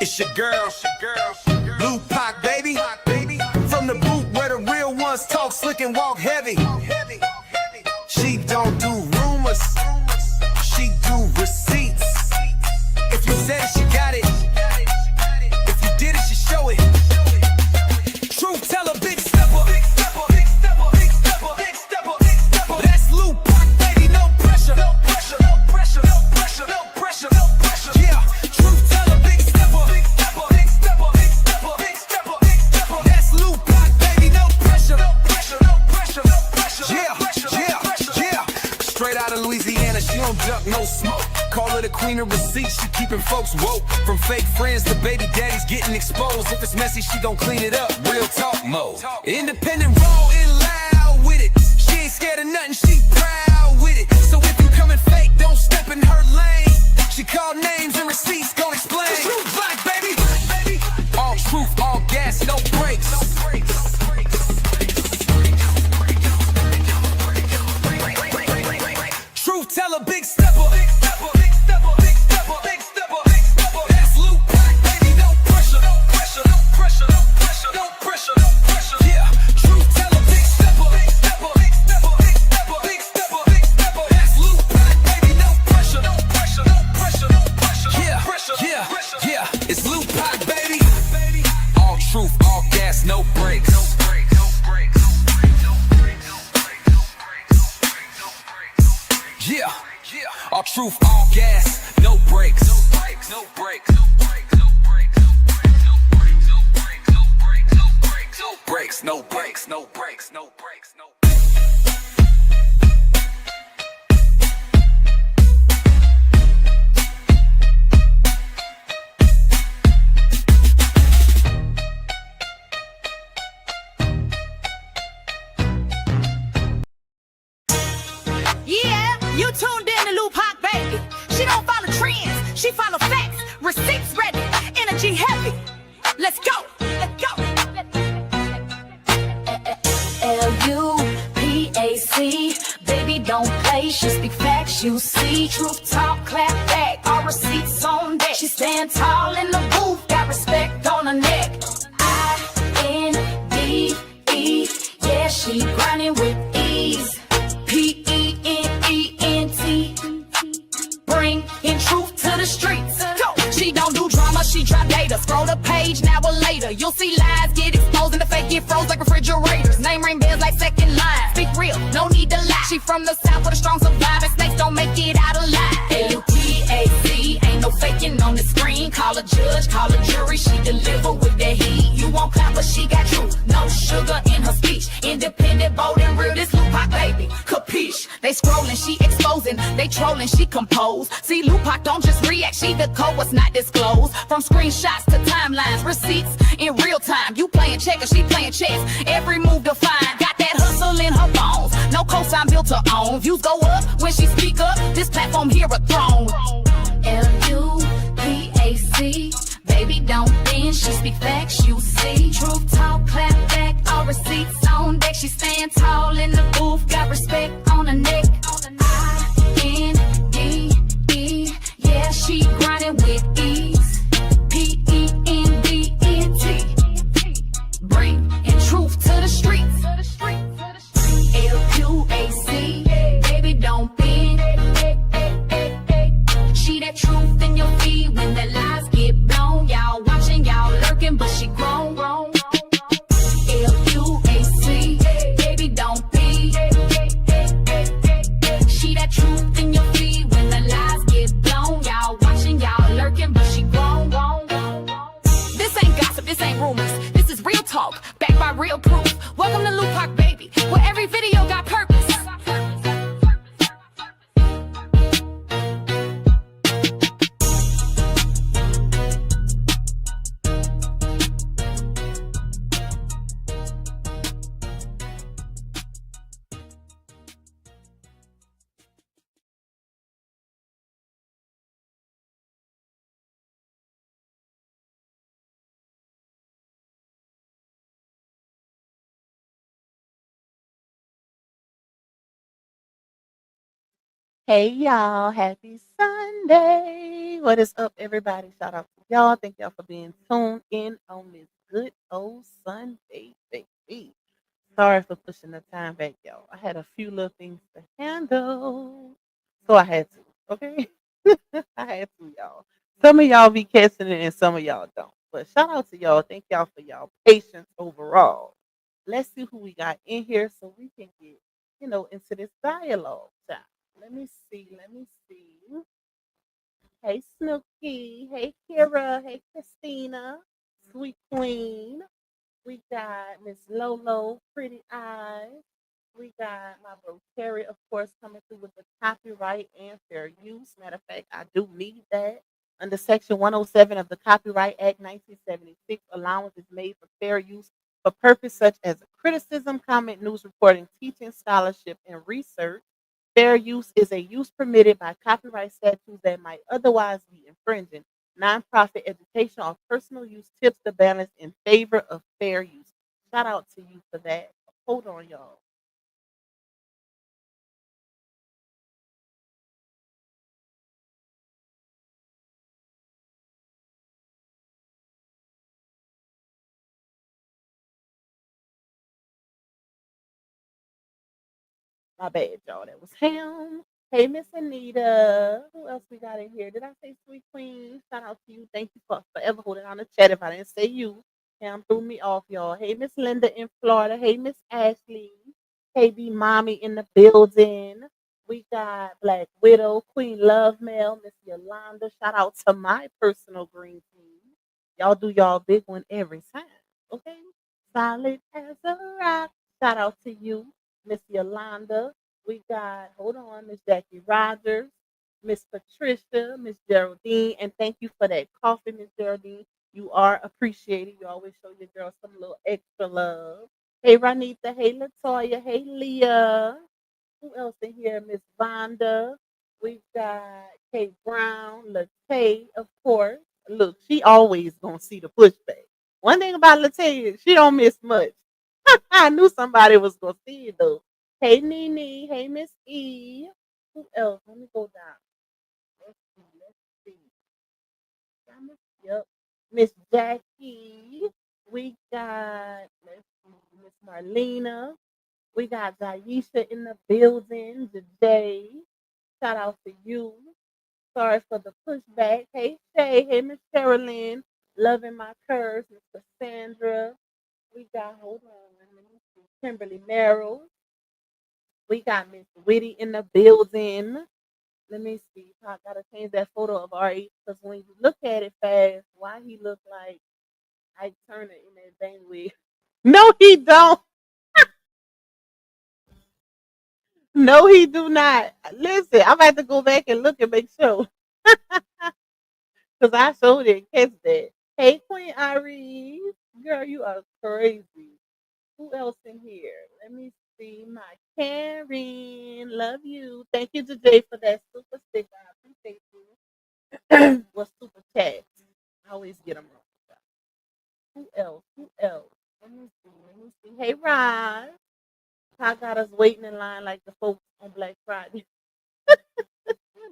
It's your girl, Lou Pac, baby. From the boot where the real ones talk slick and walk heavy. She don't do rumors, she do receipts. If you said it, she got it. If you did it, she show it. Truth teller, big stepper. That's Lou Pac, baby, no pressure. Yeah, truth teller, big stepper. That's Lou Pac, baby, no pressure. Yeah. Straight out of Louisiana, she don't duck, no smoke. Call her the queen of receipts, she keeping folks woke. From fake friends to baby daddies getting exposed. If it's messy, she gon' clean it up, real talk mode. Independent, raw and loud with it. She ain't scared of nothing, she proud with it. So if you coming fake, don't step in her lane. She call names and receipts, gon' explain. Truth black, baby. All truth, all gas, no brakes. Truth teller, big stepper. That's Lou Pac, baby, no pressure. Yeah, truth teller, big stepper. That's Lou Pac, baby, no pressure. Yeah, it's Lou Pac, baby. All truth, all gas, no brakes. Yeah, all truth, all gas, no brakes. No brakes. Yeah, you tuned in to Lou Pac, baby. She don't follow trends, she follow facts. Receipts ready, energy heavy. Let's go. L-U-P-A-C, baby, don't play. She speak facts, you see. Truth talk, clap back. All receipts on deck. She stand tall in the booth, got respect on her neck. I-N-D-E, yeah, she grinding with ease. P-E-N-E-N-T, bring in truth to the streets. Go. She don't do drama, she drop data. Scroll the page, now or later. You'll see lies get exposed and the fake get froze like refrigerators. Name ring bells like second line. Speak real, no need to lie. She from the south with a strong survive and snakes don't make it out alive. L-U-P-A-C, ain't no faking on the screen. Call a judge, call a jury, she deliver with that heat. You won't clap, but she got truth, no sugar in her speech. Independent, bold and real, this Lou Pac, baby, capiche. They scrolling, she exposing. They trolling, she compose. See, Lou Pac don't just react, she the code what's not disclosed. From screenshots to timelines, receipts in real time. You playing checkers, she playing chess. Every move defined, got that hustle in her bones. No cosign built to own. Views go up when she speak up. This platform here a throne. L-U-P-A-C, baby, don't bend. She speak facts, you see. Truth talk, clap back. All receipts on deck. She stand tall in the booth, got respect on her neck. I-N-D-E, yeah, she grinding with ease. P-E-N-D-E-N-T, bring in truth to the streets. L-U-A-C, baby, don't bend. Hey y'all, happy Sunday. What is up, everybody? Shout out to y'all. Thank y'all for being tuned in on this good old Sunday, baby. Sorry for pushing the time back, y'all. I had a few little things to handle. So I had to, okay? I had to, y'all. Some of y'all be catching it and some of y'all don't. But shout out to y'all. Thank y'all for y'all patience overall. Let's see who we got in here so we can get, into this dialogue. Let me see. Let me see. Hey, Snooky. Hey, Kira. Hey, Christina. Sweet Queen. We got Miss Lolo, Pretty Eyes. We got my bro Terry, of course, coming through with the copyright and fair use. Matter of fact, I do need that. Under Section 107 of the Copyright Act 1976, allowance is made for fair use for purpose such as criticism, comment, news reporting, teaching, scholarship, and research. Fair use is a use permitted by copyright statutes that might otherwise be infringing. Nonprofit education or personal use tips the balance in favor of fair use. Shout out to you for that. Hold on, y'all. My bad, y'all. That was him. Hey, Miss Anita. Who else we got in here? Did I say Sweet Queen? Shout out to you. Thank you for forever holding on the chat. If I didn't say you, Cam threw me off, y'all. Hey, Miss Linda in Florida. Hey, Miss Ashley. Hey, B Mommy in the building. We got Black Widow, Queen Love Mail, Miss Yolanda. Shout out to my personal green team. Y'all do y'all big one every time. Okay? Solid as a rock. Shout out to you. Miss Yolanda. We got, hold on, Miss Jackie Rogers, Miss Patricia, Miss Geraldine, and thank you for that coffee, Miss Geraldine. You are appreciated. You always show your girl some little extra love. Hey, Ranita. Hey, Latoya. Hey, Leah. Who else in here? Miss Vonda. We've got Kate Brown, Latay, of course. Look, she always gonna see the pushback. One thing about Latay, she don't miss much. I knew somebody was gonna see it though. Hey Nene, hey Miss E. Who else? Let me go down. Let's see, let's see. Yep. Miss Jackie. We got let's see, Miss Marlena. We got Zaisha in the building today. Shout out to you. Sorry for the pushback. Hey Shay, hey Miss Carolyn. Loving my curves, Miss Cassandra. We got hold on, let me see. Kimberly Merrill. We got Miss Witty in the building. Let me see. I gotta change that photo of RH because when you look at it fast, why he look like Ike Turner in that bang wig? No, he don't. No, he do not. Listen, I'm about to go back and look and make sure because I sure didn't catch that. Hey, Queen Iris, girl, you are crazy. Who else in here? Let me see. My Karen, love you. Thank you, Jay, for that super sticker. I appreciate you. What's super chat? I always get them wrong. Who else? Who else? Let me see. Let me see. Hey, Rod. I got us waiting in line like the folks on Black Friday.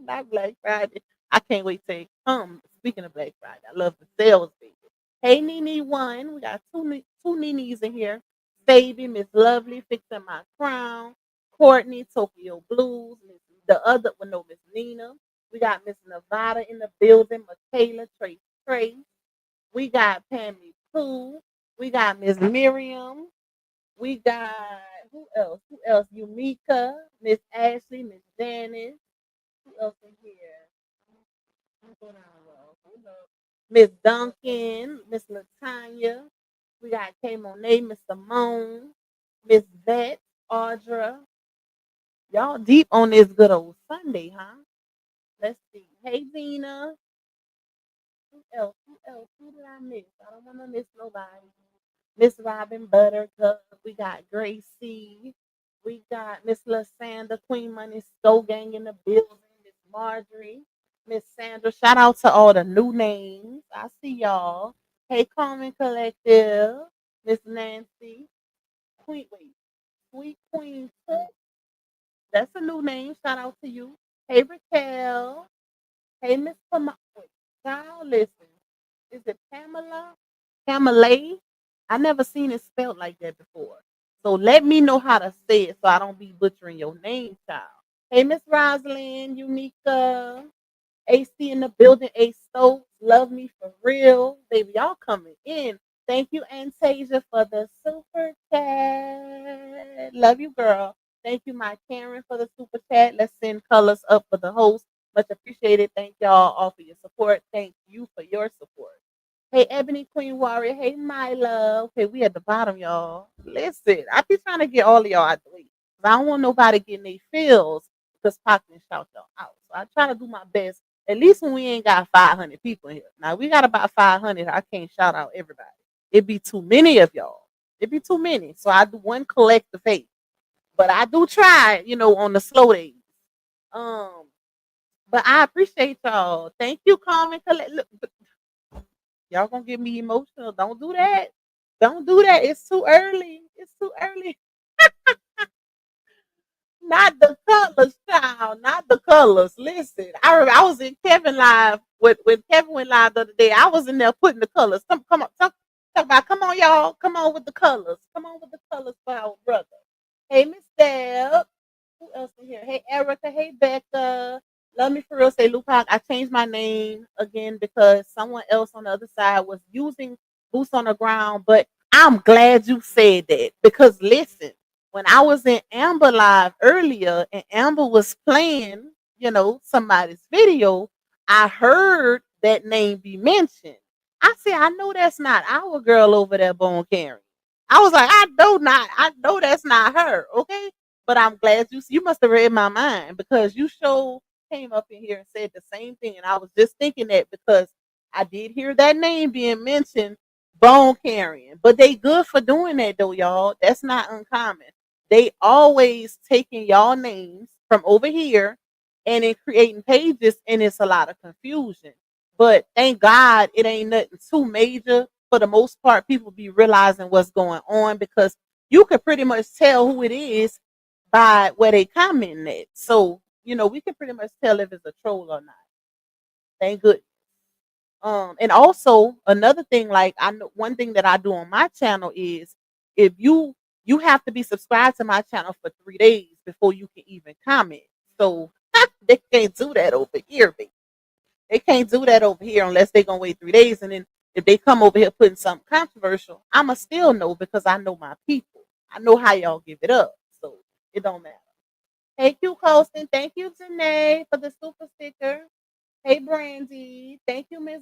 Not Black Friday. I can't wait till it comes. Speaking of Black Friday, I love the sales, baby. Hey, Nene one. We got two Nenes in here. Baby, Miss Lovely, fixing my crown. Courtney, Tokyo Blues. The other one, no, Miss Nina. We got Miss Nevada in the building. Michaela, Trace. We got Pammy Pooh. We got Miss Miriam. We got who else? Who else? Yumika, Miss Ashley, Miss Janice. Who else in here? What's going on, Ro? Hold up. Miss Duncan, Miss Latanya. We got K Monet, Miss Simone, Miss Vet, Audra. Y'all deep on this good old Sunday, huh? Let's see. Hey, Zena. Who else? Who else? Who did I miss? I don't want to miss nobody. Miss Robin Buttercup. We got Gracie. We got Miss Lasanda, Queen Money, Stowe Gang in the building. Miss Marjorie. Miss Sandra. Shout out to all the new names. I see y'all. Hey, Carmen Collective. Miss Nancy. Queen, wait. Sweet Queen Cook. That's a new name. Shout out to you. Hey, Raquel. Hey, Miss Pamela. Child, listen. Is it Pamela? Pamela? I never seen it spelled like that before. So let me know how to say it so I don't be butchering your name, child. Hey, Miss Rosalind, Unica. AC in the building, A Stokes, love me for real. Baby, y'all coming in. Thank you, Antasia, for the super chat. Love you, girl. Thank you, my Karen, for the super chat. Let's send colors up for the host. Much appreciated. Thank y'all all for your support. Thank you for your support. Hey, Ebony Queen Warrior. Hey, my love. Okay, we at the bottom, y'all. Listen, I be trying to get all of y'all out the way. 'Cause I don't want nobody getting their feels because Pac can shout y'all out. So I try to do my best. At least when we ain't got 500 people in here. Now we got about 500. I can't shout out everybody. It'd be too many of y'all. It'd be too many. So I do one collective faith. But I do try, on the slow days. Um, but I appreciate y'all. Thank you, Carmen. Look, y'all gonna get me emotional. Don't do that. Don't do that. It's too early. It's too early. Not the colors, child. Not the colors. Listen, I was in Kevin live when Kevin went live the other day. I was in there putting the colors. Come on, talk about. Come on, y'all. Come on with the colors. Come on with the colors for our brother. Hey, Miss Deb. Who else in here? Hey, Erica. Hey, Becca. Love me for real. Say Lupac. I changed my name again because someone else on the other side was using boots on the ground. But I'm glad you said that because listen, when I was in Amber Live earlier and Amber was playing, somebody's video, I heard that name be mentioned. I said, I know that's not our girl over there, Bone carrying. I was like, I know that's not her. Okay. But I'm glad you must have read my mind because you came up in here and said the same thing. And I was just thinking that because I did hear that name being mentioned, bone carrying. But they good for doing that though, y'all. That's not uncommon. They always taking y'all names from over here and then creating pages, and it's a lot of confusion. But thank God it ain't nothing too major. For the most part, people be realizing what's going on because you could pretty much tell who it is by where they commenting at. So, we can pretty much tell if it's a troll or not. Thank good. And also another thing, like I know one thing that I do on my channel is if you have to be subscribed to my channel for 3 days before you can even comment. So they can't do that over here, baby. They can't do that over here unless they're gonna wait 3 days. And then if they come over here putting something controversial, I'ma still know because I know my people. I know how y'all give it up. So it don't matter. Thank you, Colston. Thank you, Janae, for the super sticker. Hey, Brandy. Thank you, Miss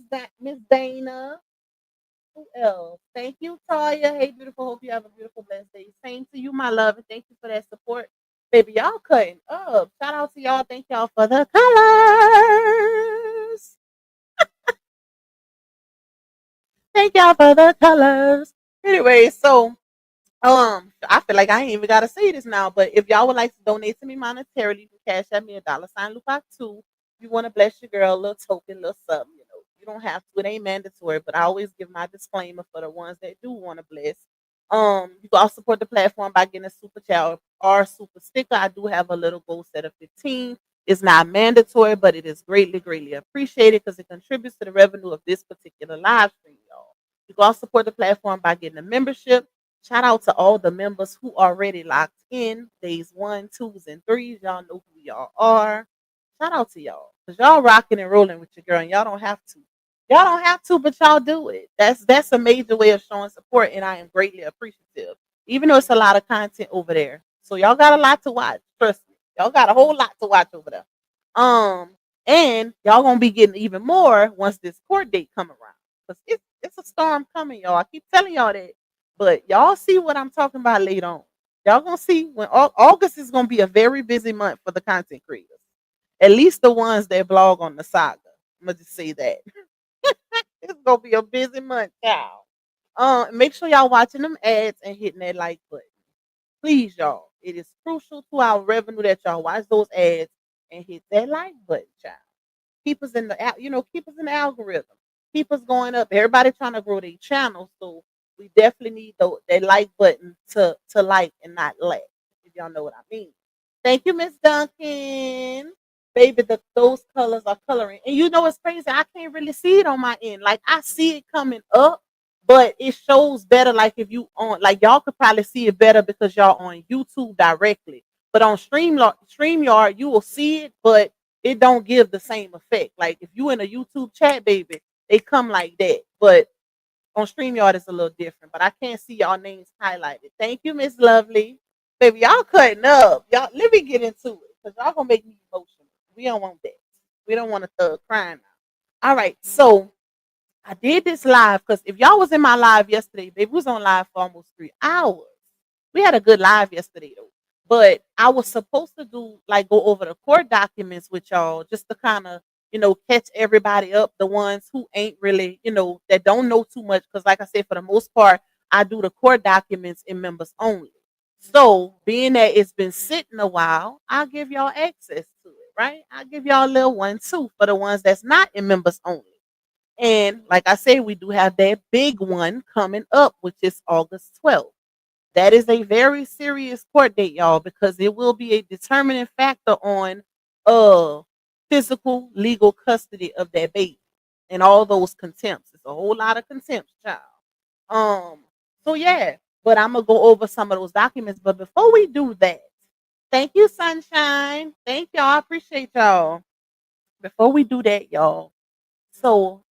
Dana. Who else? Thank you, Taya. Hey, beautiful. Hope you have a beautiful, blessed day. Same to you, my love, and thank you for that support. Baby, y'all cutting up. Shout out to y'all. Thank y'all for the colors. Thank y'all for the colors. Anyway, so I feel like I ain't even gotta say this now, but if y'all would like to donate to me monetarily, you can cash at me $sign Lupac 2. If you want to bless your girl, a little token, a little something, you don't have to. It ain't mandatory, but I always give my disclaimer for the ones that do want to bless. You can also support the platform by getting a super chat or super sticker. I do have a little goal set of 15. It's not mandatory, but it is greatly, greatly appreciated because it contributes to the revenue of this particular live stream, y'all. You can also support the platform by getting a membership. Shout out to all the members who already locked in days 1, 2s, and 3s. Y'all know who y'all are. Shout out to y'all because y'all rocking and rolling with your girl, and y'all don't have to. Y'all don't have to, but y'all do it. That's a major way of showing support, and I am greatly appreciative. Even though it's a lot of content over there, so y'all got a lot to watch. Trust me, y'all got a whole lot to watch over there. And y'all gonna be getting even more once this court date come around because it's a storm coming, y'all. I keep telling y'all that. But y'all see what I'm talking about later on. Y'all gonna see when August is gonna be a very busy month for the content creators. At least the ones that blog on the Saga. I'm gonna just say that. It's gonna be a busy month, y'all. Make sure y'all watching them ads and hitting that like button. Please, y'all. It is crucial to our revenue that y'all watch those ads and hit that like button, child. Keep us in keep us in the algorithm. Keep us going up. Everybody trying to grow their channel, so we definitely need that like button to like and not like. If y'all know what I mean. Thank you, Miss Duncan. baby, those colors are coloring. And you know it's crazy. I can't really see it on my end. Like I see it coming up, but it shows better. Like if you on, like y'all could probably see it better because y'all on YouTube directly. But on StreamYard, you will see it, but it don't give the same effect. Like if you in a YouTube chat, baby, they come like that. But on StreamYard, it's a little different. But I can't see y'all names highlighted. Thank you, Miss Lovely. Baby, y'all cutting up. Y'all, let me get into it because y'all gonna make me emotional. We don't want that. We don't want a thug crying now. All right, so I did this live because if y'all was in my live yesterday, baby, we was on live for almost 3 hours. We had a good live yesterday though. But I was supposed to do like go over the court documents with y'all just to kind of, catch everybody up, the ones who ain't really, that don't know too much. Because like I said, for the most part, I do the court documents in members only. So being that it's been sitting a while, I'll give y'all access to it, right? I'll give y'all a little one too for the ones that's not in members only. And like I said, we do have that big one coming up, which is August 12th. That is a very serious court date, y'all, because it will be a determining factor on uh physical legal custody of that baby and all those contempts. It's a whole lot of contempts, child. So yeah, but I'm gonna go over some of those documents. But before we do that, thank you, Sunshine. Thank y'all. I appreciate y'all. Before we do that, y'all. So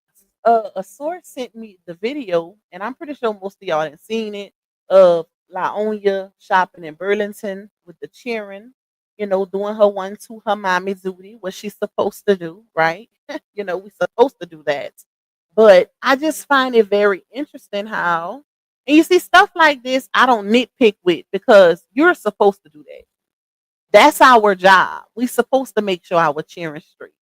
a source sent me the video, and I'm pretty sure most of y'all have seen it, of Laonya shopping in Burlington with the cheering, doing her one to her mommy duty, what she's supposed to do, right? We're supposed to do that. But I just find it very interesting how, and you see stuff like this, I don't nitpick with because you're supposed to do that. That's our job. We're supposed to make sure our cheering straight.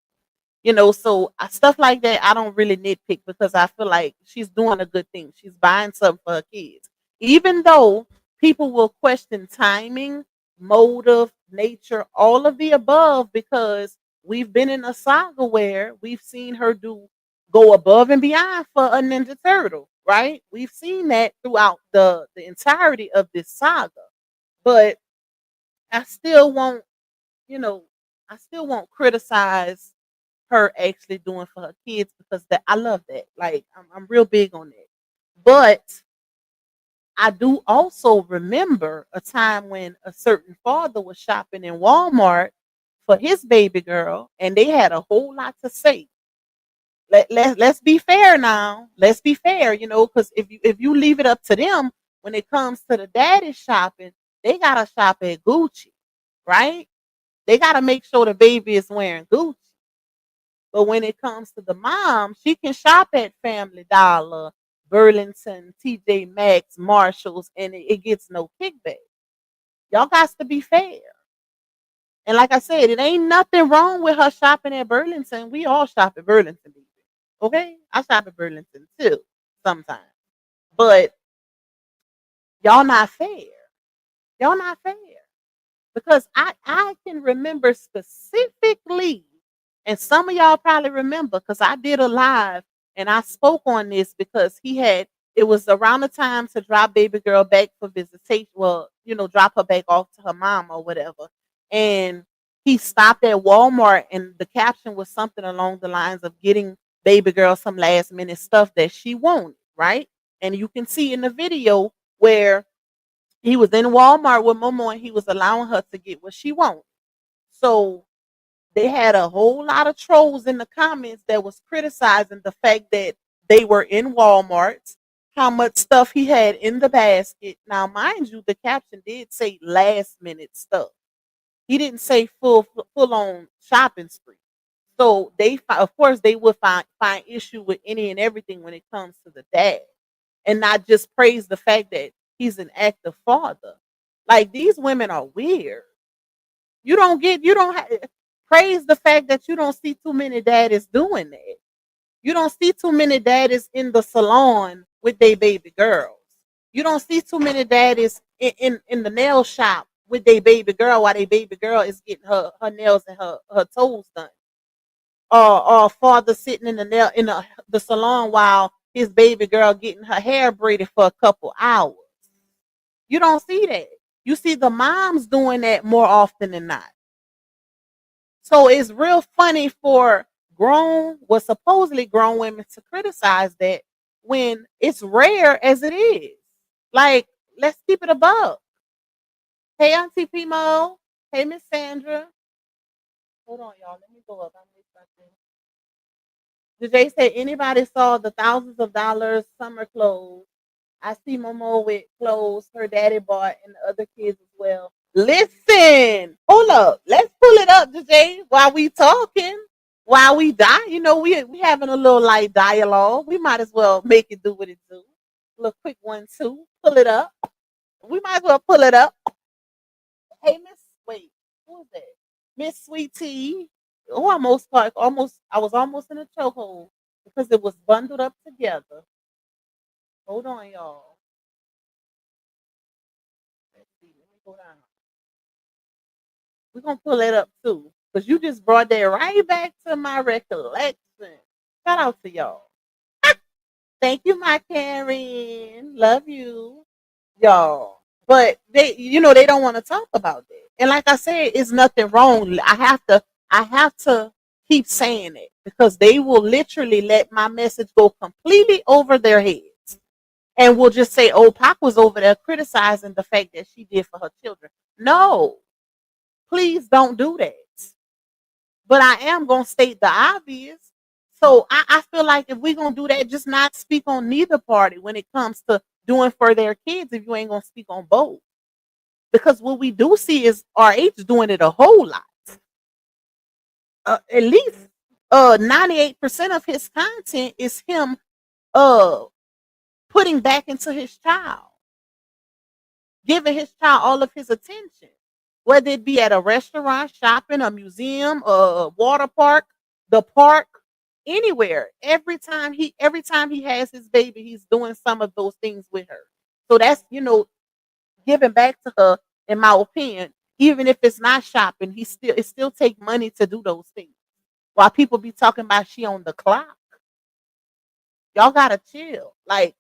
So stuff like that, I don't really nitpick because I feel like she's doing a good thing. She's buying something for her kids. Even though people will question timing, motive, nature, all of the above, because we've been in a saga where we've seen her go above and beyond for a Ninja Turtle, right? We've seen that throughout the entirety of this saga. But I still won't, I still won't criticize her actually doing for her kids because that I love that. Like I'm real big on that. But I do also remember a time when a certain father was shopping in Walmart for his baby girl, and they had a whole lot to say. Let's be fair now. Let's be fair, because if you leave it up to them when it comes to the daddy shopping, they gotta shop at Gucci, right? They gotta make sure the baby is wearing Gucci. But when it comes to the mom, she can shop at Family Dollar, Burlington, TJ Maxx, Marshalls, and it gets no kickback. Y'all got to be fair. And like I said, it ain't nothing wrong with her shopping at Burlington. We all shop at Burlington, baby. Okay? I shop at Burlington too, sometimes. But y'all not fair. Y'all not fair. Because I can remember specifically, and some of y'all probably remember because I did a live and I spoke on this because it was around the time to drop baby girl back for visitation. Well, drop her back off to her mom or whatever. And he stopped at Walmart and the caption was something along the lines of getting baby girl some last minute stuff that she wanted, right? And you can see in the video where he was in Walmart with Momo and he was allowing her to get what she wanted. So they had a whole lot of trolls in the comments that was criticizing the fact that they were in Walmart, how much stuff he had in the basket. Now, mind you, the caption did say last minute stuff. He didn't say full on shopping spree. So of course, they would find issue with any and everything when it comes to the dad, and not just praise the fact that he's an active father. Like these women are weird. You don't have praise the fact that you don't see too many daddies doing that. You don't see too many daddies in the salon with their baby girls. You don't see too many daddies in the nail shop with their baby girl while their baby girl is getting her nails and her toes done. Or father sitting in the salon while his baby girl getting her hair braided for a couple hours. You don't see that. You see the moms doing that more often than not. So it's real funny for supposedly grown women to criticize that when it's rare as it is. Like, let's keep it above. Hey, Auntie Pimo. Hey, Miss Sandra. Hold on, y'all. Let me go up. I missed something. Did they say anybody saw the thousands of dollars summer clothes? I see Momo with clothes her daddy bought and the other kids as well. Listen, hold up. Let's pull it up, DJ, while we talking. While we die, we having a little light dialogue. We might as well make it do what it do. A little quick 1, 2. Pull it up. We might as well pull it up. Hey, wait, who is that? Miss Sweet Tea. Oh, I was almost in a chokehold because it was bundled up together. Hold on, y'all. Let's see. Let me go down. We're gonna pull it up too. Because you just brought that right back to my recollection. Shout out to y'all. Thank you, my Karen. Love you. Y'all. But they don't want to talk about that. And like I said, it's nothing wrong. I have to keep saying it because they will literally let my message go completely over their heads. And will just say, oh, Pac was over there criticizing the fact that she did for her children. No, please don't do that. But I am going to state the obvious. So I feel like if we're going to do that, just not speak on neither party when it comes to doing for their kids if you ain't going to speak on both. Because what we do see is RH doing it a whole lot. At least 98% of his content is him putting back into his child, giving his child all of his attention, whether it be at a restaurant, shopping, a museum, a water park, the park, anywhere. Every time he has his baby, he's doing some of those things with her. So that's giving back to her, in my opinion. Even if it's not shopping, it still take money to do those things. While people be talking about she on the clock, y'all gotta chill. Like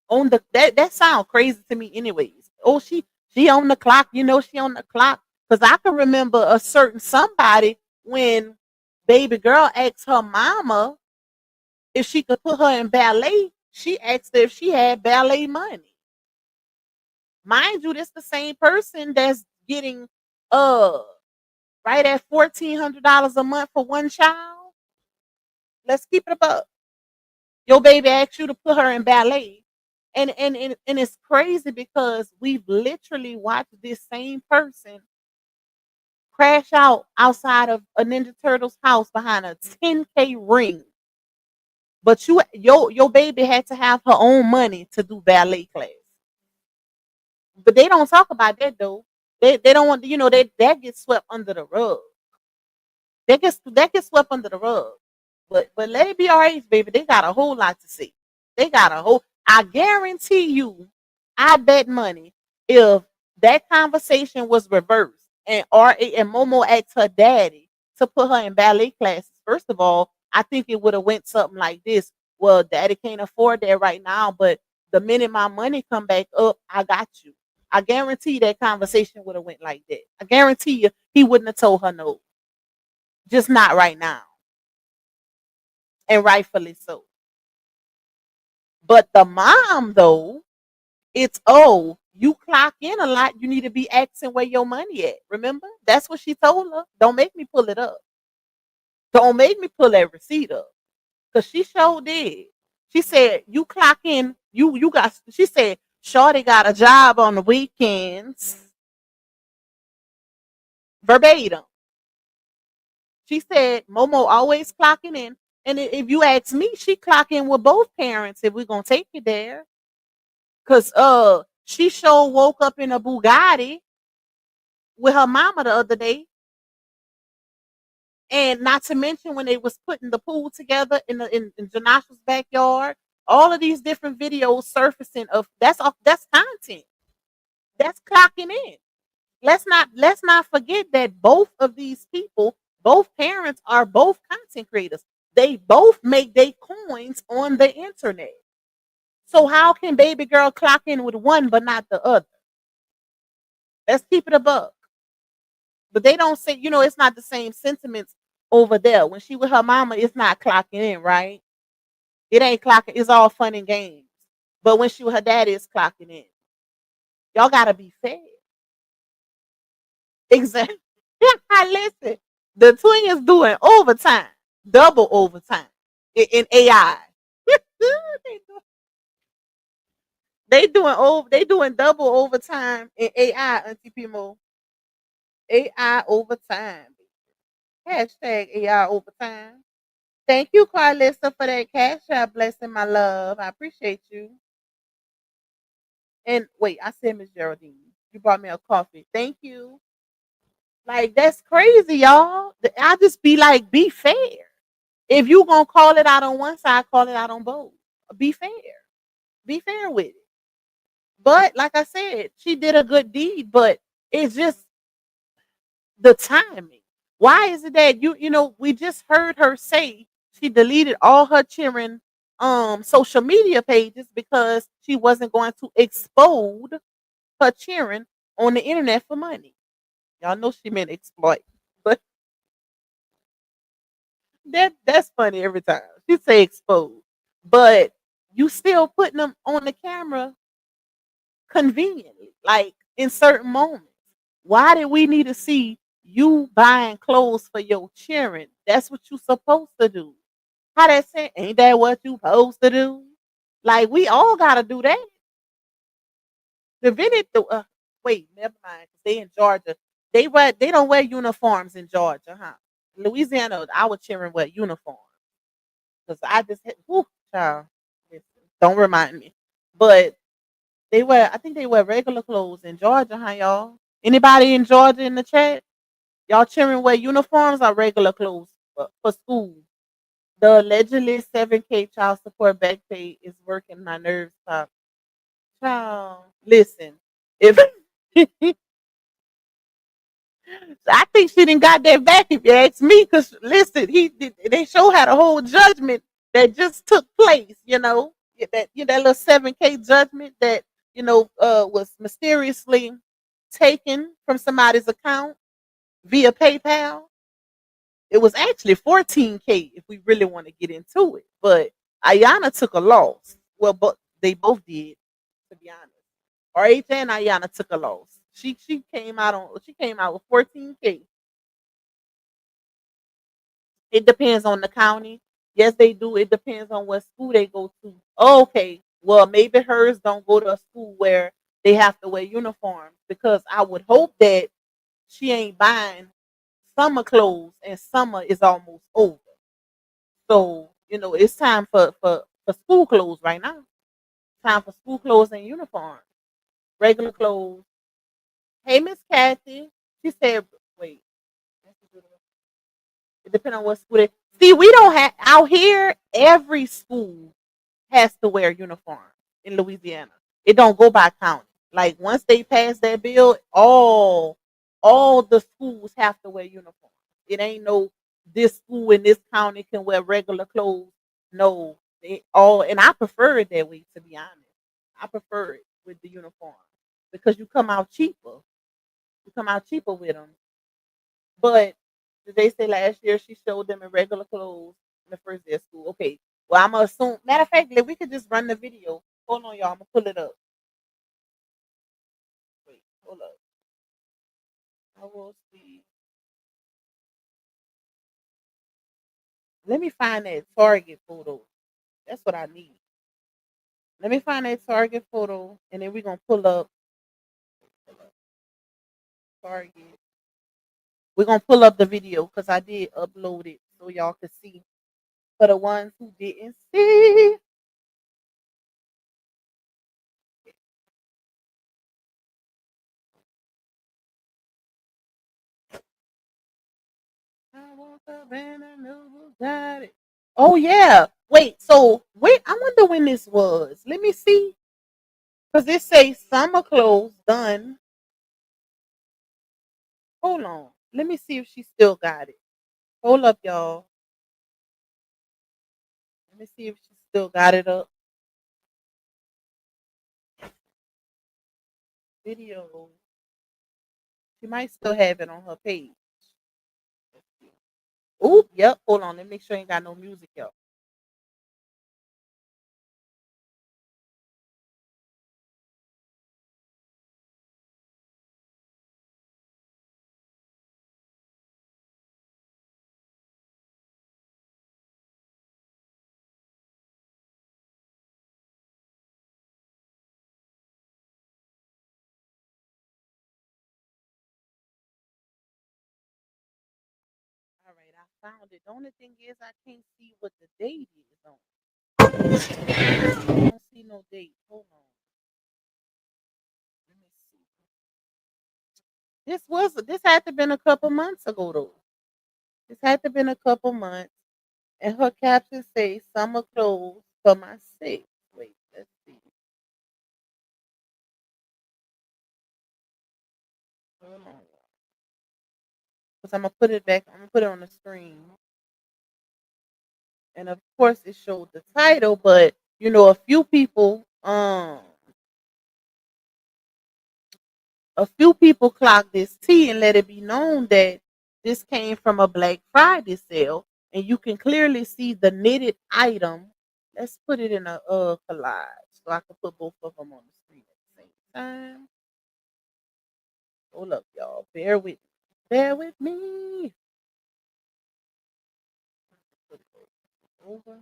on that sound crazy to me, anyways. Oh, she on the clock. She on the clock because I can remember a certain somebody when baby girl asked her mama if she could put her in ballet. She asked her if she had ballet money. Mind you, this the same person that's getting right at $1,400 a month for one child. Let's keep it up. Your baby asked you to put her in ballet. And it's crazy because we've literally watched this same person crash out outside of a Ninja Turtles house behind a 10K ring. But your baby had to have her own money to do ballet class. But they don't talk about that though. They don't want that gets swept under the rug. That gets swept under the rug. But let it be RH, baby. They got a whole lot to see. They got a whole. I guarantee you, I bet money if that conversation was reversed and and Momo asked her daddy to put her in ballet classes. First of all, I think it would have went something like this. Well, daddy can't afford that right now, but the minute my money come back up, I got you. I guarantee that conversation would have went like that. I guarantee you he wouldn't have told her no. Just not right now. And rightfully so. But the mom, though, it's you clock in a lot. You need to be asking where your money at. Remember? That's what she told her. Don't make me pull it up. Don't make me pull that receipt up. Because she sure did. She said, you clock in, she said, Shorty got a job on the weekends. Verbatim. She said, Momo always clocking in. And if you ask me, she clock in with both parents if we're going to take it there. Because she sure woke up in a Bugatti with her mama the other day. And not to mention when they was putting the pool together in Janasha's backyard, all of these different videos surfacing of that's content. That's clocking in. Let's not forget that both of these people, both parents are both content creators. They both make their coins on the internet. So how can baby girl clock in with one but not the other? Let's keep it a buck. But they don't say, it's not the same sentiments over there. When she with her mama, it's not clocking in, right? It ain't clocking. It's all fun and games. But when she with her daddy, it's clocking in. Y'all gotta be fair. Exactly. Listen, the twin is doing overtime, double overtime in AI. They doing double overtime in AI, Auntie Pimo. AI overtime. Hashtag AI overtime. Thank you, Carlissa, for that cash out blessing, my love. I appreciate you. And wait, I said Miss Geraldine. You brought me a coffee. Thank you. Like, that's crazy, y'all. I just be like, be fair. If you gonna call it out on one side, call it out on both. Be fair. Be fair with it. But like I said, she did a good deed, but it's just the timing. Why is it that we just heard her say she deleted all her children social media pages because she wasn't going to expose her children on the internet for money. Y'all know she meant exploit. But that's funny every time. She say expose. But you still putting them on the camera conveniently, like in certain moments. Why did we need to see you buying clothes for your children? That's what you supposed to do. How that say? Ain't that what you supposed to do? Like, we all gotta do that. The minute wait, never mind. 'Cause they in Georgia. They don't wear uniforms in Georgia, huh? Louisiana, our children wear uniforms. Cause I just hit, whew, child. Listen, don't remind me. But I think they wear regular clothes in Georgia, huh, y'all? Anybody in Georgia in the chat? Y'all children wear uniforms or regular clothes for school? The allegedly 7K child support back pay is working my nerves up. Child, listen, if I think she didn't got that back, if you ask me, because listen, they show had a whole judgment that just took place, that little 7K judgment that was mysteriously taken from somebody's account via PayPal. It was actually 14K if we really want to get into it. But Ayana took a loss. Well, but they both did, to be honest. RH and Ayana took a loss. She came out with 14K. It depends on the county. Yes, they do. It depends on what school they go to. Oh, okay. Well, maybe hers don't go to a school where they have to wear uniforms, because I would hope that she ain't buying summer clothes and summer is almost over. So, it's time for school clothes right now. Time for school clothes and uniforms. Regular clothes. Hey, Miss Kathy. She said, wait. It depends on what school they see. We don't have out here, every school has to wear uniform in Louisiana. It don't go by county. Like, once they pass that bill, all the schools have to wear uniform. It ain't no this school in this county can wear regular clothes. No, they all, and I prefer it that way, to be honest. I prefer it with the uniform because you come out cheaper. You come out cheaper with them. But did they say last year she showed them in regular clothes in the first day of school? Okay. Well, I'm gonna assume. Matter of fact, we could just run the video. Hold on, y'all. I'm gonna pull it up. Wait, hold up. I will see. Let me find that Target photo. That's what I need. Let me find that Target photo, and then we're gonna pull up Target. We're gonna pull up the video because I did upload it so y'all could see. For the ones who didn't see, I woke up and I knew who got it. Oh yeah. Wait. So wait. I wonder when this was. Let me see. Cause it say summer clothes done. Hold on. Let me see if she still got it. Hold up, y'all. Let me see if she still got it up. Video. She might still have it on her page. Oh, yep. Hold on. Let me make sure I ain't got no music, y'all. All right, I found it. The only thing is I can't see what the date is on. I don't see no date. Hold on. Let me see. This had to been a couple months ago though. This had to been a couple months. And her caption says summer clothes for my six. Wait, let's see. Hold on. Because I'm gonna put it back, I'm gonna put it on the screen. And of course it showed the title, but you know, a few people clocked this tea and let it be known that this came from a Black Friday sale, and you can clearly see the knitted item. Let's put it in a collage so I can put both of them on the screen at the same time. Hold up, y'all. Bear with me. Bear with me. Put it over.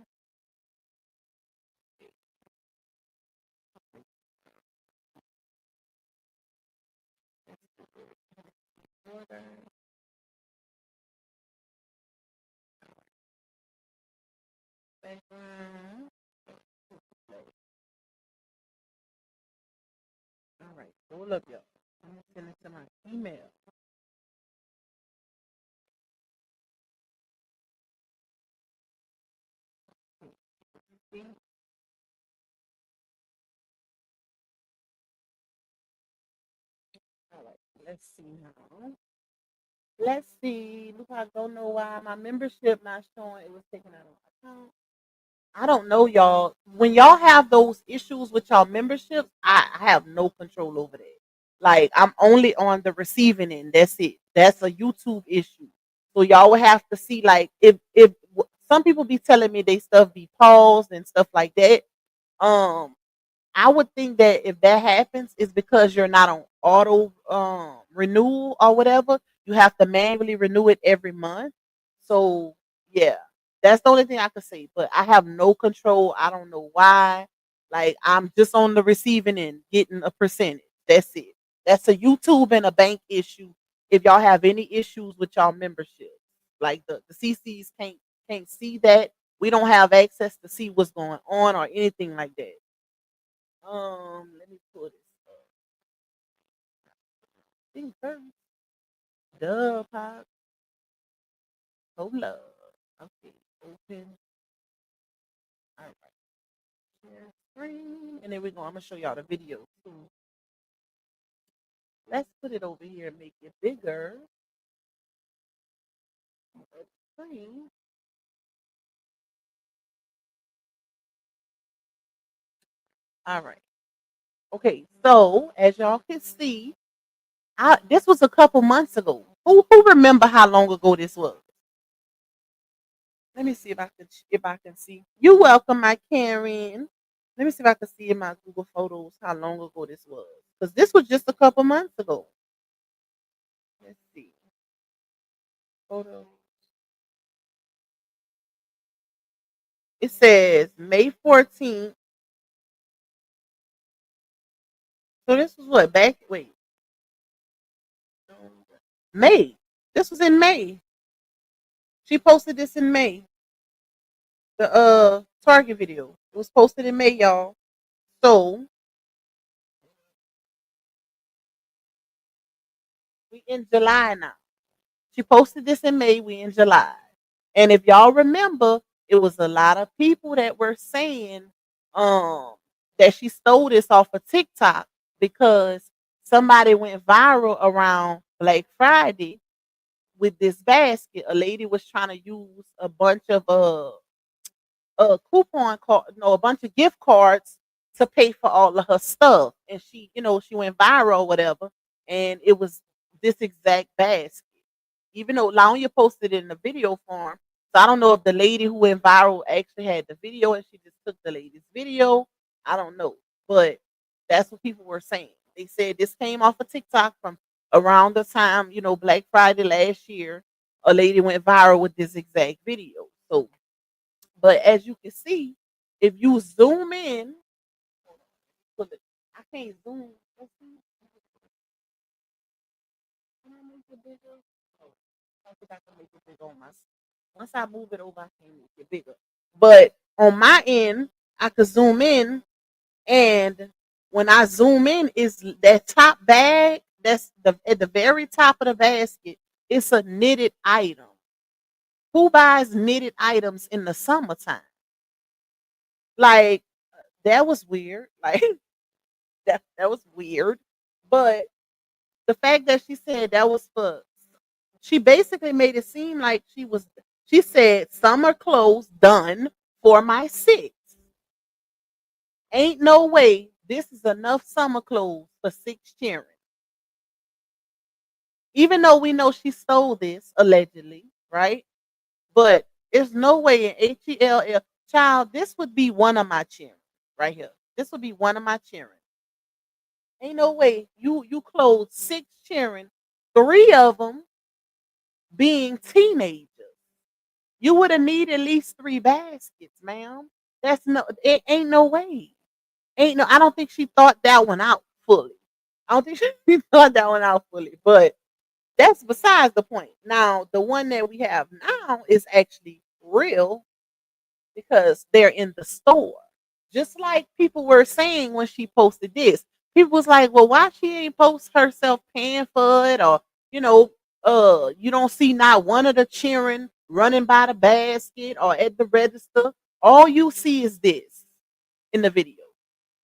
Order. Background. All right. Hold up, y'all. I'm gonna send it to my email. See? All right. Let's see now. Let's see. Look, I don't know why my membership not showing. It was taken out of my account. I don't know, y'all. When y'all have those issues with y'all memberships, I have no control over that. Like I'm only on the receiving end. That's it. That's a YouTube issue. So y'all will have to see like if some people be telling me they stuff be paused and stuff like that. Um, I would think that if that happens, it's because you're not on auto renewal or whatever. You have to manually renew it every month. So yeah, that's the only thing I could say. But I have no control. I don't know why. Like I'm just on the receiving end, getting a percentage. That's it. That's a YouTube and a bank issue. If y'all have any issues with y'all membership, like the CCs can't see that. We don't have access to see what's going on or anything like that. Let me pull this up. Things first. Duh, pop. Hold up. Okay, open. All right. Share screen. And then we're going. I'm gonna show y'all the video too. Let's put it over here and make it bigger. Screen. All right. Okay. So as y'all can see, this was a couple months ago. Who remember how long ago this was? Let me see if I can see. You welcome, my Karen. Let me see if I can see in my Google Photos how long ago this was. Because this was just a couple months ago. Let's see. Photos. It says May 14th. So this was what? Wait. May. This was in May. She posted this in May. The Target video. It was posted in May, y'all. So we in July now. She posted this in May. We in July. And if y'all remember, it was a lot of people that were saying um that she stole this off of TikTok because somebody went viral around Black Friday with this basket. A lady was trying to use a bunch of coupon card, no, a bunch of gift cards to pay for all of her stuff, and she went viral or whatever, and it was this exact basket. Even though Laonia posted it in the video form. So I don't know if the lady who went viral actually had the video and she just took the lady's video. I don't know. But that's what people were saying. They said this came off of TikTok from around the time, Black Friday last year. A lady went viral with this exact video. So, but as you can see, if you zoom in, I can't zoom. Let's see. Can I make it bigger? Oh, I forgot to make it bigger on my. Once I move it over, I can make it bigger. But on my end, I could zoom in, and when I zoom in, is that top bag that's at the very top of the basket. It's a knitted item. Who buys knitted items in the summertime? Like that was weird. Like that was weird. But the fact that she said that was for, she basically made it seem like she said summer clothes done for my six. Ain't no way this is enough summer clothes for six children. Even though we know she stole this allegedly, right? But there's no way in HELL, child, this would be one of my children right here. This would be one of my children. Ain't no way you clothed six children, three of them being teenagers. You would have needed at least three baskets, ma'am. It ain't no way. I don't think she thought that one out fully. I don't think she thought that one out fully, but that's besides the point. Now, the one that we have now is actually real because they're in the store. Just like people were saying when she posted this. People was like, well, why she ain't post herself paying for it? Or, you don't see not one of the children running by the basket or at the register. All you see is this in the video.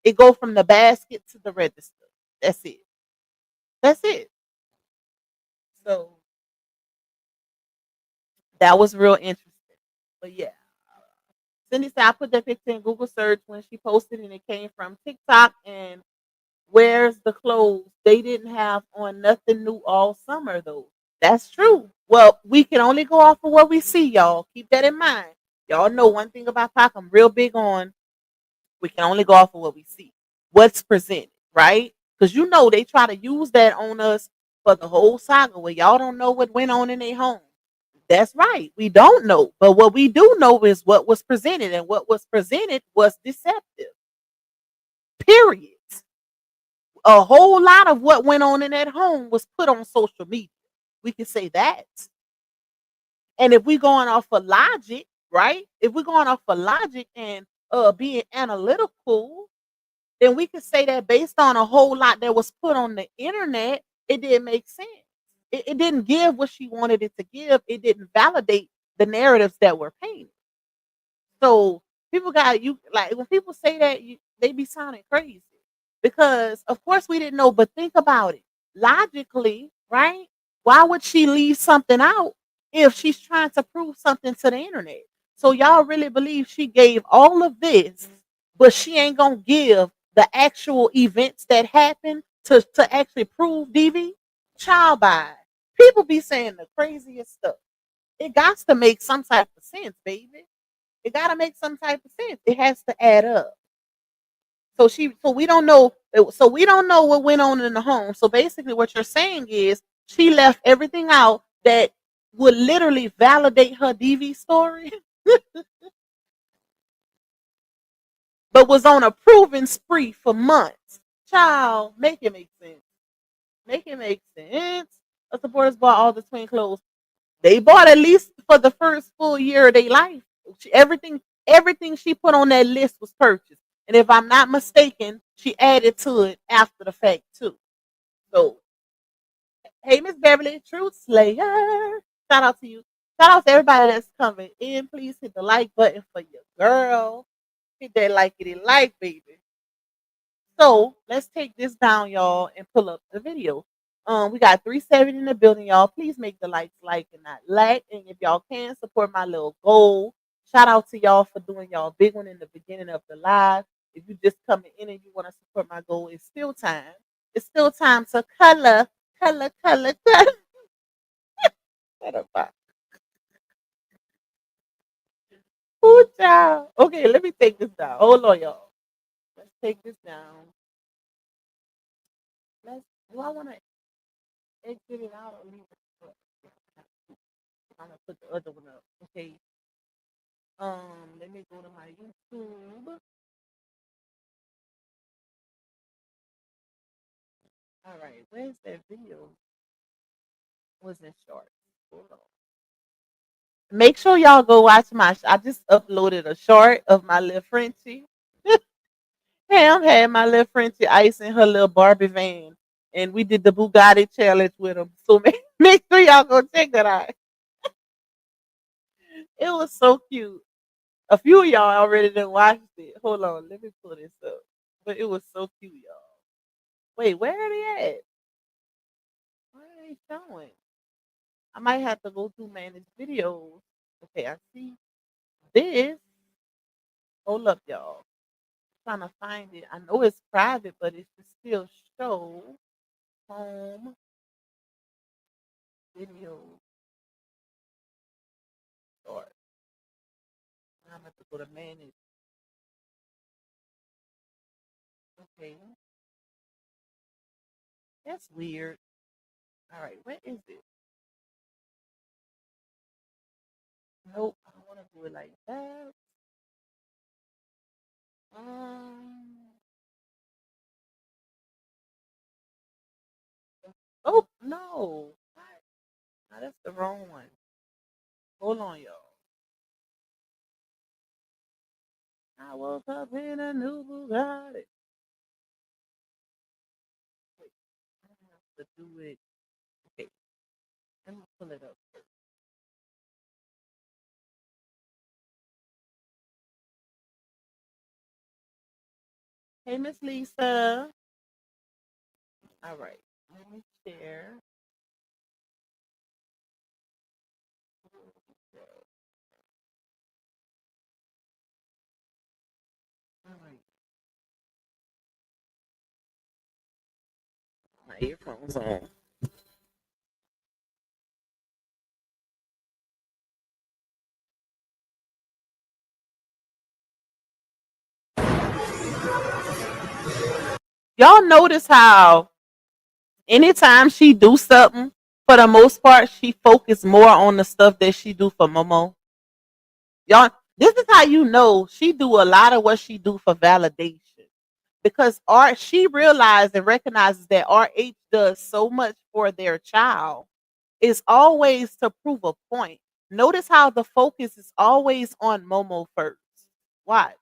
It go from the basket to the register. That's it. That's it. So that was real interesting. But yeah. Cindy said I put that picture in Google search when she posted and it came from TikTok and where's the clothes? They didn't have on nothing new all summer though. That's true. Well, we can only go off of what we see, y'all. Keep that in mind. Y'all know one thing about Pac, I'm real big on we can only go off of what we see. What's presented, right? Because they try to use that on us for the whole saga where y'all don't know what went on in their home. That's right. We don't know. But what we do know is what was presented, and what was presented was deceptive. Period. A whole lot of what went on in that home was put on social media. We can say that. And if we're going off of logic, right? If we're going off of logic and being analytical, then we could say that based on a whole lot that was put on the internet, it didn't make sense. It didn't give what she wanted it to give. It didn't validate the narratives that were painted. So people got you like when people say that they be sounding crazy because of course we didn't know. But think about it logically, right? Why would she leave something out if she's trying to prove something to the internet? So y'all really believe she gave all of this, but she ain't gonna give the actual events that happened to actually prove DV? Child by people be saying the craziest stuff. It got to make some type of sense, baby. It got to make some type of sense. It has to add up. So we don't know. So we don't know what went on in the home. So basically, what you're saying is she left everything out that would literally validate her DV story, but was on a proven spree for months. Child, make it make sense. Make it make sense. The supporters bought all the twin clothes. They bought at least for the first full year of their life. Everything she put on that list was purchased. And if I'm not mistaken, she added to it after the fact too. So, hey, Miss Beverly, Truth Slayer. Shout out to you. Shout out to everybody that's coming in. Please hit the like button for your girl. Hit that like, baby. So let's take this down, y'all, and pull up the video. We got 370 in the building, y'all. Please make the likes like and not lack. And if y'all can support my little goal, shout out to y'all for doing y'all big one in the beginning of the live. If you just coming in and you want to support my goal, it's still time. It's still time to Color, color, color. Shut up. Ooh, child. Okay, let me take this down. Hold on, y'all. Let's take this down. Let's. Do I want to exit it out or leave it up? I'm gonna put the other one up. Okay. Let me go to my YouTube. All right, where's that video? Was in short. Hold on. Make sure y'all go watch my. I just uploaded a short of my little Frenchie. Pam had my little Frenchie Ice in her little Barbie van, and we did the Bugatti challenge with him. So make sure y'all go check that out. It was so cute. A few of y'all already done watched it. Hold on, let me pull this up. But it was so cute, y'all. Wait, where are they at? Where are they showing? I might have to go through manage videos. Okay, I see this. Hold up, y'all. Trying to find it. I know it's private, but it should still show home video start. I'm have to go to manage. Okay, that's weird. All right, where is it? Nope, I don't want to do it like that. Um. Oh no! What? No, that's the wrong one. Hold on, y'all. I woke up in a new Bugatti. Wait, I have to do it. Okay, let me pull it up. Hey, Miss Lisa. All right, let me share. All right, my earphones on. Y'all notice how anytime she do something, for the most part, she focus more on the stuff that she do for Momo. Y'all, this is how you know she do a lot of what she do for validation. Because art, she realized and recognizes that RH does so much for their child. It's always to prove a point. Notice how the focus is always on Momo first. Watch.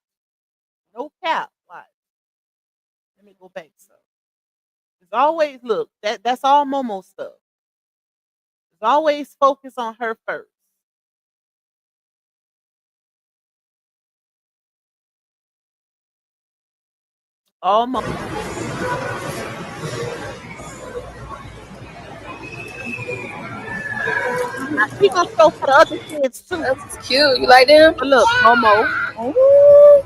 No cap. Watch. Let me go back some. It's always look, that's all Momo stuff. It's always focus on her first. All Momo. Now she gonna show for the other kids too. That's cute. You like them? But look, Momo. Ooh.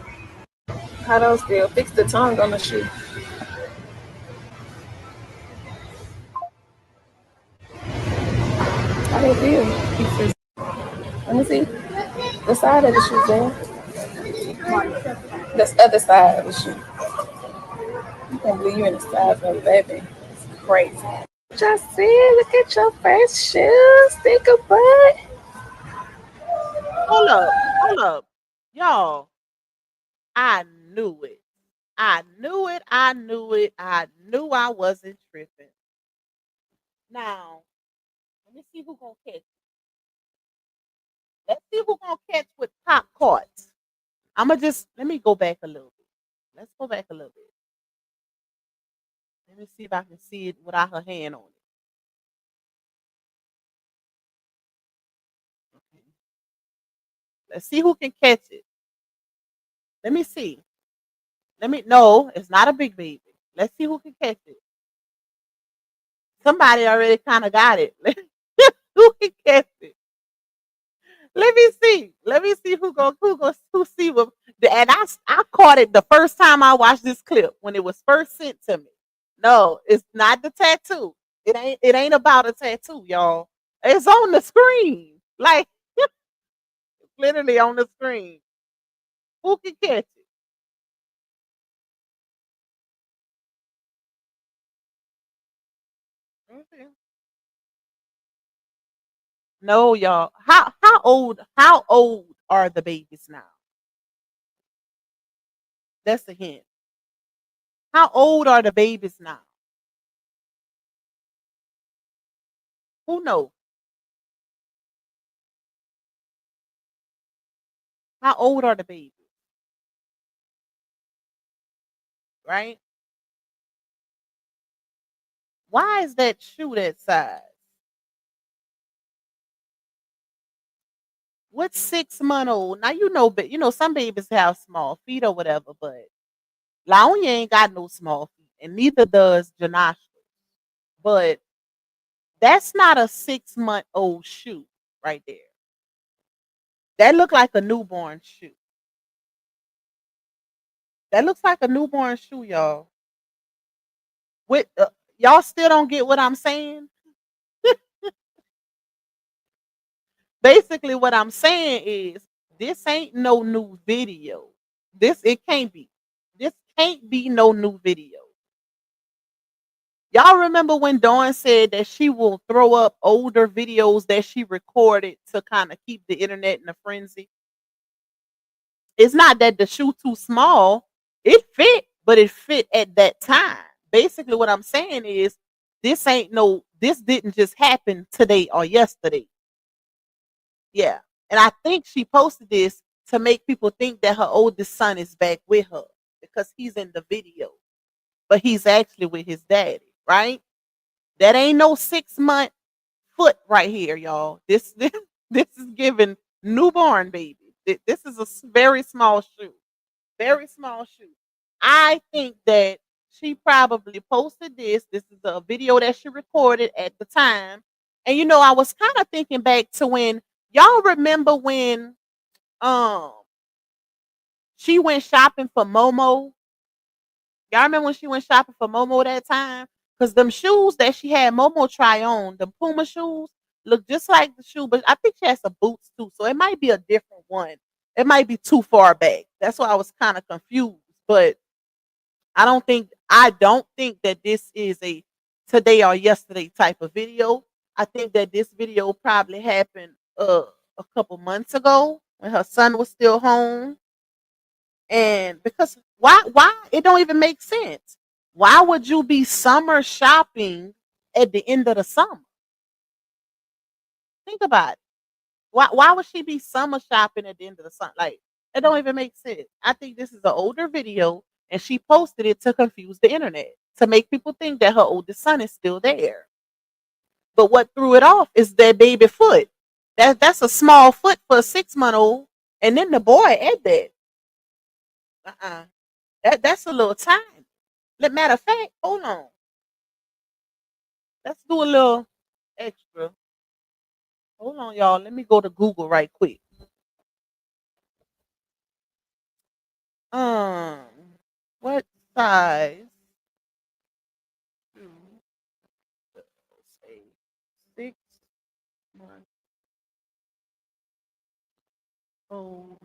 How those feel? Fix the tongue on the shoe. How they feel? Let me see. The side of the shoe, there. The other side of the shoe. I can't believe you in the size of a baby. It's crazy. Just see, look at your first shoes. Think about it. Hold up. Hold up. Y'all. I knew it. I knew it. I knew it. I knew I wasn't tripping. Now, let me see who gonna catch. Let's see who gonna catch with top cards. I'ma just let me go back a little bit. Let's go back a little bit. Let me see if I can see it without her hand on it. Okay. Let's see who can catch it. Let me see. Let me no, it's not a big baby. Let's see who can catch it. Somebody already kind of got it. Who can catch it? Let me see. Let me see who see what. And I caught it the first time I watched this clip when it was first sent to me. No, it's not the tattoo. It ain't about a tattoo, y'all. It's on the screen. Like literally on the screen. Who can catch it? Okay. No, y'all. How old are the babies now? That's a hint. How old are the babies now? Who knows? How old are the babies? Right? Why is that shoe that size? What's 6 month old? Now but some babies have small feet or whatever, but Laonia ain't got no small feet, and neither does Janasha. But that's not a 6 month old shoe right there. That look like a newborn shoe. That looks like a newborn shoe, y'all. With y'all still don't get what I'm saying. Basically, what I'm saying is this ain't no new video. It can't be. This can't be no new video. Y'all remember when Dawn said that she will throw up older videos that she recorded to kind of keep the internet in a frenzy? It's not that the shoe too small. It fit, but it fit at that time. Basically, what I'm saying is this didn't just happen today or yesterday. Yeah. And I think she posted this to make people think that her oldest son is back with her because he's in the video, but he's actually with his daddy, right? That ain't no 6 month foot right here, y'all. This is giving newborn baby. This is a very small shoe. Very small shoe. I think that she probably posted this. This is a video that she recorded at the time. And I was kind of thinking back to when y'all remember when um she went shopping for Momo. Y'all remember when she went shopping for Momo that time? Because them shoes that she had Momo try on, the Puma shoes, look just like the shoe, but I think she has some boots too. So it might be a different one. It might be too far back. That's why I was kind of confused. But I don't think that this is a today or yesterday type of video. I think that this video probably happened a couple months ago when her son was still home. And because why it don't even make sense. Why would you be summer shopping at the end of the summer? Think about it. Why would she be summer shopping at the end of the summer? Like it don't even make sense. I think this is an older video and she posted it to confuse the internet to make people think that her oldest son is still there. But what threw it off is that baby foot. That's a small foot for a 6 month old. And then the boy at that. Uh-uh. That's a little time. Matter of fact, hold on. Let's do a little extra. Hold on, y'all. Let me go to Google right quick. Um, what size shoe does a 6 month old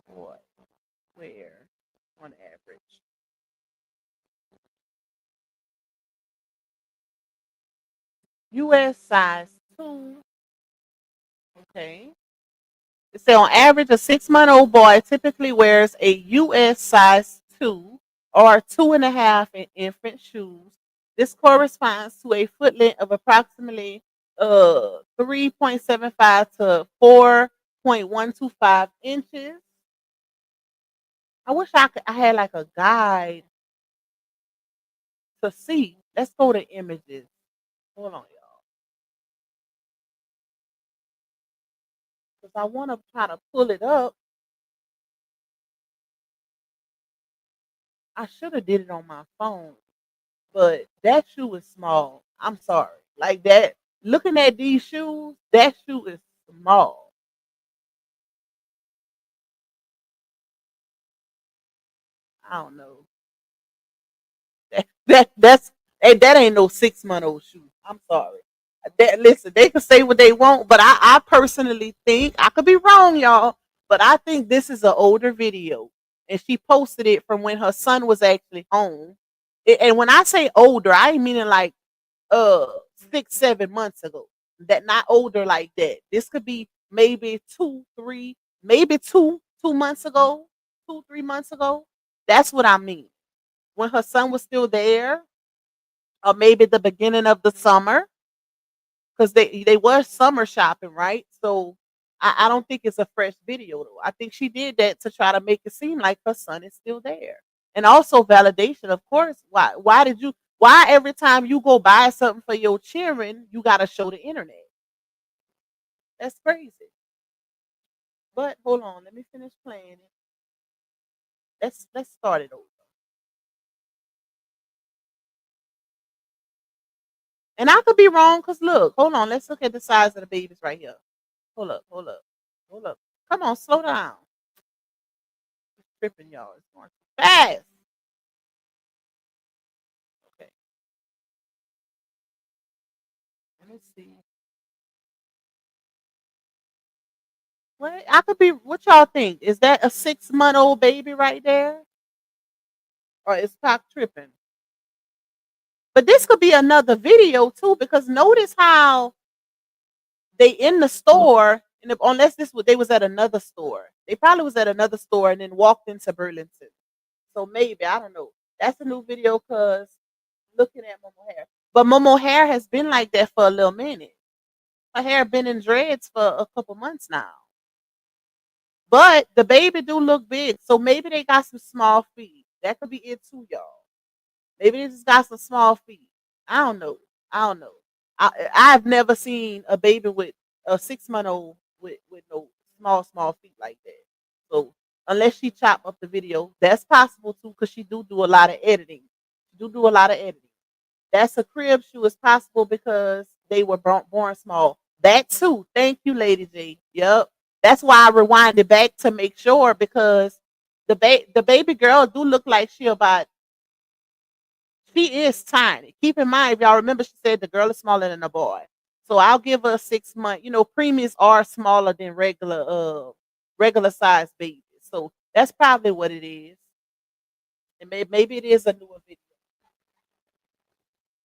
boy wear on average? US size 2. Okay. It said on average, a 6 month old boy typically wears a US size 2 or 2.5 in infant shoes. This corresponds to a foot length of approximately 3.75 to 4.125 inches. I wish I had like a guide to see. Let's go to images. Hold on, y'all. Because I want to try to pull it up. I should have did it on my phone. But that shoe is small. I'm sorry. Like that, looking at these shoes, that shoe is small. I don't know. That ain't no 6 month old shoe. I'm sorry. Listen, they can say what they want, but I personally think I could be wrong, y'all. But I think this is an older video, and she posted it from when her son was actually home. And when I say older, I ain't meaning like uh 6 7 months ago. That not older like that. This could be maybe 2 3, maybe 2 months ago, 2 3 months ago. That's what I mean. When her son was still there, or maybe the beginning of the summer, because they were summer shopping, right? So I don't think it's a fresh video though. I think she did that to try to make it seem like her son is still there, and also validation, of course. Why every time you go buy something for your children, you got to show the internet? That's crazy. But hold on, let me finish playing it. Let's start it over. And I could be wrong because look, hold on, let's look at the size of the babies right here. Hold up, hold up, hold up. Come on, slow down. It's tripping, y'all. It's going too fast. Okay, let me see. What I could be? What y'all think? Is that a 6 month old baby right there, or is Pac tripping? But this could be another video too, because notice how they in the store, and unless they was at another store, they probably was at another store and then walked into Burlington. So maybe I don't know. That's a new video because looking at Momo hair, but Momo hair has been like that for a little minute. Her hair been in dreads for a couple months now. But the baby do look big, so maybe they got some small feet. That could be it too, y'all. Maybe they just got some small feet. I don't know. I don't know. I've never seen a baby with a 6 month old with no small feet like that. So unless she chop up the video, that's possible too, because she do a lot of editing. She do a lot of editing. That's a crib shoe. Is possible because they were born small. That too. Thank you, Lady J. Yep. That's why I rewinded back to make sure, because the baby girl do look like she is tiny. Keep in mind, if y'all remember, she said the girl is smaller than the boy. So I'll give her a 6 month. Preemies are smaller than regular size babies. So that's probably what it is. And maybe it is a newer video.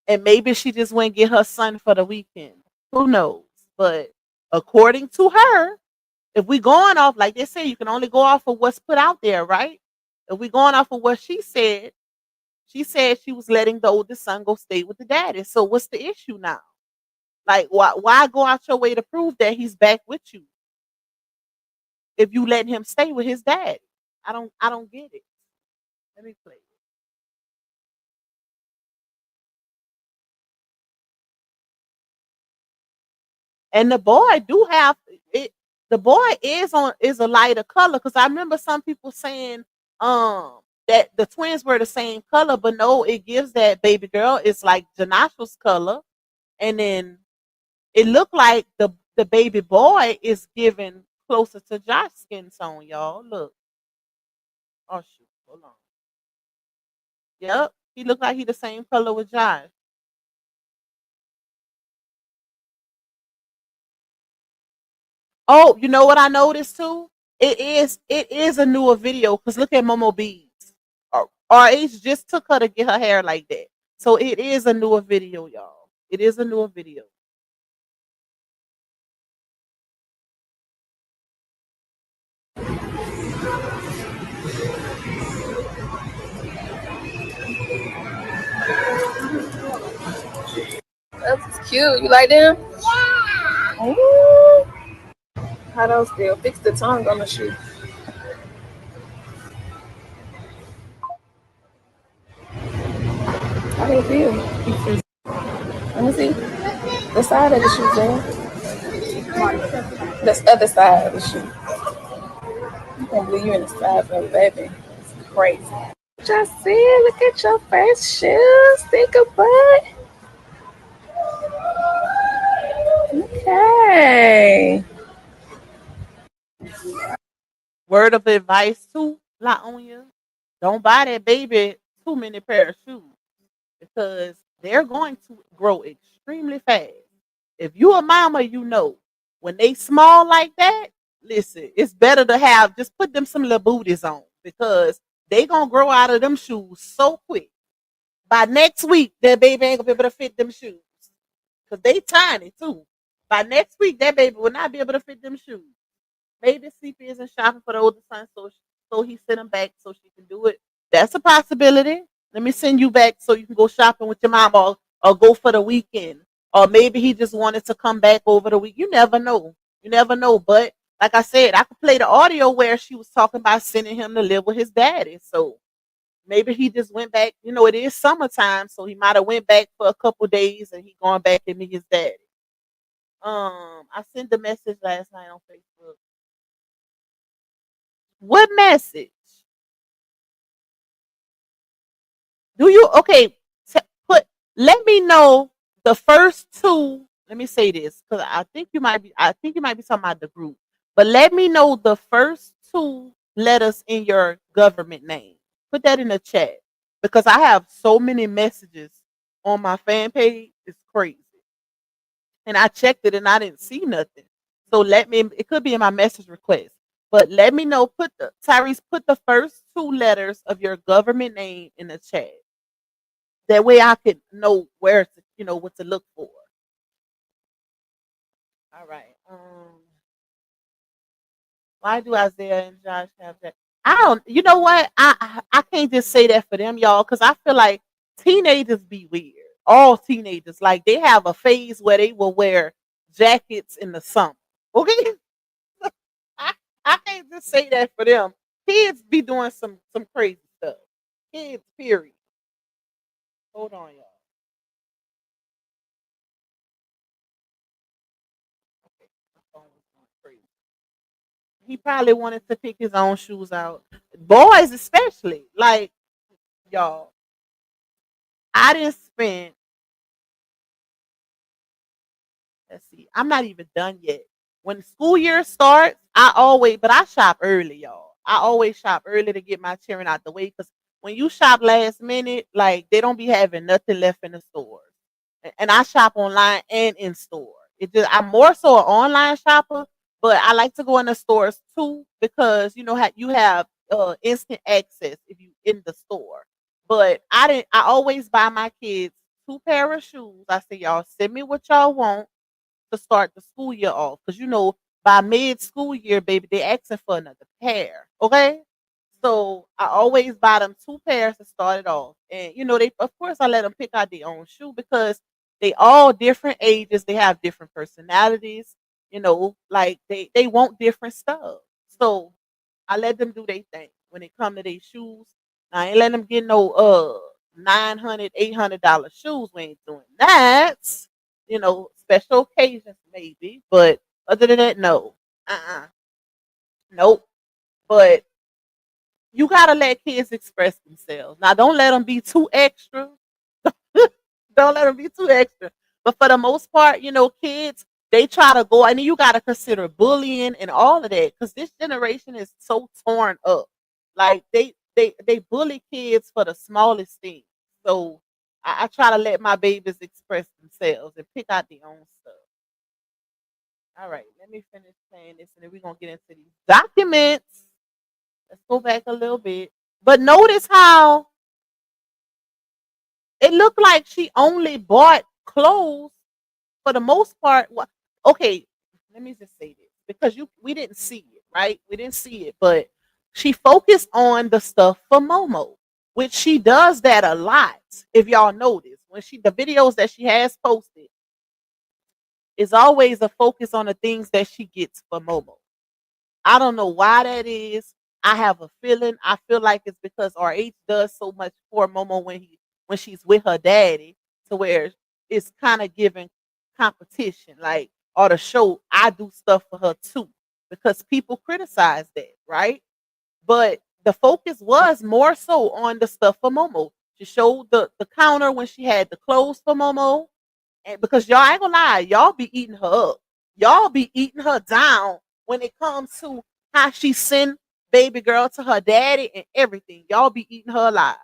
And maybe she just went get her son for the weekend. Who knows? But according to her, if we going off, like they say, you can only go off of what's put out there, right? If we going off of what she said she was letting the oldest son go stay with the daddy. So what's the issue now? Like, why go out your way to prove that he's back with you if you let him stay with his dad? I don't get it. Let me play. And the boy do have it. The boy is a lighter color, because I remember some people saying that the twins were the same color, but no, it gives that baby girl it's like Janasha's color, and then it looked like the baby boy is given closer to Josh's skin tone, y'all. Look. Oh shoot, hold on. Yep, he looked like he the same color with Josh. Oh, you know what I noticed too? It is a newer video, because look at Momo Beads. RH just took her to get her hair like that. So it is a newer video, y'all. It is a newer video. That's cute. You like them? Ooh. How those feel? Fix the tongue on the shoe. How do you feel? Let me see. The side of the shoe, Jane. The other side of the shoe. I can't believe you're in the side of baby. It's crazy. Just see, look at your first shoes. Think about. Okay. Word of advice too, La Onya. Don't buy that baby too many pair of shoes, because they're going to grow extremely fast. If you a mama, you know when they small like that, listen, it's better to have just put them some little booties on because they gonna grow out of them shoes so quick. By next week, that baby ain't gonna be able to fit them shoes because they tiny too. By next week, that baby will not be able to fit them shoes. Maybe CP isn't shopping for the older son, so he sent him back so she can do it. That's a possibility. Let me send you back so you can go shopping with your mom or go for the weekend. Or maybe he just wanted to come back over the week. You never know. You never know. But like I said, I could play the audio where she was talking about sending him to live with his daddy. So maybe he just went back. You know, it is summertime, so he might have went back for a couple days and he going back to meet his daddy. I sent the message last night on Facebook. What message? Do you okay? Put let me know the first two. Let me say this because I think you might be. I think you might be talking about the group. But let me know the first two letters in your government name. Put that in the chat because I have so many messages on my fan page. It's crazy, and I checked it and I didn't see nothing. So let me. It could be in my message request. But let me know. Put the Tyrese. Put the first two letters of your government name in the chat. That way I could know where to, what to look for. All right. Why do Isaiah and Josh have that? I don't. You know what? I can't just say that for them, y'all, because I feel like teenagers be weird. All teenagers, like they have a phase where they will wear jackets in the summer. Okay, I I can't just say that for them. Kids be doing some crazy stuff. Kids, period. Hold on, y'all. Okay, my phone was going crazy. He probably wanted to pick his own shoes out. Boys, especially, like y'all. I didn't spend. Let's see. I'm not even done yet. When school year starts, but I shop early, y'all. I always shop early to get my cheering out the way because when you shop last minute, like they don't be having nothing left in the stores. And I shop online and in store. I'm more so an online shopper, but I like to go in the stores too because you have instant access if you in the store. But I didn't. I always buy my kids two pair of shoes. I say, y'all send me what y'all want to start the school year off. Because by mid school year, baby, they asking for another pair. Okay. So I always buy them two pairs to start it off. And they of course I let them pick out their own shoe because they all different ages, they have different personalities, like they want different stuff. So I let them do their thing when it come to their shoes. I ain't letting them get no $900, $800 shoes. We ain't doing that. Special occasions maybe, but other than that, no. Nope. But you gotta let kids express themselves. Now, don't let them be too extra. Don't let them be too extra. But for the most part, kids they try to go, and you gotta consider bullying and all of that because this generation is so torn up. Like they bully kids for the smallest things. So I try to let my babies express themselves and pick out their own stuff. All right, let me finish saying this, and then we're gonna get into these documents. Let's go back a little bit. But notice how it looked like she only bought clothes for the most part. Okay, let me just say this because we didn't see it, right? We didn't see it, but she focused on the stuff for Momo, which she does that a lot. If y'all notice, when the videos that she has posted is always a focus on the things that she gets for Momo. I don't know why that is. I have a feeling. I feel like it's because RH does so much for Momo when she's with her daddy, to where it's kind of giving competition, like or the show. I do stuff for her too because people criticize that, right? But the focus was more so on the stuff for Momo. She showed the counter when she had the clothes for Momo, and because y'all ain't gonna lie, y'all be eating her up. Y'all be eating her down when it comes to how she send baby girl to her daddy and everything. Y'all be eating her alive.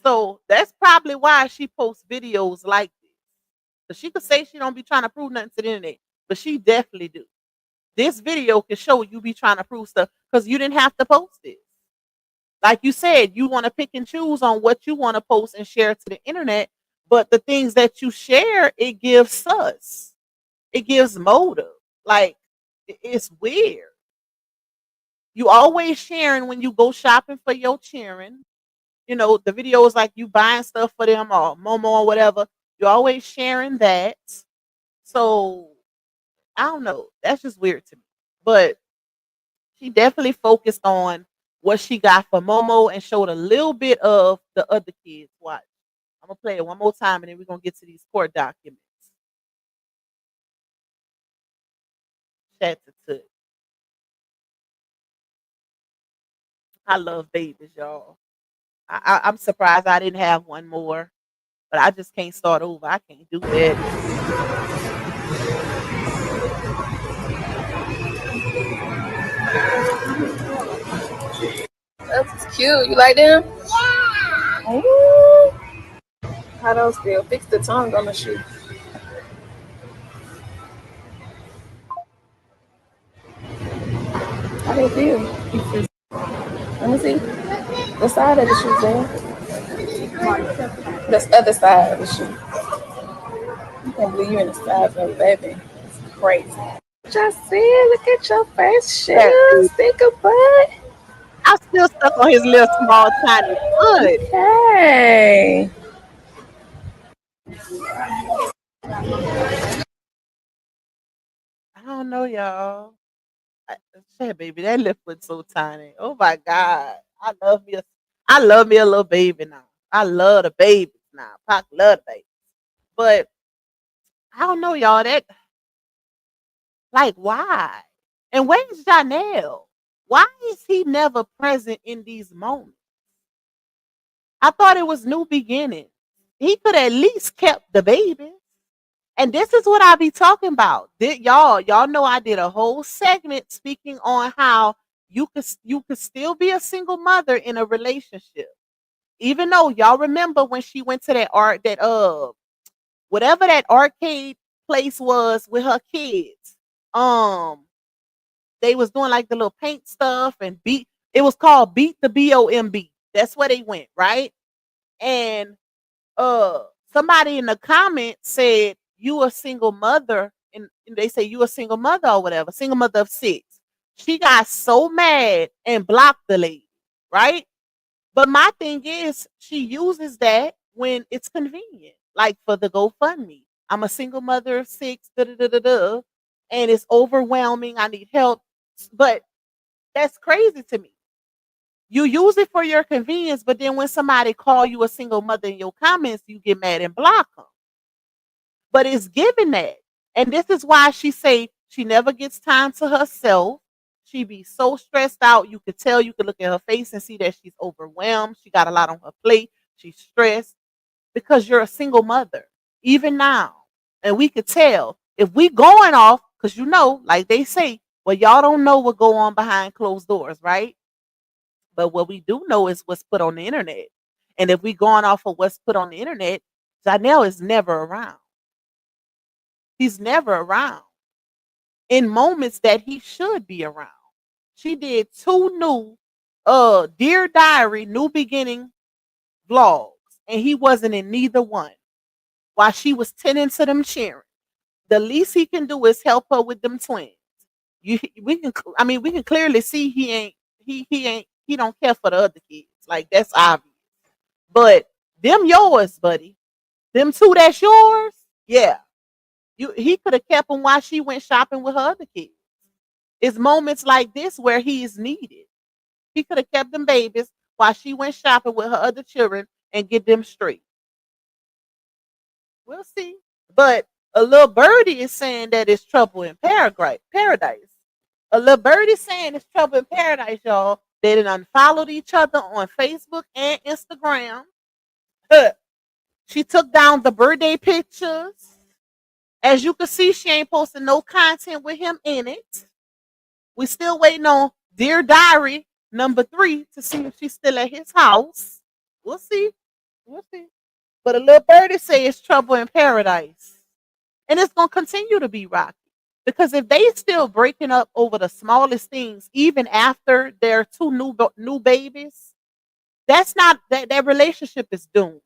So that's probably why she posts videos like this. Because she could say she don't be trying to prove nothing to the internet, but she definitely do. This video can show you be trying to prove stuff because you didn't have to post it. Like you said, you want to pick and choose on what you want to post and share to the internet, but the things that you share, it gives sus. It gives motive. Like it's weird. You always sharing when you go shopping for your children. You know, the videos like you buying stuff for them or Momo or whatever. You're always sharing that. So I don't know. That's just weird to me. But she definitely focused on what she got for Momo and showed a little bit of the other kids. Watch. I'm gonna play it one more time and then we're gonna get to these court documents. Chat to I love babies, y'all. I'm surprised I didn't have one more, but I just can't start over. I can't do that. That's cute. You like them? Ooh. How those feel? Fix the tongue on the shoe. How they feel? Let me see. The side of the shoe, man. The other side of the shoe. I can't believe you in the side of a baby. It's crazy. Just see, look at your first shoes. Think about it. I'm still stuck on his little small tiny foot. Okay. I don't know, y'all. Shit, baby, that lip foot so tiny. Oh my god, I love me a little baby now. I love the babies now. Pac love the babies, but I don't know, y'all. That like why? And where's Janelle? Why is he never present in these moments? I thought it was new beginning. He could at least kept the baby. And this is what I be talking about. Y'all know I did a whole segment speaking on how you could still be a single mother in a relationship. Even though y'all remember when she went to that whatever that arcade place was with her kids. They was doing like the little paint stuff and beat it was called Beat the BOMB. That's where they went, right? And uh somebody in the comments said you a single mother and they say you a single mother or whatever, single mother of six. She got so mad and blocked the lady, right? But my thing is she uses that when it's convenient, like for the GoFundMe. I'm a single mother of six, da da da da da, and it's overwhelming. I need help. But that's crazy to me. You use it for your convenience, but then when somebody call you a single mother in your comments, you get mad and block them. But it's given that. And this is why she say she never gets time to herself. She be so stressed out. You could tell, you could look at her face and see that she's overwhelmed. She got a lot on her plate. She's stressed because you're a single mother, even now. And we could tell if we going off, because you know, like they say, well, y'all don't know what go on behind closed doors, right? But what we do know is what's put on the internet. And if we going off of what's put on the internet, Janelle is never around. He's never around in moments that he should be around. She did two new Dear Diary, New Beginning vlogs, and he wasn't in neither one. While she was tending to them cheering. The least he can do is help her with them twins. We can clearly see he don't care for the other kids. Like that's obvious. But them yours, buddy. Them two that's yours, yeah. He could have kept them while she went shopping with her other kids. It's moments like this where he is needed. He could have kept them babies while she went shopping with her other children and get them straight. We'll see. But a little birdie is saying that it's trouble in paradise. A little birdie saying it's trouble in paradise, y'all. They done unfollowed each other on Facebook and Instagram. She took down the birthday pictures. As you can see, she ain't posting no content with him in it. We still waiting on Dear Diary number 3 to see if she's still at his house. We'll see. We'll see. But a little birdie say it's trouble in paradise. And it's going to continue to be rocky. Because if they still breaking up over the smallest things, even after their two new babies, that's not that relationship is doomed.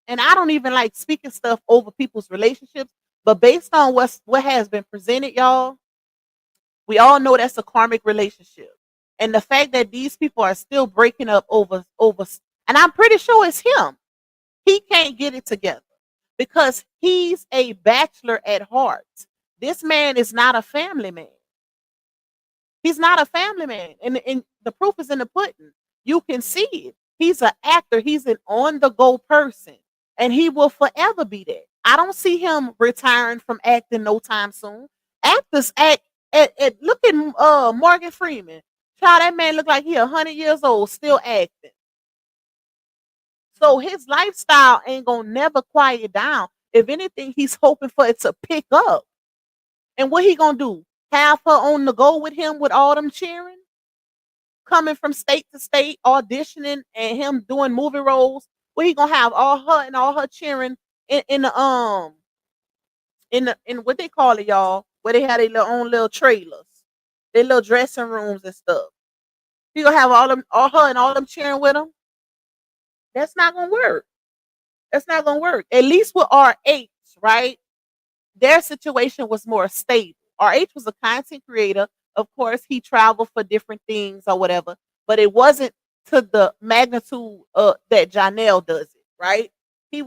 And I don't even like speaking stuff over people's relationships, but based on what has been presented, y'all, we all know that's a karmic relationship. And the fact that these people are still breaking up over and I'm pretty sure it's him. He can't get it together because he's a bachelor at heart. This man is not a family man. He's not a family man. And the proof is in the pudding. You can see it. He's an actor. He's an on-the-go person. And he will forever be that. I don't see him retiring from acting no time soon. Actors act look at Morgan Freeman. Child, that man look like he 100 years old, still acting. So his lifestyle ain't gonna never quiet down. If anything, he's hoping for it to pick up. And what he gonna do? Have her on the go with him with all them cheering? Coming from state to state, auditioning and him doing movie roles. Where he gonna have all her and all her cheering in the in what they call it, y'all, where they had their own little trailers, their little dressing rooms and stuff. He gonna have all her and all them cheering with him? That's not gonna work. That's not gonna work. At least with RH, right? Their situation was more stable. RH was a content creator. Of course, he traveled for different things or whatever, but it wasn't to the magnitude that Janelle does it, right? She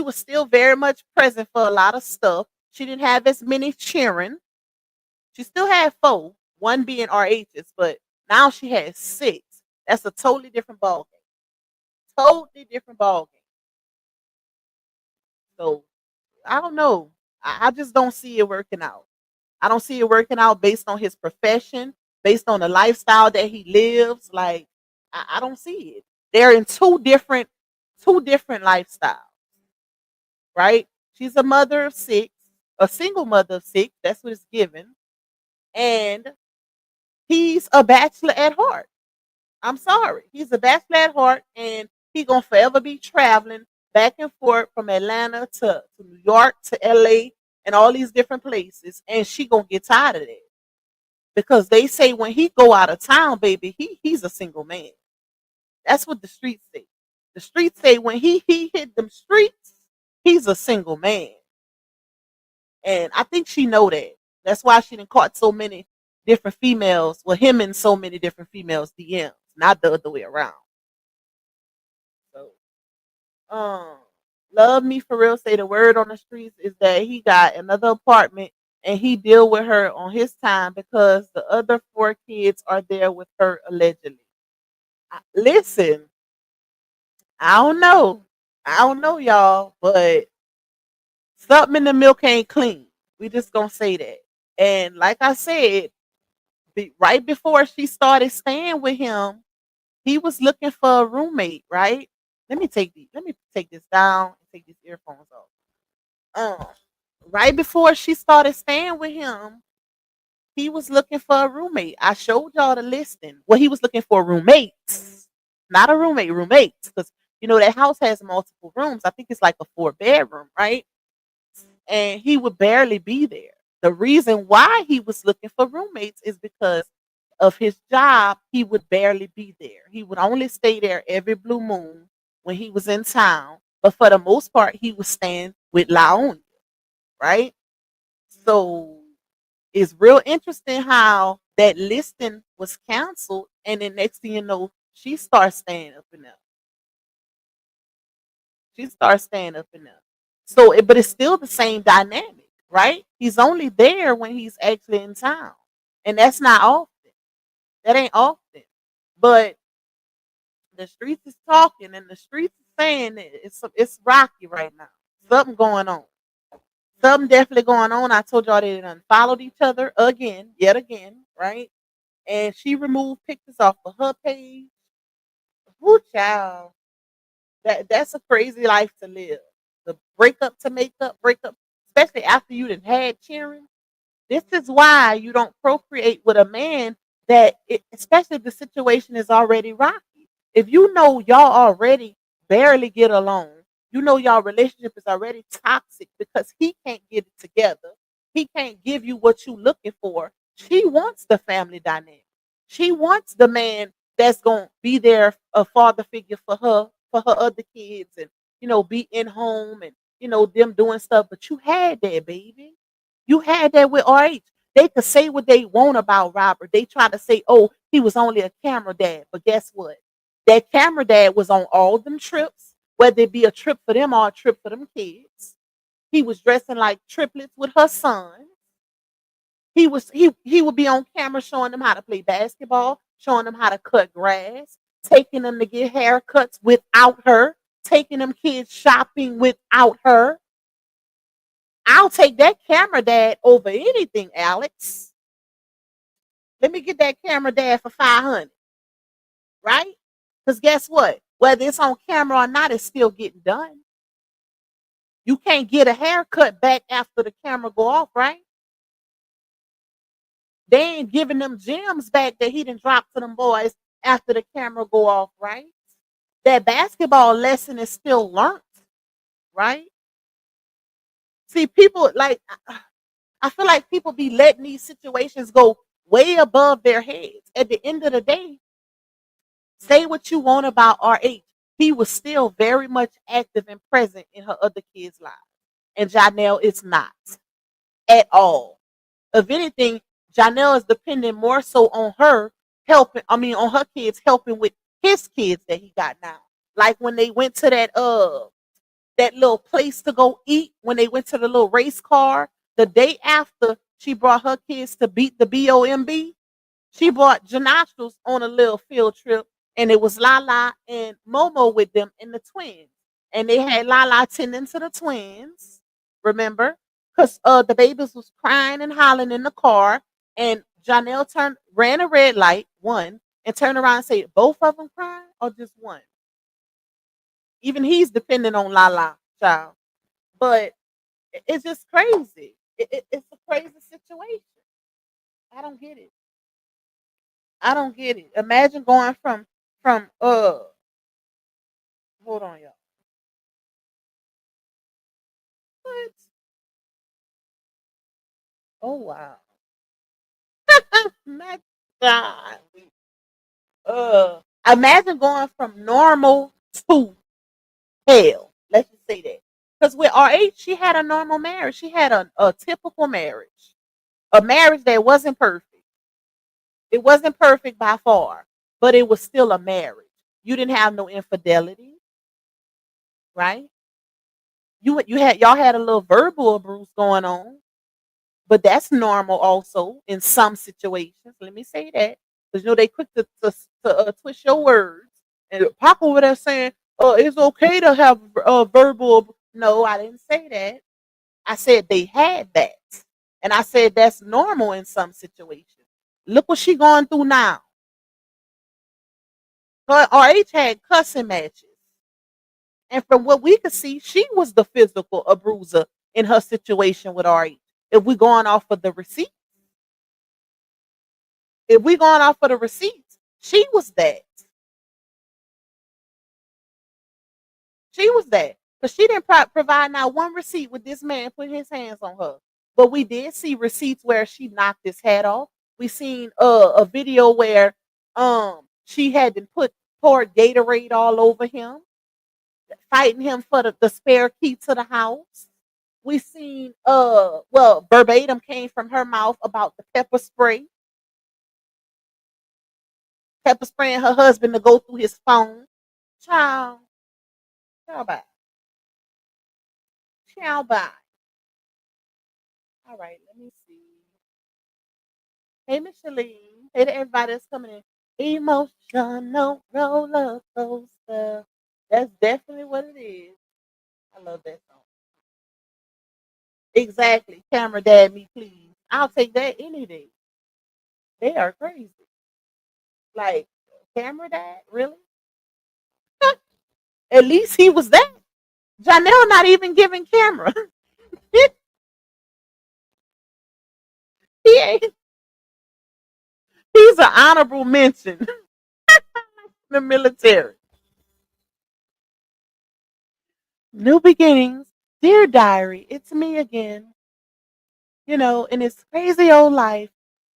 was still very much present for a lot of stuff. She didn't have as many cheering. She still had four, one being RH's, but now she has six. That's a totally different ball game. Totally different ball game. So I don't know. I just don't see it working out. I don't see it working out based on his profession, based on the lifestyle that he lives. Like I don't see it. They're in two different lifestyles, right? She's a mother of six, a single mother of six. That's what it's given, and he's a bachelor at heart. I'm sorry, he's a bachelor at heart, and he gonna forever be traveling back and forth from Atlanta to New York to LA and all these different places, and she gonna get tired of that because they say when he go out of town, baby, he's a single man. That's what the streets say. The streets say when he hit them streets, he's a single man, and I think she know that. That's why she done caught so many different females. Well, him and so many different females DMs, not the other way around. So, um, love me for real. Say the word on the streets is that he got another apartment and he deal with her on his time because the other four kids are there with her allegedly. Listen, I don't know. I don't know, y'all, but something in the milk ain't clean. We just gonna say that. And like I said, right before she started staying with him, he was looking for a roommate, right? Let me take this down and take these earphones off. Right before she started staying with him, he was looking for a roommate. I showed y'all the listing. Well, he was looking for roommates, not a roommate, roommates, because you know that house has multiple rooms. I think it's like a 4-bedroom, right? And he would barely be there. The reason why he was looking for roommates is because of his job. He would barely be there. He would only stay there every blue moon when he was in town. But for the most part, he was staying with Laonia, right? So it's real interesting how that listing was canceled, and then next thing you know, she starts staying up in there. She starts staying up in there. So, but it's still the same dynamic, right? He's only there when he's actually in town, and that's not often. That ain't often. But the streets is talking, and the streets is saying that it's rocky right now. Something going on. Something definitely going on. I told y'all they done followed each other again, yet again, right? And she removed pictures off of her page. Whoo, child. That's a crazy life to live. The breakup to make up, breakup, especially after you done had cheering. This is why you don't procreate with a man especially if the situation is already rocky. If you know y'all already barely get along, You know y'all relationship is already toxic because he can't get it together. He can't give you what you looking for. She wants the family dynamic. She wants the man that's gonna be there, a father figure for her other kids, and be in home, and them doing stuff. But you had that, baby. You had that with RH. They could say what they want about Robert. They try to say, oh, he was only a camera dad. But guess what? That camera dad was on all them trips, whether it be a trip for them or a trip for them kids. He was dressing like triplets with her son. He would be on camera showing them how to play basketball, showing them how to cut grass, taking them to get haircuts without her, taking them kids shopping without her. I'll take that camera dad over anything, Alex. Let me get that camera dad for 500, right? Because guess what? Whether it's on camera or not, it's still getting done. You can't get a haircut back after the camera go off, right? They ain't giving them gems back that he done dropped to them boys after the camera go off, right? That basketball lesson is still learned, right? See, people like, I feel like people be letting these situations go way above their heads. At the end of the day, say what you want about RH. He was still very much active and present in her other kids' lives. And Janelle is not at all. If anything, Janelle is depending more so on her on her kids helping with his kids that he got now. Like when they went to that little place to go eat, when they went to the little race car, the day after she brought her kids to beat the BOMB, she brought Janastros on a little field trip, and it was Lala and Momo with them and the twins. And they had Lala tending to the twins, remember? Because the babies was crying and hollering in the car, and Janelle ran a red light, one, and turned around and said, both of them crying or just one? Even he's depending on Lala, child. But it's just crazy. It's a crazy situation. I don't get it. I don't get it. Imagine going from hold on, y'all. What? Oh wow. My God. Imagine going from normal to hell. Let's just say that. Because with RH, she had a normal marriage. She had a typical marriage. A marriage that wasn't perfect. It wasn't perfect by far, but it was still a marriage. You didn't have no infidelity, right? Y'all had a little verbal abuse going on, but that's normal also in some situations. Let me say that, because they quick to twist your words. And Papa over there saying, it's okay to have verbal. No, I didn't say that. I said they had that, and I said that's normal in some situations. Look what she going through now. Her RH had cussing matches. And from what we could see, she was the physical abuser in her situation with RH. If we're going off of the receipts, she was that. She was that. Because she didn't provide now one receipt with this man put his hands on her. But we did see receipts where she knocked his hat off. We seen a video where she had to poured Gatorade all over him, fighting him for the spare key to the house. We seen verbatim came from her mouth about the pepper spraying her husband to go through his phone. Child, child bye. Child bye. All right, let me see. Hey, Micheline. Hey to everybody that's coming in. Emotional roller coaster. That's definitely what it is. I love that song. Exactly. Camera dad me, please. I'll take that any day. They are crazy. Like, camera dad? Really? At least he was that. Janelle not even giving camera. he ain't. He's an honorable mention in the military. New beginnings. Dear diary, it's me again. In this crazy old life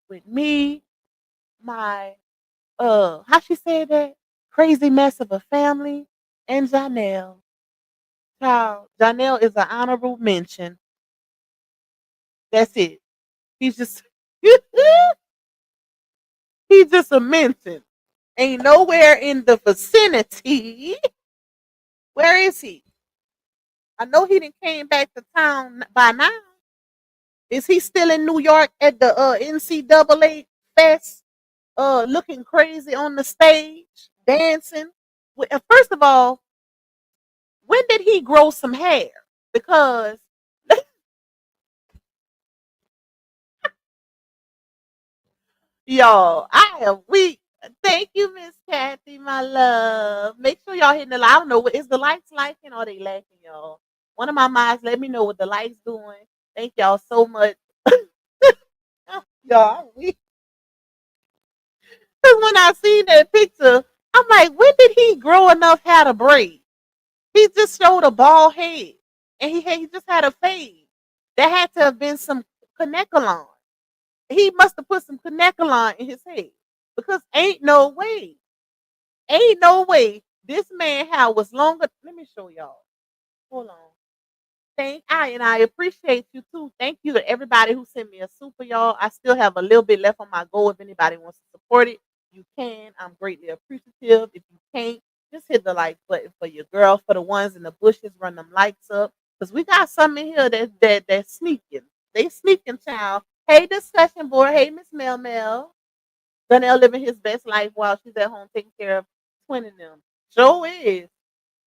with me, my how she said that? Crazy mess of a family and Janelle. Child, Janelle is an honorable mention. That's it. He's just he's just a mention. Ain't nowhere in the vicinity. Where is he? I know he didn't came back to town by now. Is he still in New York at the NCAA fest, looking crazy on the stage, dancing? First of all, when did he grow some hair? Because y'all, I am weak. Thank you, Miss Kathy, my love. Make sure y'all hitting the light. I don't know, is the lights liking or are they lacking, y'all? One of my minds, let me know what the lights doing. Thank y'all so much. Y'all, because when I seen that picture, I'm like, when did he grow enough hair to braid? He just showed a bald head, and he just had a fade. There had to have been some Kanekalon. He must have put some Kanekalon in his head because ain't no way this man hair was longer. Let me show y'all. Hold on. I appreciate you too. Thank you to everybody who sent me a super, y'all. I still have a little bit left on my goal. If anybody wants to support it, you can. I'm greatly appreciative. If you can't, just hit the like button for your girl. For the ones in the bushes, run them likes up. Because we got some in here that's sneaking. They sneaking, child. Hey, discussion board. Hey, Miss Mel Mel. Donnell living his best life while she's at home taking care of twin of them. Joe is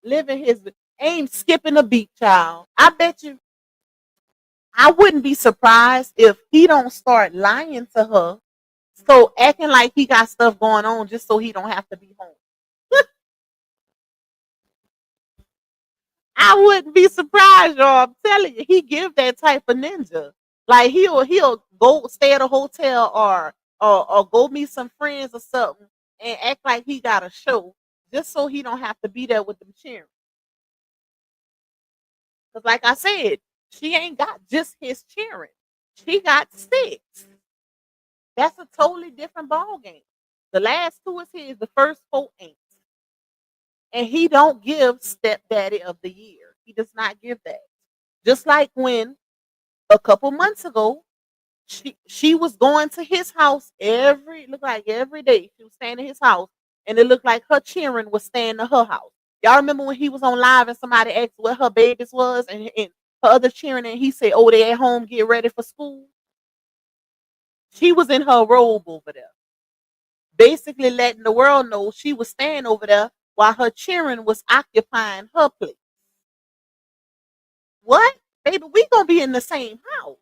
living his ain't skipping a beat, child. I bet you I wouldn't be surprised if he don't start lying to her, so acting like he got stuff going on just so he don't have to be home. I wouldn't be surprised, y'all. I'm telling you, he give that type of ninja. Like he'll go stay at a hotel or go meet some friends or something and act like he got a show just so he don't have to be there with them cheering. Because like I said, she ain't got just his cheering. She got six. That's a totally different ball game. The last two is his, the first four ain't. And he don't give stepdaddy of the year. He does not give that. Just like when a couple months ago, she was going to his house looked like every day. She was staying at his house, and it looked like her cheering was staying at her house. Y'all remember when he was on live and somebody asked what her babies was, and her other cheering, and he said, "Oh, they at home, get ready for school." She was in her robe over there, basically letting the world know she was staying over there while her cheering was occupying her place. What? Baby, we gonna be in the same house.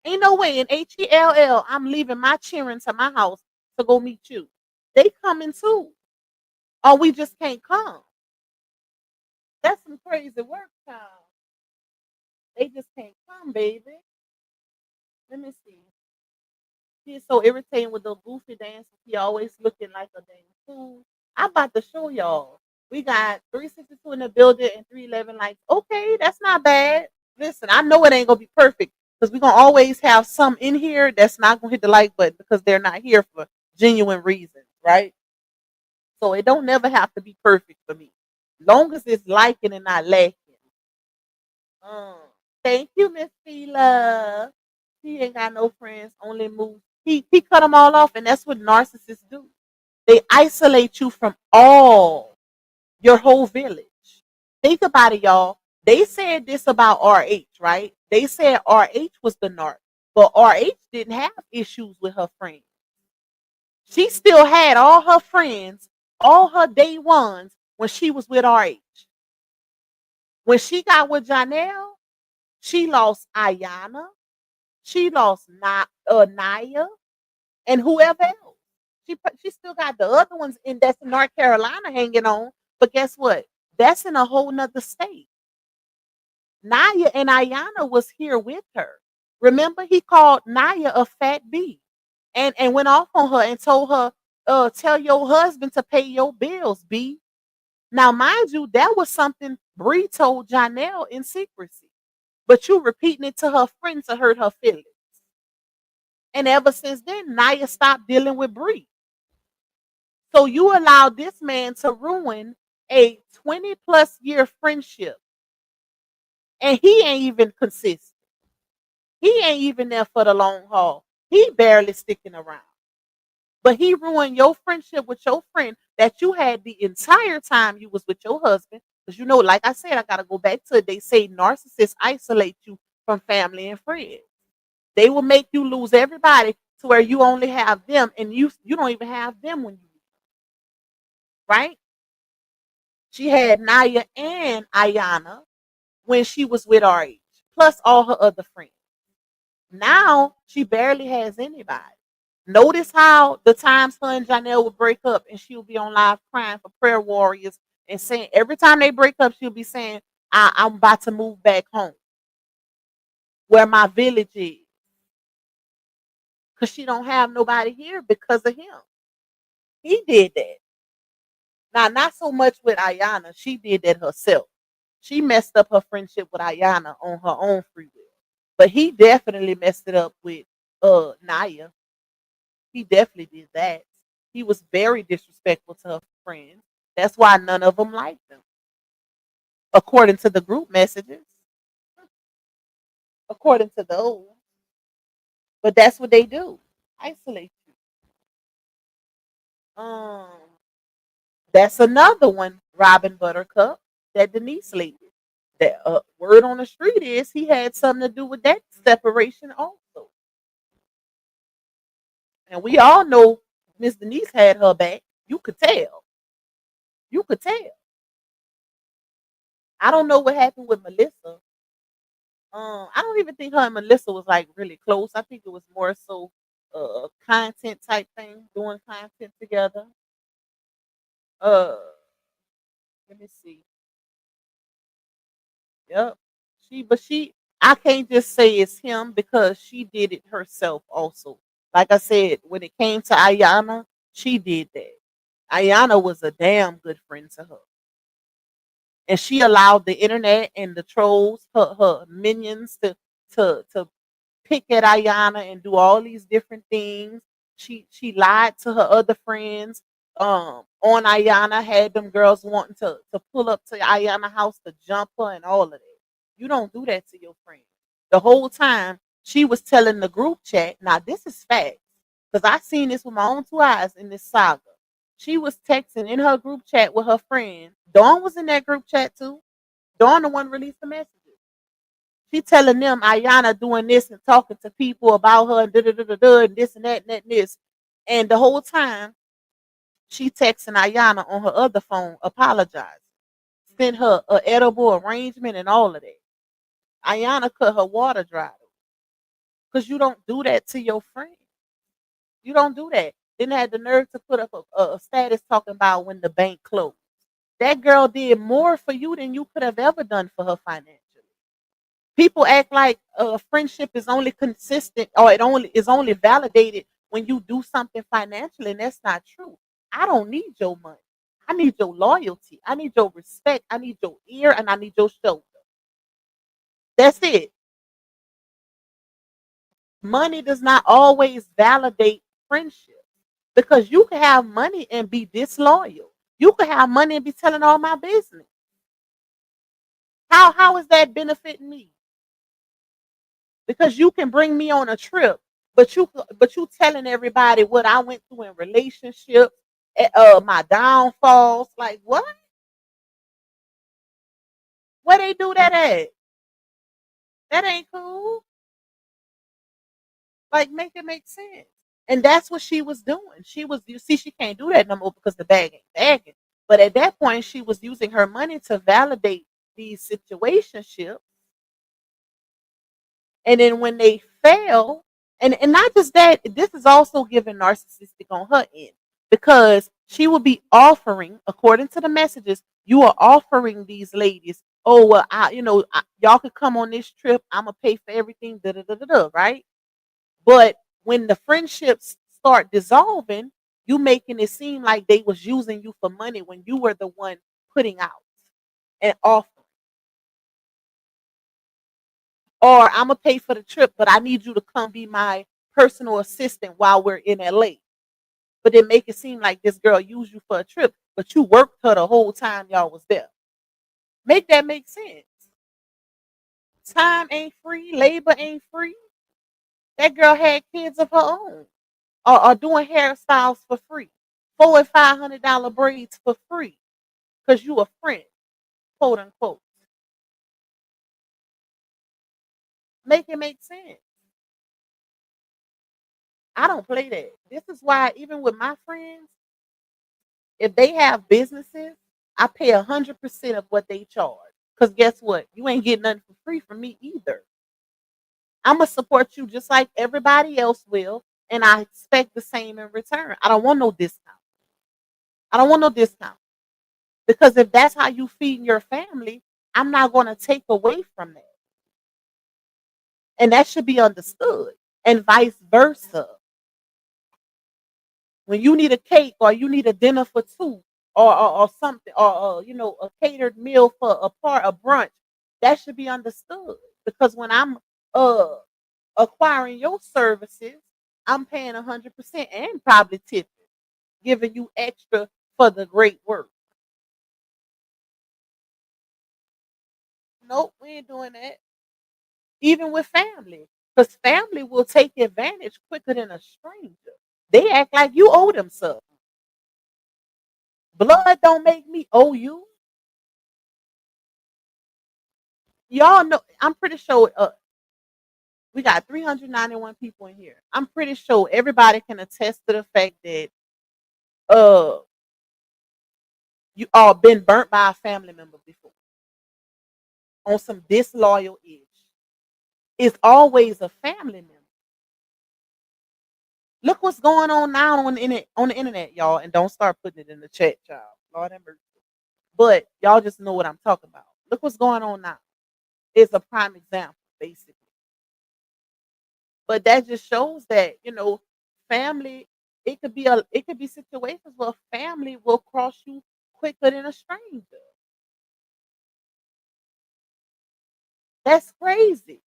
Ain't no way in HELL I'm leaving my cheering to my house to go meet you. They coming too. Or we just can't come. That's some crazy work, child. They just can't come, baby. Let me see. He's so irritating with the goofy dances. He always looking like a damn fool. I'm about to show y'all. We got 362 in the building and 311 likes. Okay, that's not bad. Listen, I know it ain't gonna be perfect because we're gonna always have some in here that's not gonna hit the like button because they're not here for genuine reasons, right? So it don't never have to be perfect for me. Long as it's liking and not lacking. Um, Thank you, Miss Fila. He ain't got no friends, only moves. He cut them all off, and that's what narcissists do. They isolate you from your whole village. Think about it, y'all. They said this about RH, right? They said RH was the narc, but RH didn't have issues with her friends. She still had all her friends, all her day ones when she was with RH. When she got with Janelle, she lost Ayana, she lost Naya, and whoever else. She still got the other ones in that's in North Carolina hanging on. But guess what? That's in a whole nother state. Naya and Ayana was here with her. Remember, he called Naya a fat bee and went off on her and told her, tell your husband to pay your bills, B. Now, mind you, that was something Bree told Janelle in secrecy, but you repeating it to her friend to hurt her feelings. And ever since then, Naya stopped dealing with Bree. So you allowed this man to ruin a 20 plus year friendship, and he ain't even consistent. He ain't even there for the long haul. He barely sticking around. But he ruined your friendship with your friend that you had the entire time you was with your husband. Because you know, like I said, I gotta go back to it. They say narcissists isolate you from family and friends. They will make you lose everybody to where you only have them, and you don't even have them when you right. She had Naya and Ayana when she was with RH, plus all her other friends. Now she barely has anybody. Notice how the times her and Janelle would break up and she'll be on live crying for prayer warriors and saying every time they break up, she'll be saying, I'm about to move back home where my village is. Because she don't have nobody here because of him. He did that. Now, not so much with Ayana. She did that herself. She messed up her friendship with Ayana on her own free will. But he definitely messed it up with Naya. He definitely did that. He was very disrespectful to her friends. That's why none of them liked him, according to the group messages. According to those, but that's what they do. Isolate you. That's another one, Robin Buttercup, that Denise lady. That word on the street is he had something to do with that separation also. And we all know Miss Denise had her back. You could tell. You could tell. I don't know what happened with Melissa. I don't even think her and Melissa was like really close. I think it was more so content type thing, doing content together. Uh, let me see. Yep. I can't just say it's him because she did it herself also. Like I said, when it came to Ayana, she did that. Ayana was a damn good friend to her. And she allowed the internet and the trolls, her minions, to pick at Ayana and do all these different things. She lied to her other friends on Ayana, had them girls wanting to pull up to Ayana house to jump her and all of that. You don't do that to your friends. The whole time she was telling the group chat, now this is facts, because I seen this with my own two eyes in this saga. She was texting in her group chat with her friend. Dawn was in that group chat too. Dawn the one released the messages. She telling them Ayana doing this and talking to people about her and da da da da da and this and that and that and this. And the whole time she texting Ayana on her other phone, apologizing. Sent her an edible arrangement and all of that. Ayana cut her water dry. Because you don't do that to your friend. You don't do that. Then had the nerve to put up a status talking about when the bank closed. That girl did more for you than you could have ever done for her financially. People act like a friendship is only consistent or it only is only validated when you do something financially, and that's not true. I don't need your money. I need your loyalty. I need your respect. I need your ear, and I need your shoulder. That's it. Money does not always validate friendship because you can have money and be disloyal. You can have money and be telling all my business. How is that benefiting me? Because you can bring me on a trip, but you telling everybody what I went through in relationships, my downfalls. Like what? Where they do that at? That ain't cool. Like make it make sense. And that's what she was doing. You see, she can't do that no more because the bag ain't bagging. But at that point, she was using her money to validate these situationships. And then when they fail, and not just that, this is also giving narcissistic on her end because she will be offering, according to the messages, you are offering these ladies, oh well, y'all could come on this trip. I'm gonna pay for everything, da da da da da, right? But when the friendships start dissolving, you making it seem like they was using you for money when you were the one putting out and offering. Or I'm gonna pay for the trip, but I need you to come be my personal assistant while we're in LA. But then make it seem like this girl used you for a trip, but you worked her the whole time y'all was there. Make that make sense. Time ain't free, labor ain't free. That girl had kids of her own, or doing hairstyles for free, $400 and $500 braids for free, cause you a friend, quote unquote. Make it make sense. I don't play that. This is why even with my friends, if they have businesses, I pay 100% of what they charge. Cause guess what? You ain't getting nothing for free from me either. I'm gonna support you just like everybody else will, and I expect the same in return. I don't want no discount. I don't want no discount. Because if that's how you feed your family, I'm not gonna take away from that. And that should be understood. And vice versa. When you need a cake or you need a dinner for two or something, or a catered meal for a brunch, that should be understood. Because when I'm uh acquiring your services, I'm paying 100% and probably tipping, giving you extra for the great work. Nope, we ain't doing that. Even with family, because family will take advantage quicker than a stranger. They act like you owe them something. Blood don't make me owe you. Y'all know, I'm pretty sure we got 391 people in here. I'm pretty sure everybody can attest to the fact that uh you all been burnt by a family member before on some disloyal ish. It's always a family member. Look what's going on now on the internet, y'all, and don't start putting it in the chat, y'all. Lord have mercy. But y'all just know what I'm talking about. Look what's going on now. It's a prime example, basically. But that just shows that, family, it could be situations where family will cross you quicker than a stranger. That's crazy.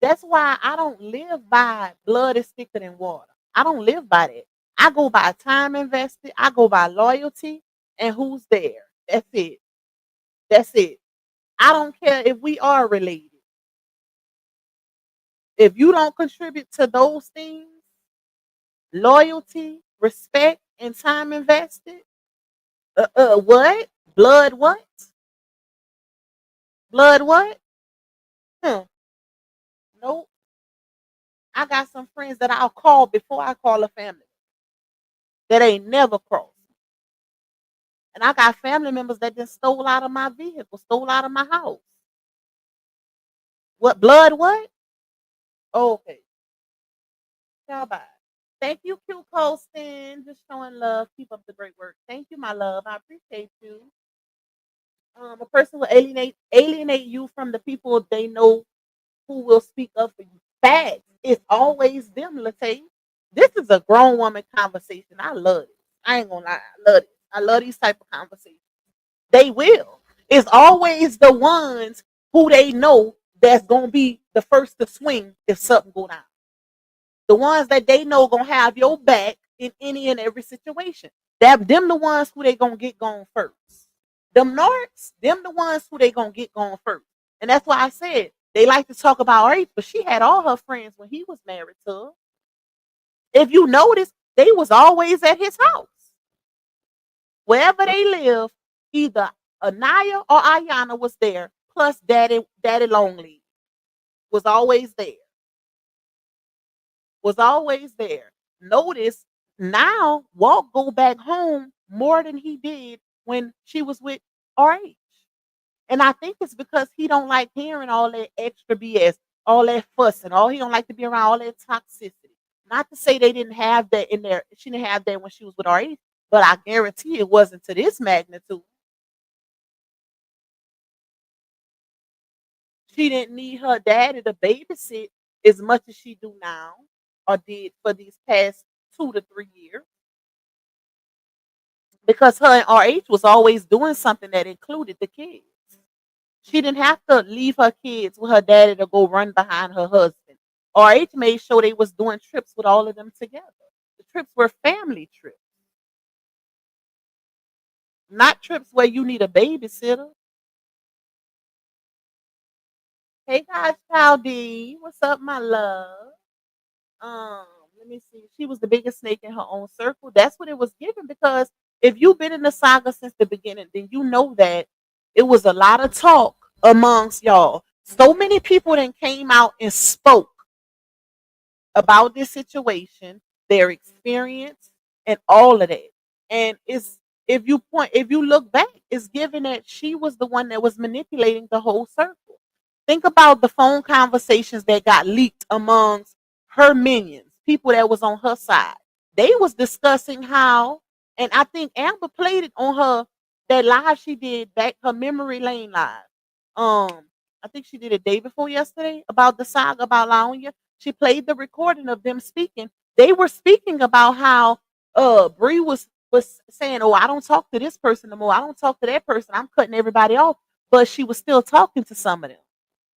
That's why I don't live by blood is thicker than water. I don't live by that. I go by time invested, I go by loyalty and who's there. That's it. That's it. I don't care if we are related. If you don't contribute to those things, loyalty, respect, and time invested, what? Blood what? Blood what? Hmm. Nope. I got some friends that I'll call before I call a family that ain't never crossed. And I got family members that just stole out of my vehicle, stole out of my house. What blood what? Oh, okay. How about it? Thank you, Q Colston. Just showing love. Keep up the great work. Thank you, my love. I appreciate you. A person will alienate you from the people they know who will speak up for you. Facts. It's always them, Latae. This is a grown woman conversation. I love it. I ain't gonna lie. I love it. I love these type of conversations. They will. It's always the ones who they know that's gonna be the first to swing if something go down. The ones that they know gonna have your back in any and every situation. That them the ones who they gonna get gone first. Them narcs, them the ones who they gonna get gone first. And that's why I said they like to talk about rape, but she had all her friends when he was married to her. If you notice, they was always at his house. Wherever they live, either Anaya or Ayana was there, plus Daddy Longleaf was always there. Was always there. Notice now Walt go back home more than he did when she was with RH. And I think it's because he don't like hearing all that extra BS, all that fuss, and all he don't like to be around all that toxicity. Not to say they didn't have that in there. She didn't have that when she was with RH, but I guarantee it wasn't to this magnitude. She didn't need her daddy to babysit as much as she do now or did for these past 2 to 3 years. because her and RH was always doing something that included the kids. She didn't have to leave her kids with her daddy to go run behind her husband. RH made sure they was doing trips with all of them together. The trips were family trips, not trips where you need a babysitter. Hey guys, Chowdy, what's up, my love? Um, Let me see. She was the biggest snake in her own circle. That's what it was given because if you've been in the saga since the beginning, then you know that it was a lot of talk amongst y'all. So many people then came out and spoke about this situation, their experience, and all of that. And it's if you look back, it's given that she was the one that was manipulating the whole circle. Think about the phone conversations that got leaked amongst her minions, people that was on her side. They was discussing how, and I think Amber played it on her that live she did back her memory lane live. I think she did it day before yesterday about the saga about Laonia. She played the recording of them speaking. They were speaking about how Bree was saying, "Oh, I don't talk to this person no more. I don't talk to that person. I'm cutting everybody off." But she was still talking to some of them,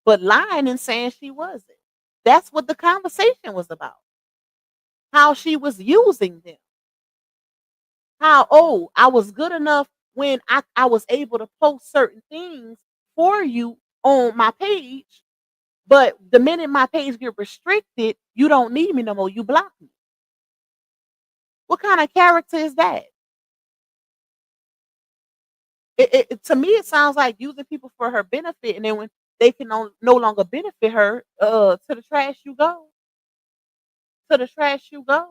but lying and saying she wasn't. That's what the conversation was about. How she was using them. How, oh, I was good enough when I was able to post certain things for you on my page. But the minute my page get restricted, you don't need me no more. You block me. What kind of character is that? To me, it sounds like using people for her benefit, and then when they can no longer benefit her, to the trash you go. To the trash you go.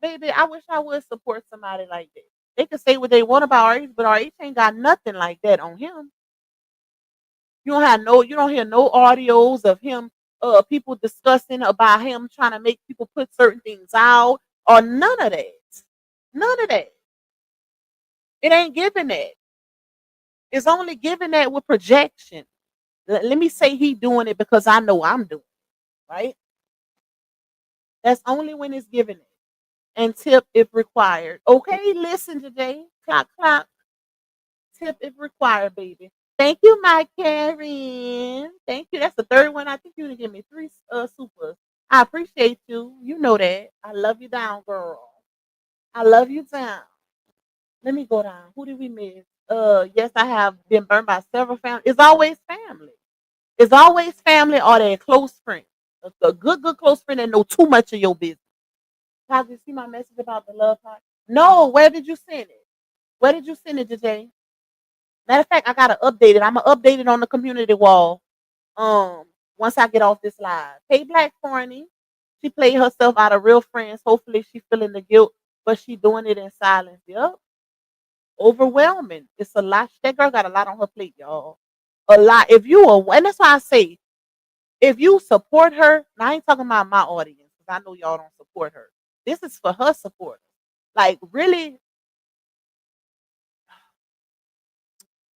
Baby, I wish I would support somebody like that. They can say what they want about RH, but RH ain't got nothing like that on him. You don't hear no audios of him people discussing about him trying to make people put certain things out or none of that. None of that. It ain't giving that. It's only giving that with projection. Let me say he doing it because I know I'm doing it, right? That's only when it's giving it. And tip if required. Okay, listen today. Clock, clock. Tip if required, baby. Thank you, my Karen. Thank you. That's the third one. I think you to give me three supers. I appreciate you. You know that. I love you down, girl. I love you down. Let me go down. Who did we miss? Yes, I have been burned by several families. It's always family. It's always family or their close friend. A good close friend that know too much of your business. How did you see my message about the love part? No, where did you send it? Where did you send it, JJ? Matter of fact, I gotta update it. I'm gonna update it on the community wall. Once I get off this live. Hey, Black Corny. She played herself out of real friends. Hopefully, she feeling the guilt, but she doing it in silence. Yep, overwhelming. It's a lot. That girl got a lot on her plate, y'all. A lot. If you are, and that's why I say, if you support her, and I ain't talking about my audience because I know y'all don't support her. This is for her supporters. Like really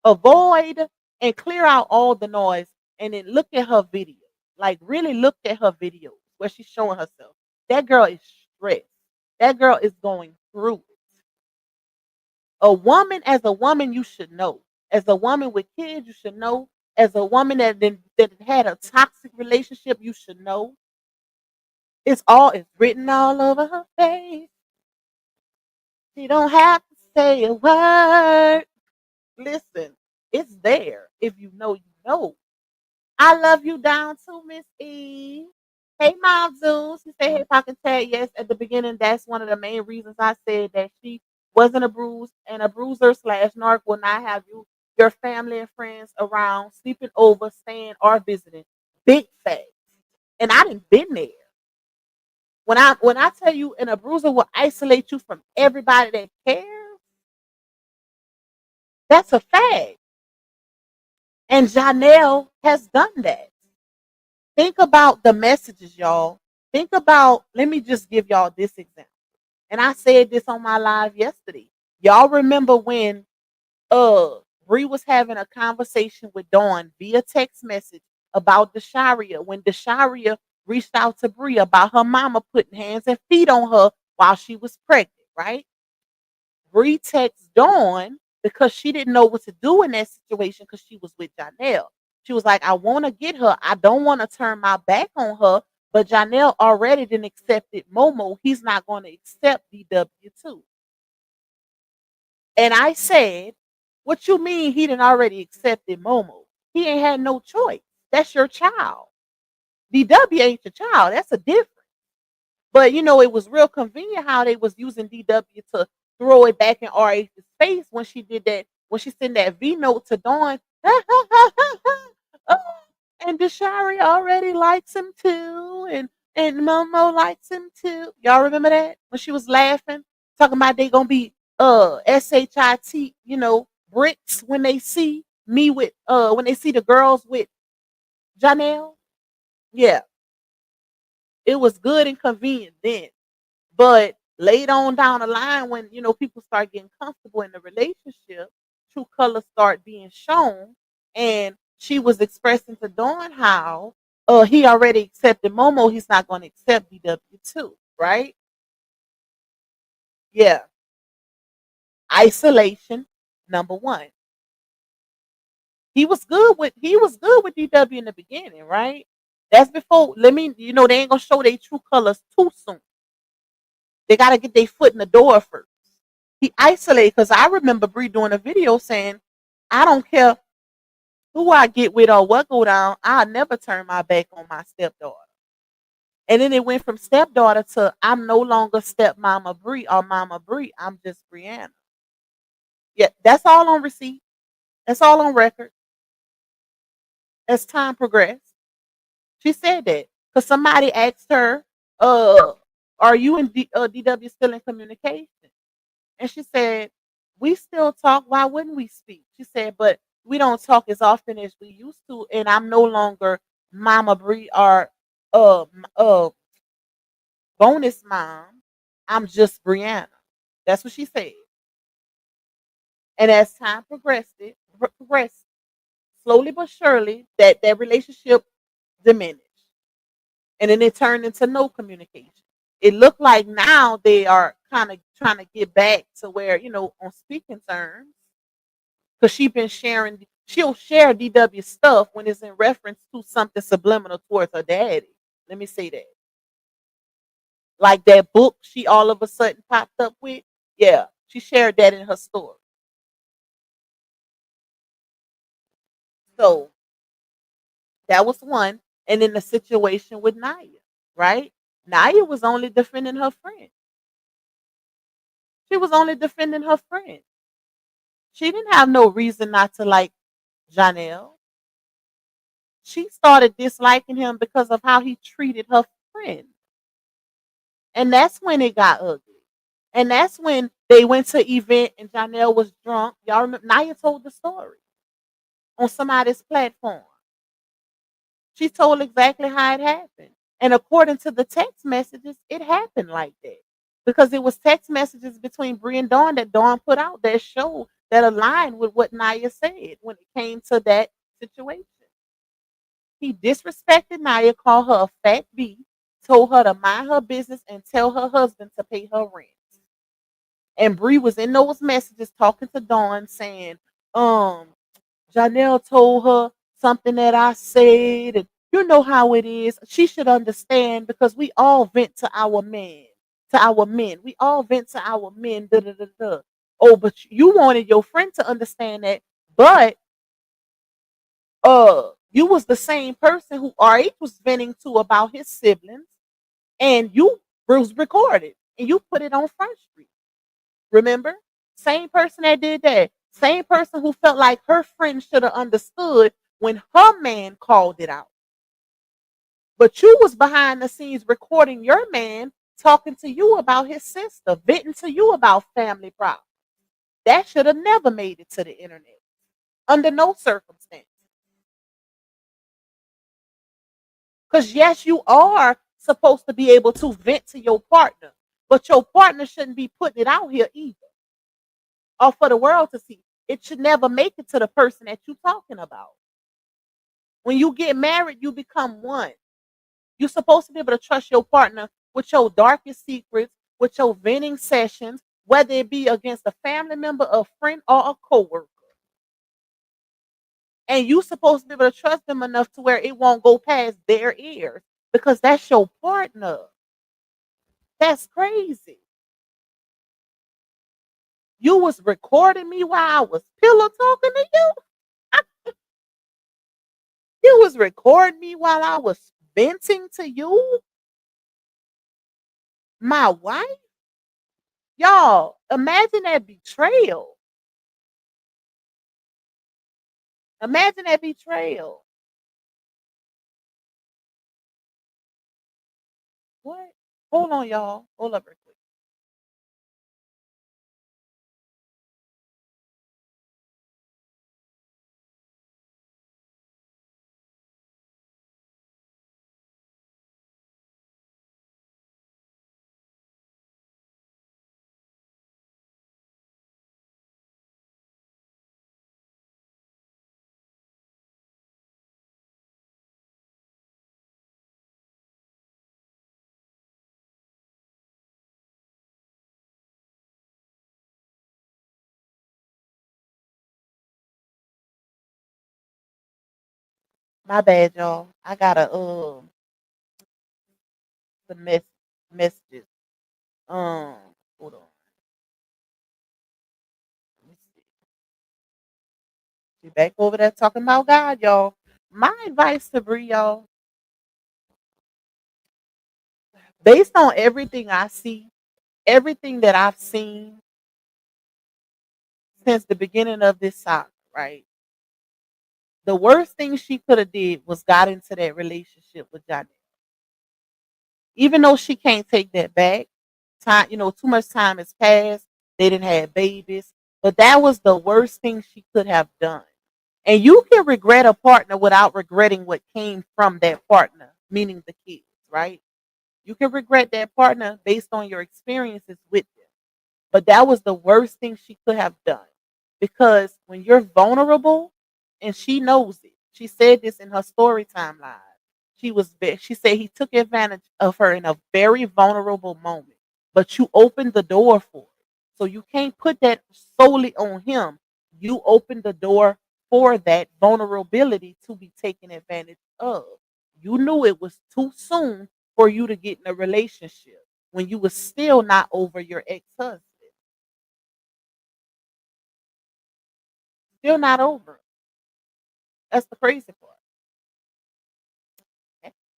avoid and clear out all the noise and then look at her video. Like really look at her videos where she's showing herself. That girl is stressed. That girl is going through it. A woman, as a woman, you should know. As a woman with kids, you should know. As a woman that had a toxic relationship, you should know. It's written all over her face. She don't have to say a word. Listen, it's there. If you know, you know. I love you down too, Miss E. Hey, Mom Zeus. She said, hey, Pocket Tag. Yes, at the beginning, that's one of the main reasons I said that she wasn't a bruise and a bruiser slash narc will not have your family and friends around, sleeping over, staying, or visiting. Big facts. And I didn't been there. When I tell you an abuser will isolate you from everybody that cares, that's a fact. And Janelle has done that. Think about the messages, y'all. Think about, let me just give y'all this example. And I said this on my live yesterday. Y'all remember when Bree was having a conversation with Dawn via text message about Desharia when Desharia reached out to Bree about her mama putting hands and feet on her while she was pregnant, right? Bree texted Dawn because she didn't know what to do in that situation because she was with Janelle. She was like, I want to get her. I don't want to turn my back on her. But Janelle already didn't accept it. Momo, he's not going to accept DW2. And I said, what you mean he didn't already accepted Momo? He ain't had no choice. That's your child. DW ain't your child. That's a difference. But it was real convenient how they was using DW to throw it back in RH's face when she did that, when she sent that V note to Dawn. Oh, and Deshari already likes him too, and Momo likes him too. Y'all remember that? When she was laughing, talking about they gonna be SHIT, bricks when they see me with when they see the girls with Janelle. Yeah, it was good and convenient then. But later on down the line, when people start getting comfortable in the relationship, true colors start being shown. And she was expressing to Dawn how he already accepted Momo, he's not going to accept DW2, right? Yeah. Isolation, number one. He was good with DW in the beginning, right? That's before they ain't gonna show their true colors too soon. They gotta get their foot in the door first. He isolated because I remember Bree doing a video saying, I don't care who I get with or what go down, I'll never turn my back on my stepdaughter. And then it went from stepdaughter to I'm no longer stepmama Bree or mama Bree. I'm just Brianna. Yeah, that's all on receipt. That's all on record. As time progressed, she said that because somebody asked her, "Are you and DW still in communication?" And she said, "We still talk. Why wouldn't we speak?" She said, "But we don't talk as often as we used to, and I'm no longer Mama Bree or bonus mom. I'm just Brianna." That's what she said. And as time progressed slowly but surely, that relationship diminished, and then it turned into no communication. It looked like now they are kind of trying to get back to where on speaking terms, because she'll share DW stuff when it's in reference to something subliminal towards her daddy. Let me say that. Like that book she all of a sudden popped up with. Yeah, she shared that in her story. So that was one. And then the situation with Naya, right? Naya was only defending her friend. She was only defending her friend. She didn't have no reason not to like Janelle. She started disliking him because of how he treated her friend. And that's when it got ugly. And that's when they went to event and Janelle was drunk. Y'all remember Naya told the story on somebody's platform. She told exactly how it happened. And according to the text messages, it happened like that. Because it was text messages between Bree and Dawn that Dawn put out that showed that aligned with what Naya said when it came to that situation. He disrespected Naya, called her a fat bee, told her to mind her business and tell her husband to pay her rent. And Bree was in those messages talking to Dawn saying, Janelle told her something that I said, and you know how it is. She should understand because we all vent to our men, to our men. We all vent to our men. Da, da, da, da. Oh, but you wanted your friend to understand that, but you was the same person who RH was venting to about his siblings, and you was recorded and you put it on Front Street. Remember? Same person that did that. Same person who felt like her friend should have understood when her man called it out. But you was behind the scenes recording your man talking to you about his sister, venting to you about family problems. That should have never made it to the internet under no circumstance. Because yes, you are supposed to be able to vent to your partner, but your partner shouldn't be putting it out here either, or for the world to see. It should never make it to the person that you're talking about. When you get married, you become one. You're supposed to be able to trust your partner with your darkest secrets, with your venting sessions, whether it be against a family member, a friend, or a coworker. And you supposed to be able to trust them enough to where it won't go past their ears because that's your partner. That's crazy. You was recording me while I was pillow talking to you. You was recording me while I was venting to you, my wife. Y'all, imagine that betrayal. Imagine that betrayal. What? Hold on, y'all. Hold up real quick. My bad, y'all. I gotta the messages. Um, hold on. Let me see. She back over there talking about God, y'all. My advice to Bree, y'all, based on everything I see, everything that I've seen since the beginning of this saga, right? The worst thing she could have did was got into that relationship with Johnny. Even though she can't take that back, time, too much time has passed. They didn't have babies, but that was the worst thing she could have done. And you can regret a partner without regretting what came from that partner, meaning the kids, right? You can regret that partner based on your experiences with them. But that was the worst thing she could have done. Because when you're vulnerable, and she knows it, she said this in her story timeline. She said he took advantage of her in a very vulnerable moment, but you opened the door for it. So you can't put that solely on him. You opened the door for that vulnerability to be taken advantage of. You knew it was too soon for you to get in a relationship when you was still not over your ex-husband. Still not over it. That's the crazy part.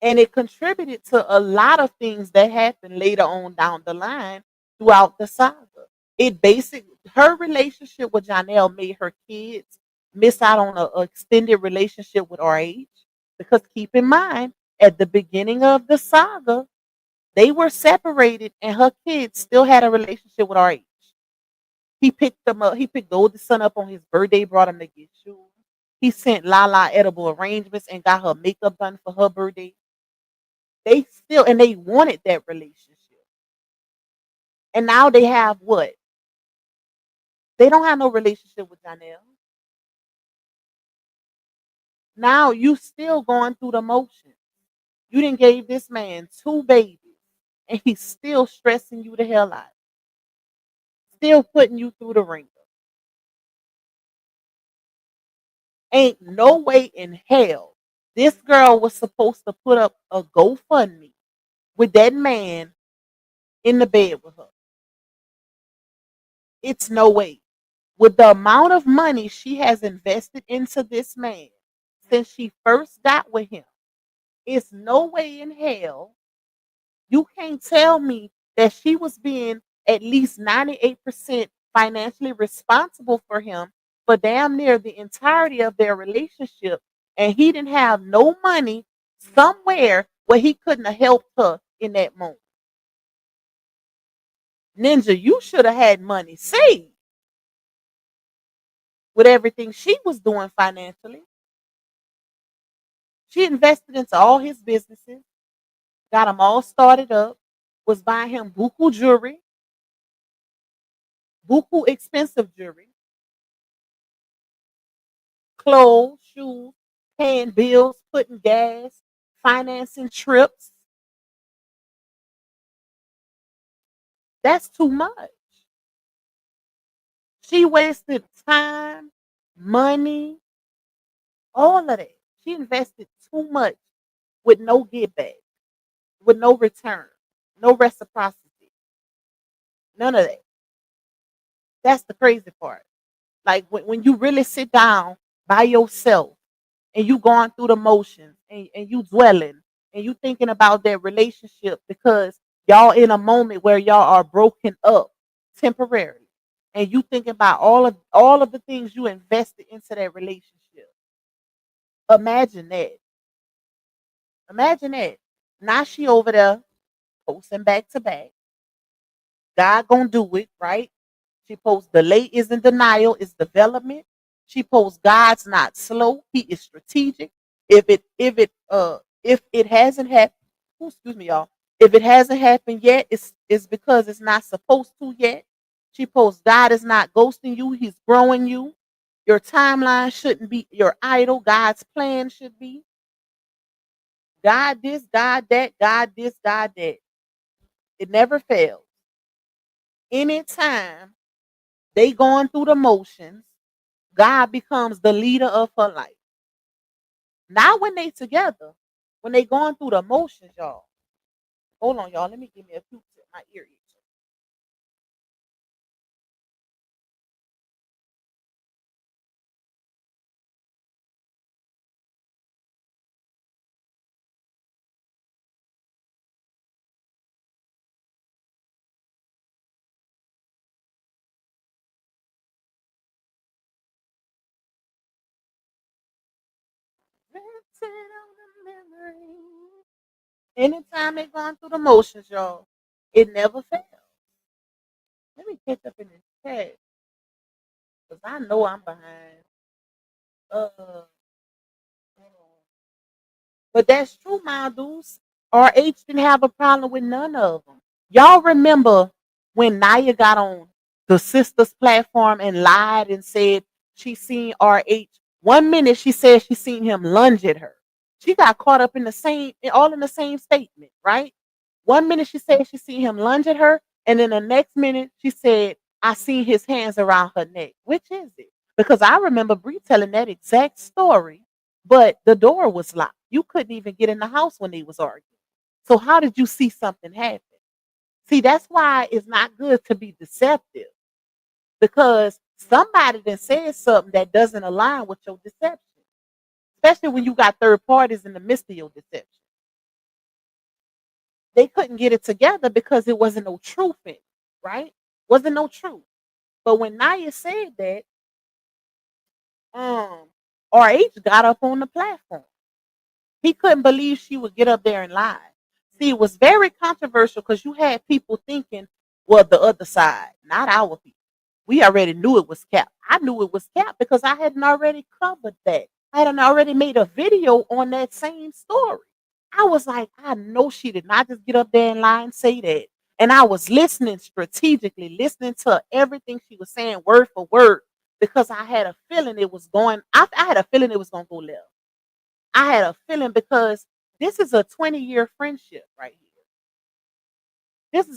And it contributed to a lot of things that happened later on down the line throughout the saga. It basically her relationship with Janelle made her kids miss out on a extended relationship with RH. Because keep in mind, at the beginning of the saga, they were separated and her kids still had a relationship with RH. He picked them up, he picked the oldest son up on his birthday, brought him to get shoes. He sent Lala edible arrangements and got her makeup done for her birthday. They still and they wanted that relationship. And now they have what? They don't have no relationship with Janelle. Now you still going through the motions. You didn't gave this man two babies and he's still stressing you the hell out. Still putting you through the ringer. Ain't no way in hell this girl was supposed to put up a GoFundMe with that man in the bed with her. It's no way. With the amount of money she has invested into this man since she first got with him, it's no way in hell you can't tell me that she was being at least 98% financially responsible for him for damn near the entirety of their relationship. And he didn't have no money somewhere where he couldn't have helped her in that moment. Ninja, you should have had money saved with everything she was doing financially. She invested into all his businesses, got them all started up, was buying him buku jewelry, buku expensive jewelry, clothes, shoes, paying bills, putting gas, financing trips. That's too much. She wasted time, money, all of that. She invested too much with no give back, with no return, no reciprocity, none of that. That's the crazy part. Like when you really sit down by yourself and you going through the motions and you dwelling and you thinking about that relationship because y'all in a moment where y'all are broken up temporarily and you thinking about all of the things you invested into that relationship. Imagine that. Imagine that. Now she over there posting back to back. God gonna do it, right? She posts delay is in denial, is development. She posts God's not slow, he is strategic. If it hasn't happened, excuse me, y'all. If it hasn't happened yet, it's because it's not supposed to yet. She posts God is not ghosting you, he's growing you. Your timeline shouldn't be your idol. God's plan should be. God this, God that, God this, God that. It never fails. Anytime they going through the motions, God becomes the leader of her life. Not when they together, when they going through the motions, y'all. Hold on, y'all. Let me give me a few my ear itch. Anytime they going through the motions, y'all, it never fails. Let me catch up in this chat because I know I'm behind. Hold on. But that's true, my dudes. RH didn't have a problem with none of them. Y'all remember when Naya got on the sisters platform and lied and said she seen RH? 1 minute she said she seen him lunge at her. She got caught up in the same, all in the same statement, right? 1 minute she said she seen him lunge at her, and then the next minute she said, I seen his hands around her neck. Which is it? Because I remember Bree telling that exact story, but the door was locked. You couldn't even get in the house when they was arguing. So how did you see something happen? See, that's why it's not good to be deceptive because somebody then said something that doesn't align with your deception, especially when you got third parties in the midst of your deception. They couldn't get it together because it wasn't no truth in it, right? Wasn't no truth. But when Naya said that, RH got up on the platform. He couldn't believe she would get up there and lie. See, it was very controversial because you had people thinking, well, the other side, not our people. We already knew it was cap. I knew it was cap because I hadn't already covered that. I hadn't already made a video on that same story. I was like, I know she did not just get up there and lie and say that. And I was listening strategically, listening to everything she was saying word for word because I had a feeling it was going, I had a feeling it was going to go left. I had a feeling because this is a 20-year friendship right here. That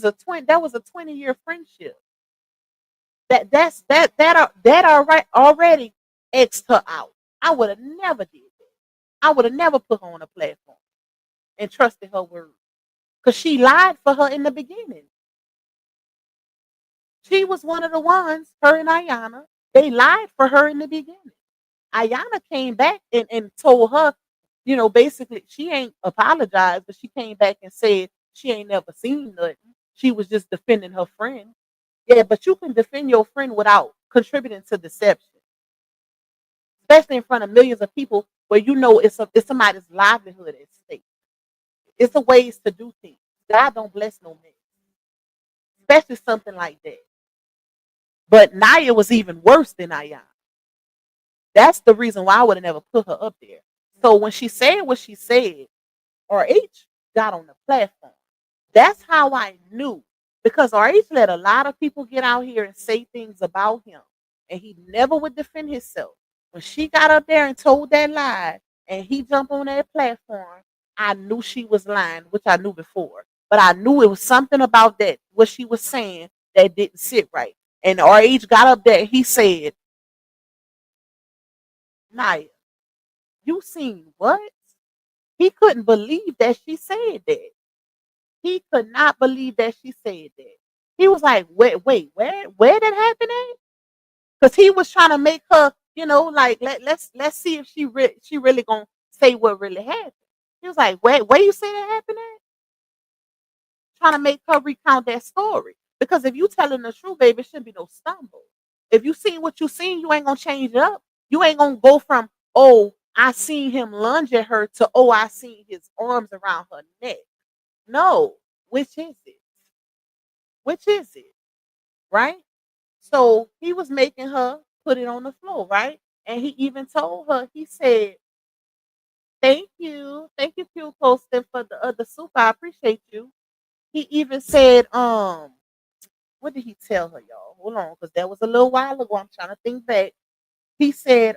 was a 20-year friendship. That already X'd her out. I would have never did that. I would have never put her on a platform and trusted her word. Because she lied for her in the beginning. She was one of the ones, her and Ayana, they lied for her in the beginning. Ayana came back and told her, basically she ain't apologized, but she came back and said she ain't never seen nothing. She was just defending her friend. Yeah, but you can defend your friend without contributing to deception, especially in front of millions of people where it's somebody's livelihood at stake. It's a ways to do things. God don't bless no man, especially something like that. But Naya was even worse than Ayana. That's the reason why I would have never put her up there. So when she said what she said, RH got on the platform. That's how I knew because RH let a lot of people get out here and say things about him, and he never would defend himself. When she got up there and told that lie, and he jumped on that platform, I knew she was lying, which I knew before. But I knew it was something about that what she was saying that didn't sit right. And RH got up there. He said, Naya, you seen what? He couldn't believe that she said that. He could not believe that she said that. He was like, wait, where did happen at? Because he was trying to make her, like let's see if she really gonna say what really happened. He was like, where you say that happened at? Trying to make her recount that story. Because if you telling the truth, baby, it shouldn't be no stumble. If you seen what you seen, you ain't gonna change it up. You ain't gonna go from, oh, I seen him lunge at her to, oh, I seen his arms around her neck. No, which is it? Which is it? Right? So he was making her put it on the floor, right? And he even told her, he said, thank you. Thank you, Q Posting, for the other soup. I appreciate you. He even said, what did he tell her, y'all? Hold on, because that was a little while ago. I'm trying to think back. He said,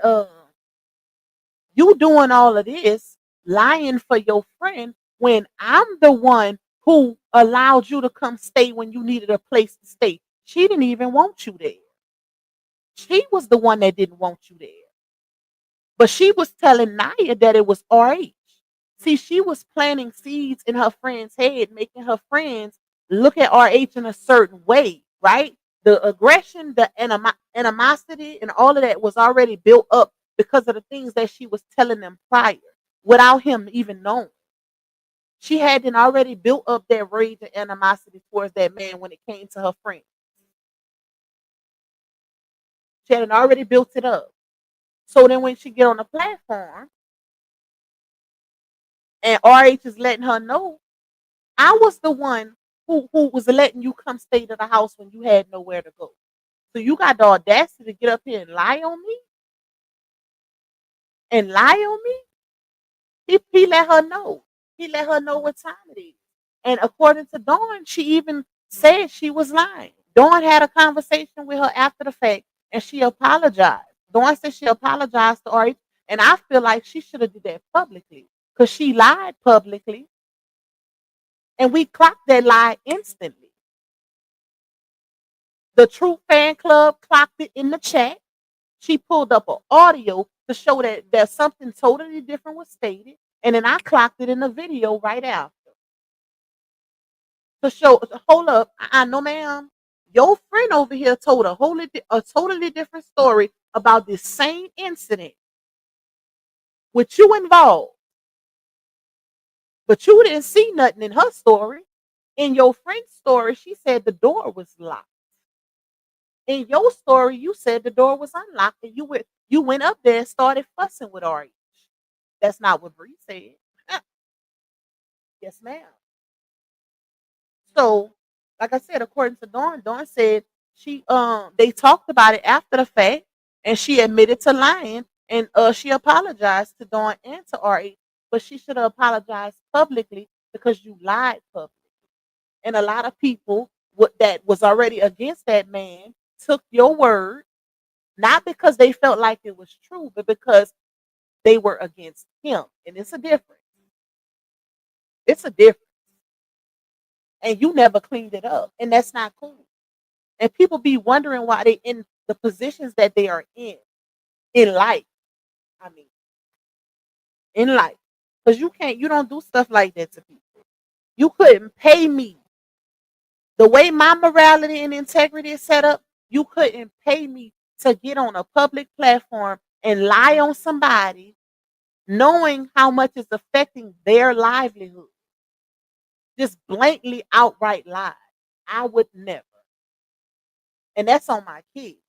you doing all of this, lying for your friend, when I'm the one who allowed you to come stay when you needed a place to stay. She didn't even want you there. She was the one that didn't want you there. But she was telling Naya that it was RH. See, she was planting seeds in her friend's head, making her friends look at RH in a certain way, right? The aggression, the animosity, and all of that was already built up because of the things that she was telling them prior without him even knowing. She hadn't already built up that rage and animosity towards that man when it came to her friend. She hadn't already built it up. So then when she get on the platform and RH is letting her know, I was the one who was letting you come stay to the house when you had nowhere to go. So you got the audacity to get up here and lie on me? And lie on me? He let her know. He let her know what time it is. And according to Dawn, she even said she was lying. Dawn had a conversation with her after the fact and she apologized. Dawn said she apologized to RH, and I feel like she should have did that publicly because she lied publicly and we clocked that lie instantly. The True Fan Club clocked it in the chat. She pulled up an audio to show that there's something totally different was stated. And then I clocked it in the video right after. To show, hold up, no ma'am. Your friend over here told a totally different story about this same incident with you involved. But you didn't see nothing in her story. In your friend's story, she said the door was locked. In your story, you said the door was unlocked and you went up there and started fussing with RH. That's not what Bree said. Yes, ma'am. So, like I said, according to Dawn said they talked about it after the fact and she admitted to lying and she apologized to Dawn and to RH, but she should have apologized publicly because you lied publicly. And a lot of people that was already against that man took your word, not because they felt like it was true, but because they were against him. And it's a difference. It's a difference. And you never cleaned it up. And that's not cool. And people be wondering why they in the positions that they are in life. I mean, in life. Because you don't do stuff like that to people. You couldn't pay me. The way my morality and integrity is set up, you couldn't pay me to get on a public platform and lie on somebody knowing how much it's affecting their livelihood. Just blankly outright lie. I would never. And that's on my kids.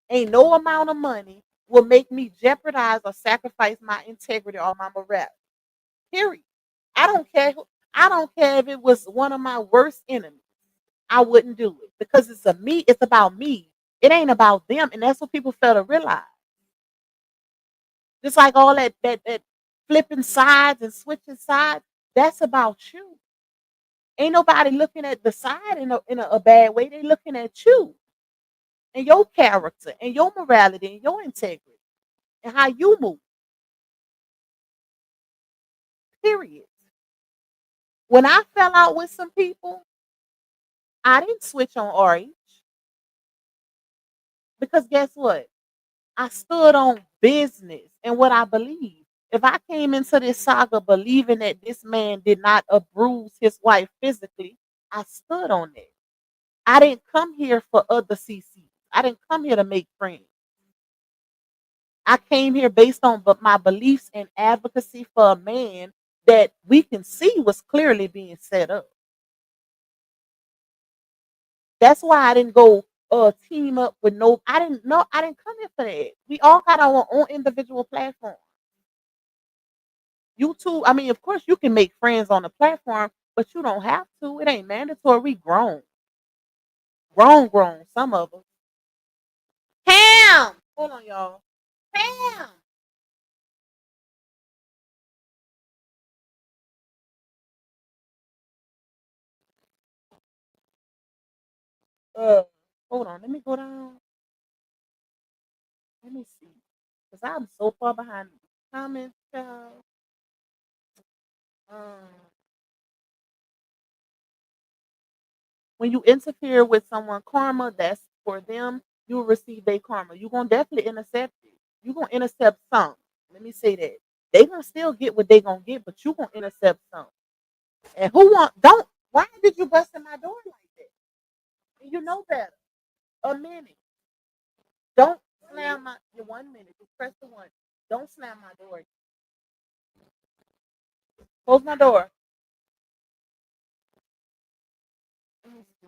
Ain't no amount of money will make me jeopardize or sacrifice my integrity or my morality. Period. I don't care. I don't care if it was one of my worst enemies. I wouldn't do it because it's about me. It ain't about them. And that's what people fail to realize. Just like all that flipping sides and switching sides, that's about you. Ain't nobody looking at the side in a bad way. They looking at you and your character and your morality and your integrity and how you move. Period. When I fell out with some people, I didn't switch on RH because guess what? I stood on business and what I believe. If I came into this saga believing that this man did not abuse his wife physically, I stood on that. I didn't come here for other CCs. I didn't come here to make friends. I came here based on my beliefs and advocacy for a man that we can see was clearly being set up. That's why I didn't go team up with no. I didn't know. I didn't come here for that. We all got our own individual platform. You too. I mean, of course, you can make friends on the platform, but you don't have to. It ain't mandatory. We grown, grown. Some of us. Cam, hold on, y'all. Cam. Uh, hold on. Let me go down. Let me see, cause I'm so far behind the comments, child. Um, when you interfere with someone karma, that's for them. You will receive their karma. You're gonna definitely intercept it. You're gonna intercept some. Let me say that. They gonna still get what they gonna get, but you gonna intercept some. And who want don't why did you bust in my door like that? You know better. A minute. Don't slam my your 1 minute. Just press the one. Don't slam my door. Close my door. Let me see.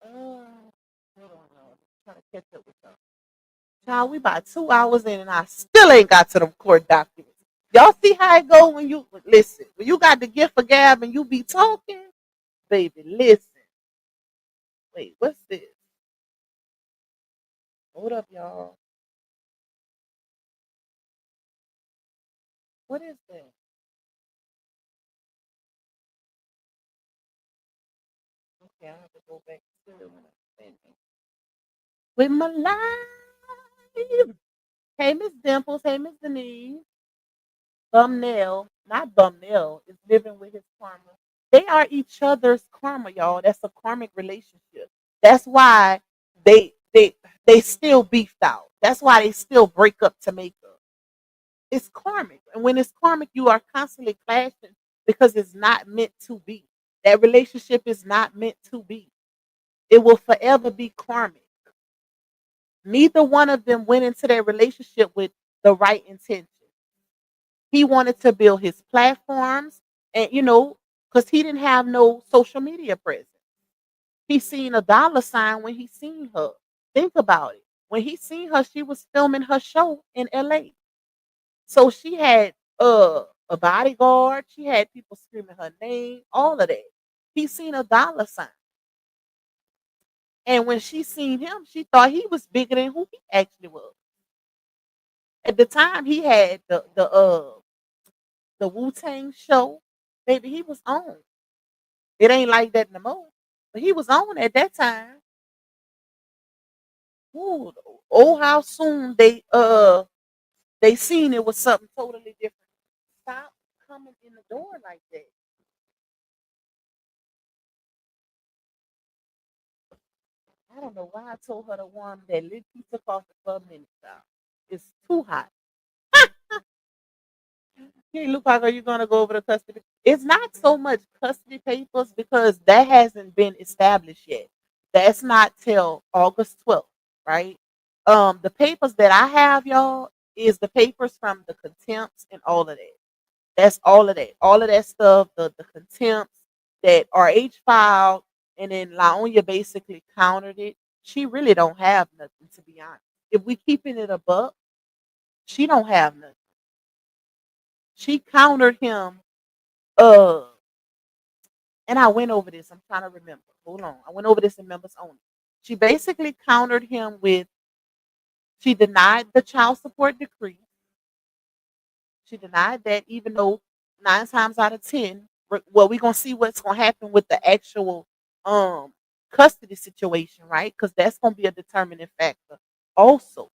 Hold on, y'all. Trying to catch up with y'all. Child, we about 2 hours in and I still ain't got to them court documents. Y'all see how it go when you listen. When you got the gift of gab and you be talking, baby, listen. Wait, what's this? Hold up, y'all. What is that? Okay, I have to go back to it when I'm finished. With my life. Hey, Miss Dimples. Hey, Miss Denise. Thumbnail, not thumbnail, is living with his karma. They are each other's karma, y'all. That's a karmic relationship. That's why they they they still beefed out. That's why they still break up to make up. It's karmic. And when it's karmic, you are constantly clashing because it's not meant to be. That relationship is not meant to be. It will forever be karmic. Neither one of them went into their relationship with the right intention. He wanted to build his platforms and because he didn't have no social media presence. He seen a dollar sign when he seen her. Think about it. When he seen her, she was filming her show in LA. So she had a bodyguard, she had people screaming her name, all of that. He seen a dollar sign. And when she seen him, she thought he was bigger than who he actually was. At the time he had the Wu-Tang show, baby, he was on. It ain't like that no more. But he was on at that time. Ooh, oh, how soon they seen it was something totally different. Stop coming in the door like that. I don't know why I told her to warm that little piece of coffee for a minute, y'all. It's too hot. Hey, look, are you gonna go over the custody? It's not so much custody papers because that hasn't been established yet. That's not till August 12th, right? The papers that I have, y'all, is the papers from the contempts and all of that. That's all of that. All of that stuff, the contempts that RH filed, and then Laonia basically countered it. She really don't have nothing, to be honest. If we keeping it a buck, she don't have nothing. She countered him. Uh, and I went over this. I'm trying to remember. Hold on. I went over this in members only. She basically countered him with she denied the child support decree. She denied that, even though 9 times out of 10, well, we're gonna see what's gonna happen with the actual um custody situation, right? Because that's gonna be a determining factor also.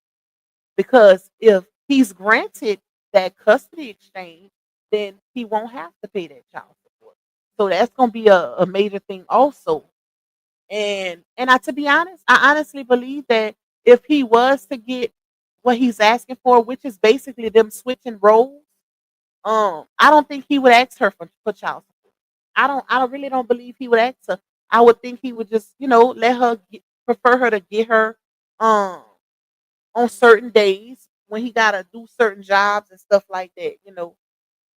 Because if he's granted that custody exchange, then he won't have to pay that child support. So that's gonna be a major thing also. And I to be honest, I honestly believe that if he was to get what he's asking for, which is basically them switching roles, I don't think he would ask her for child support. I really don't believe he would ask her. I would think he would just, let her prefer her to get her um on certain days when he gotta do certain jobs and stuff like that,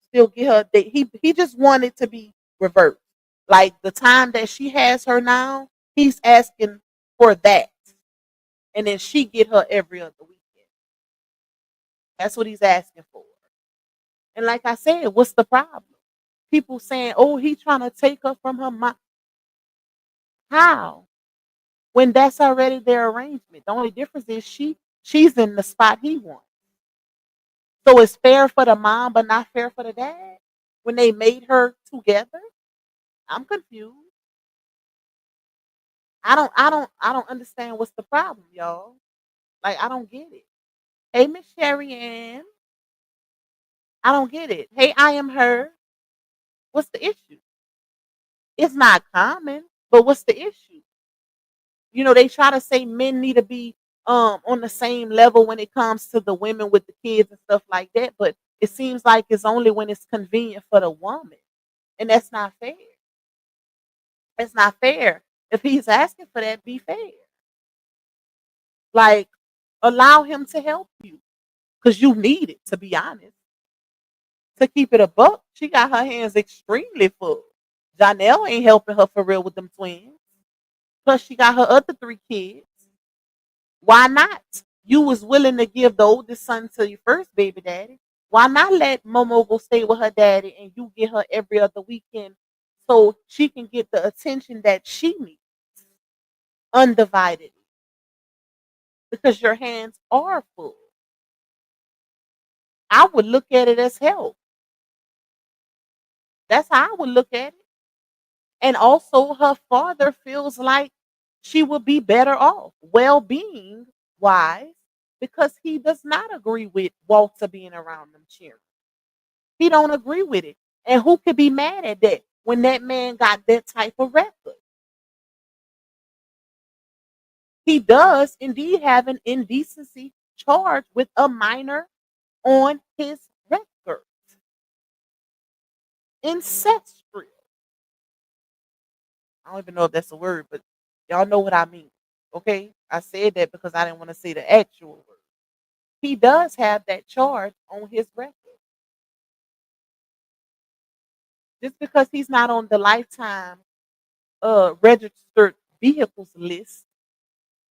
still get her he just wanted to be reversed. Like the time that she has her now, he's asking for that. And then she get her every other weekend. That's what he's asking for. And like I said, what's the problem? People saying, "Oh, he trying to take her from her mom." How? When that's already their arrangement. The only difference is she's in the spot he wants. So it's fair for the mom, but not fair for the dad when they made her together. I'm confused. I don't understand what's the problem, y'all. Like I don't get it. Hey, Miss Sherry Ann, I don't get it. Hey, I am her. What's the issue? It's not common, but what's the issue? They try to say men need to be on the same level when it comes to the women with the kids and stuff like that, but it seems like it's only when it's convenient for the woman. And that's not fair. It's not fair. If he's asking for that, be fair. Like allow him to help you. Because you need it, to be honest. To keep it a buck, she got her hands extremely full. Janelle ain't helping her for real with them twins. Plus, she got her other three kids. Why not? You was willing to give the oldest son to your first baby daddy. Why not let Momo go stay with her daddy and you get her every other weekend so she can get the attention that she needs undivided? Because your hands are full. I would look at it as help. That's how I would look at it. And also, her father feels like she would be better off, well being wise, because he does not agree with Walter being around them cheering. He don't agree with it. And who could be mad at that when that man got that type of record? He does indeed have an indecency charge with a minor on his record. Incestual. I don't even know if that's a word, but y'all know what I mean. Okay? I said that because I didn't want to say the actual word. He does have that charge on his record. Just because he's not on the lifetime registered vehicles list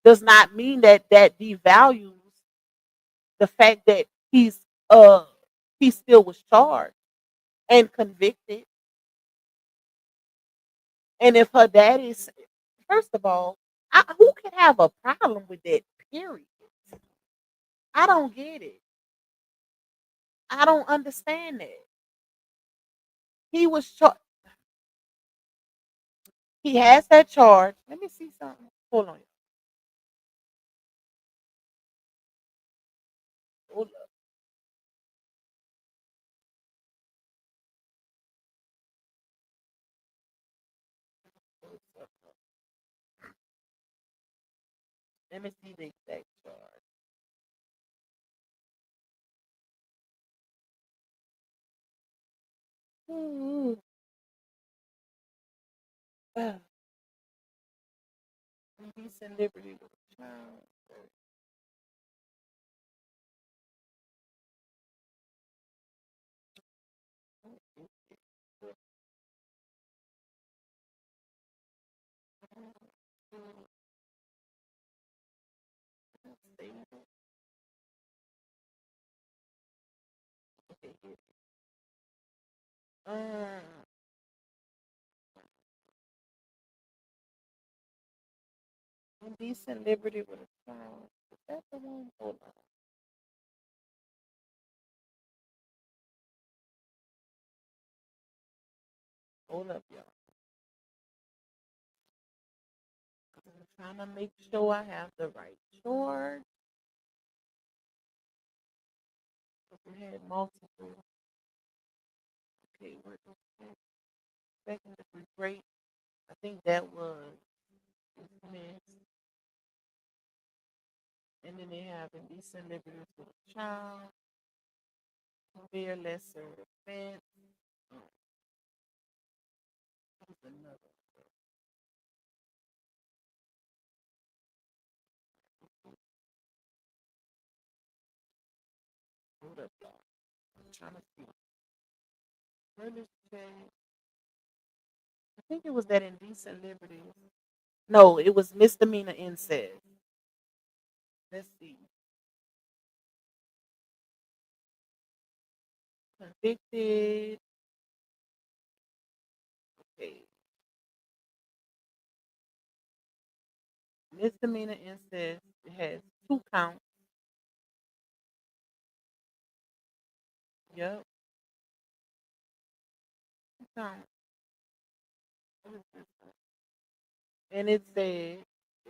does not mean that devalues the fact that uh he still was charged and convicted. And if her daddy's first of all, who can have a problem with that? Period. I don't get it. I don't understand that. He was charged. He has that charge. Let me see something. Hold on. Hold up. Let me see the exact charge. Ooh. Peace and liberty with a child. Um, Peace and liberty with a child. Is that the one? Hold up, y'all. I'm trying to make sure I have the right charge. We had multiple. Okay, where Second degree rape. I think that was dismissed. And then they have indecent liberties with a child, severe lesser offense. Oh, what's another? Hold up, y'all. I'm trying to see. Where does it say? I think it was that indecent liberties. No, it was misdemeanor incest. Let's see. Convicted. Okay. Misdemeanor incest. It has 2 counts. Yep. 2 counts. What is this one? And it said,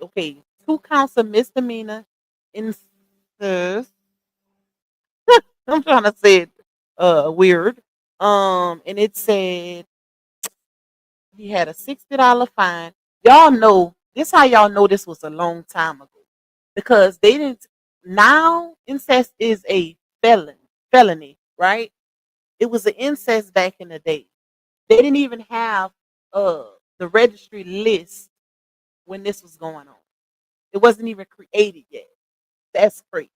okay, 2 counts of misdemeanor incest. I'm trying to say it weird. And it said he had a $60 fine. Y'all know this how y'all know this was a long time ago. Because they didn't now incest is a felony, right? It was an incest back in the day. They didn't even have uh the registry list when this was going on. It wasn't even created yet. That's crazy.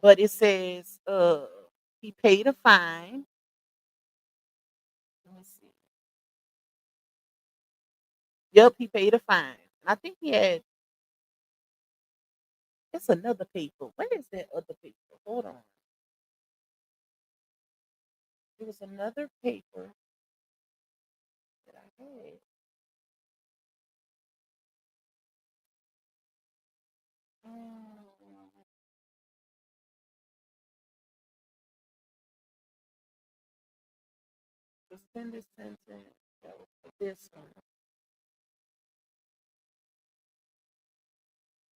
But it says he paid a fine. Let me see. Yep, he paid a fine. And I think he had it's another paper. Where is that other paper? Hold on. There was another paper that I had. Um, suspended sentence. That was for this one.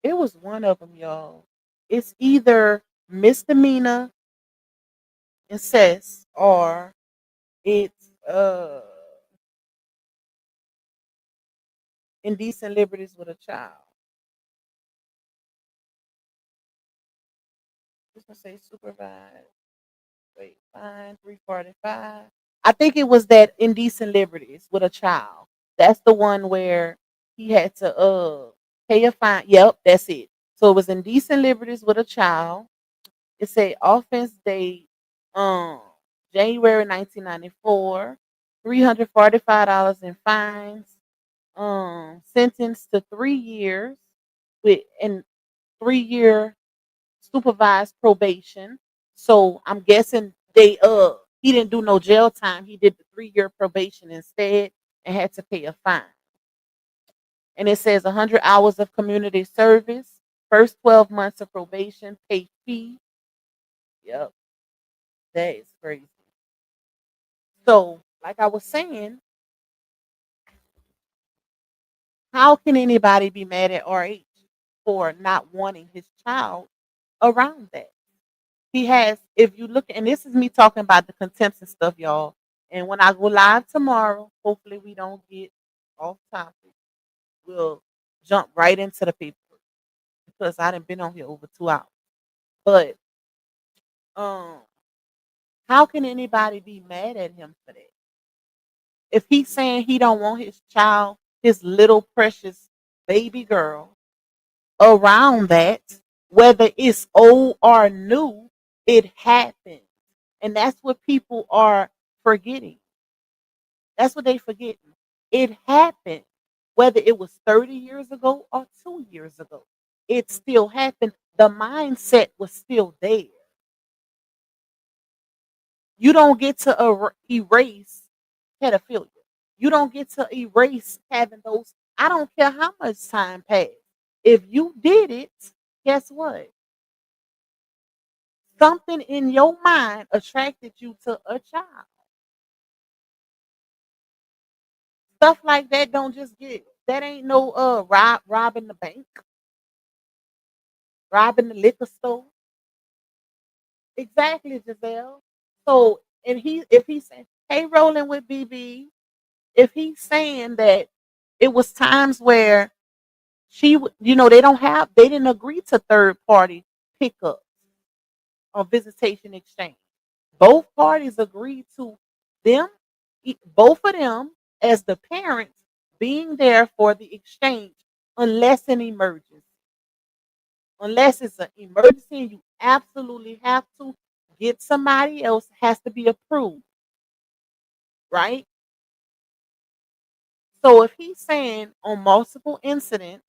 It was one of them, y'all. It's either misdemeanor incest or it's indecent liberties with a child. This one say supervised. Wait, fine, 345. I think it was that indecent liberties with a child. That's the one where he had to pay a fine. Yep, that's it. So it was indecent liberties with a child. It said offense date um January 1994, $345 in fines, sentenced to 3 years with and 3 year supervised probation. So I'm guessing they he didn't do no jail time. He did the 3 year probation instead and had to pay a fine. And it says 100 hours of community service, first 12 months of probation, pay fee. Yep, that is crazy. So, like I was saying, how can anybody be mad at RH for not wanting his child around that? He has, if you look, and this is me talking about the contempt and stuff, y'all. And when I go live tomorrow, hopefully we don't get off topic. We'll jump right into the paper because I done been on here over 2 hours. But um, how can anybody be mad at him for that? If he's saying he don't want his child, his little precious baby girl, around that, whether it's old or new, it happens. And that's what people are forgetting. That's what they forgetting. It happened, whether it was 30 years ago or 2 years ago. It still happened. The mindset was still there. You don't get to erase pedophilia. You don't get to erase having those. I don't care how much time passed. If you did it, guess what? Something in your mind attracted you to a child. Stuff like that don't just get that ain't no robbing the bank, robbing the liquor store. Exactly, Giselle. So and he if he's saying Hey, rolling with BB. If he's saying that it was times where they didn't agree to third party pickup or visitation exchange. Both parties agreed to them, both of them, as the parents being there for the exchange, unless an emergency. Unless it's an emergency and you absolutely have to get somebody else, has to be approved, right? So if he's saying on multiple incidents,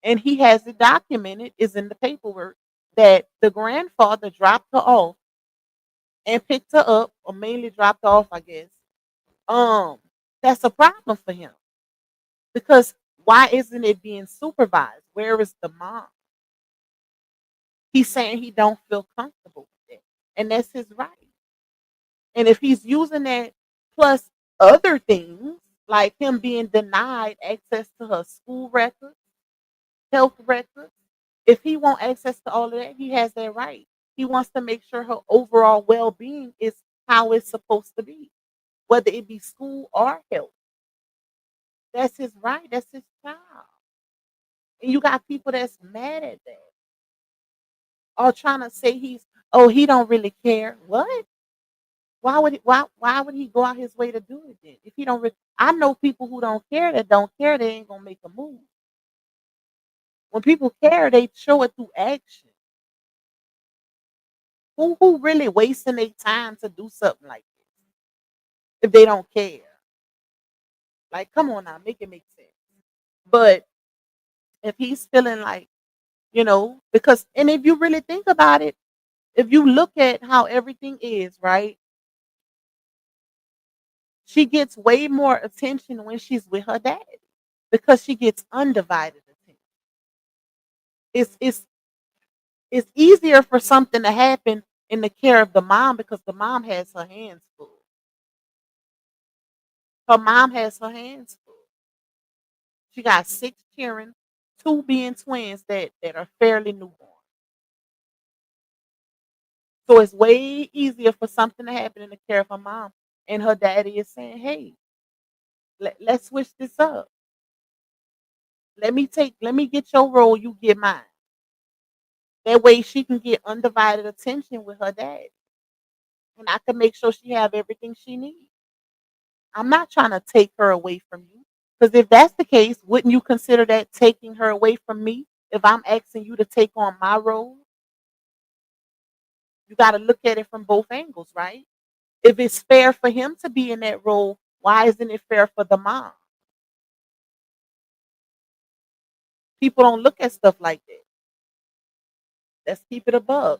and he has it documented, is in the paperwork, that the grandfather dropped her off and picked her up, or mainly dropped her off, I guess. Um, that's a problem for him because why isn't it being supervised? Where is the mom? He's saying he don't feel comfortable with it, and that's his right. And if he's using that plus other things like him being denied access to her school records, health records, if he want access to all of that, he has that right. He wants to make sure her overall well-being is how it's supposed to be, whether it be school or health. That's his right. That's his child. And you got people that's mad at that, or trying to say he don't really care. What? Why would he go out his way to do it then? If he don't I know people who don't care, they ain't gonna make a move. When people care, they show it through action. Who really wasting their time to do something like this if they don't care? Like, come on now, make it make sense. But if he's feeling like, because and if you really think about it, if you look at how everything is, right? She gets way more attention when she's with her daddy because she gets undivided attention. It's it's easier for something to happen in the care of the mom because the mom has her hands full. Her mom has her hands full. She got 6 children, 2 being twins that are fairly newborn. So it's way easier for something to happen in the care of her mom. And her daddy is saying, hey, let's switch this up. Let me get your role, you get mine. That way she can get undivided attention with her dad. And I can make sure she have everything she needs. I'm not trying to take her away from you. Because if that's the case, wouldn't you consider that taking her away from me if I'm asking you to take on my role? You got to look at it from both angles, right? If it's fair for him to be in that role, why isn't it fair for the mom? People don't look at stuff like that. Let's keep it above.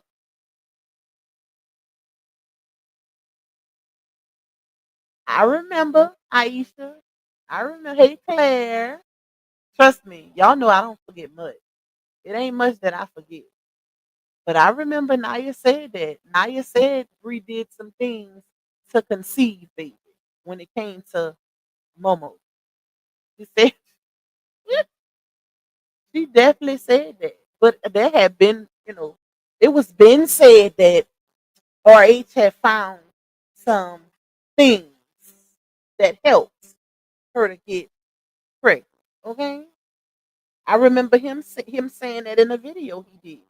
I remember, Aisha. I remember, hey, Claire. Trust me, y'all know I don't forget much. It ain't much that I forget. But I remember Naya said that. Naya said Bree did some things to conceive baby when it came to Momo. She said she definitely said that. But there had been, it was been said that RH had found some things that helped her to get pregnant. Okay, I remember him saying that in a video he did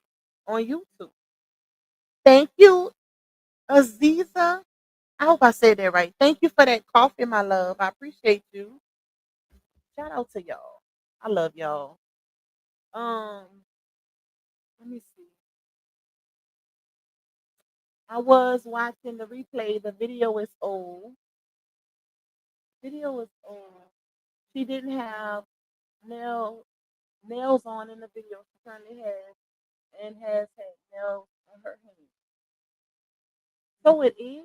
on YouTube. Thank you, Aziza. I hope I said that right. Thank you for that coffee, my love. I appreciate you. Shout out to y'all. I love y'all. Um, let me see. I was watching the replay. The video is old. Video is old. She didn't have nail nails on in the video. She currently has and has had nails on her hand. So it is.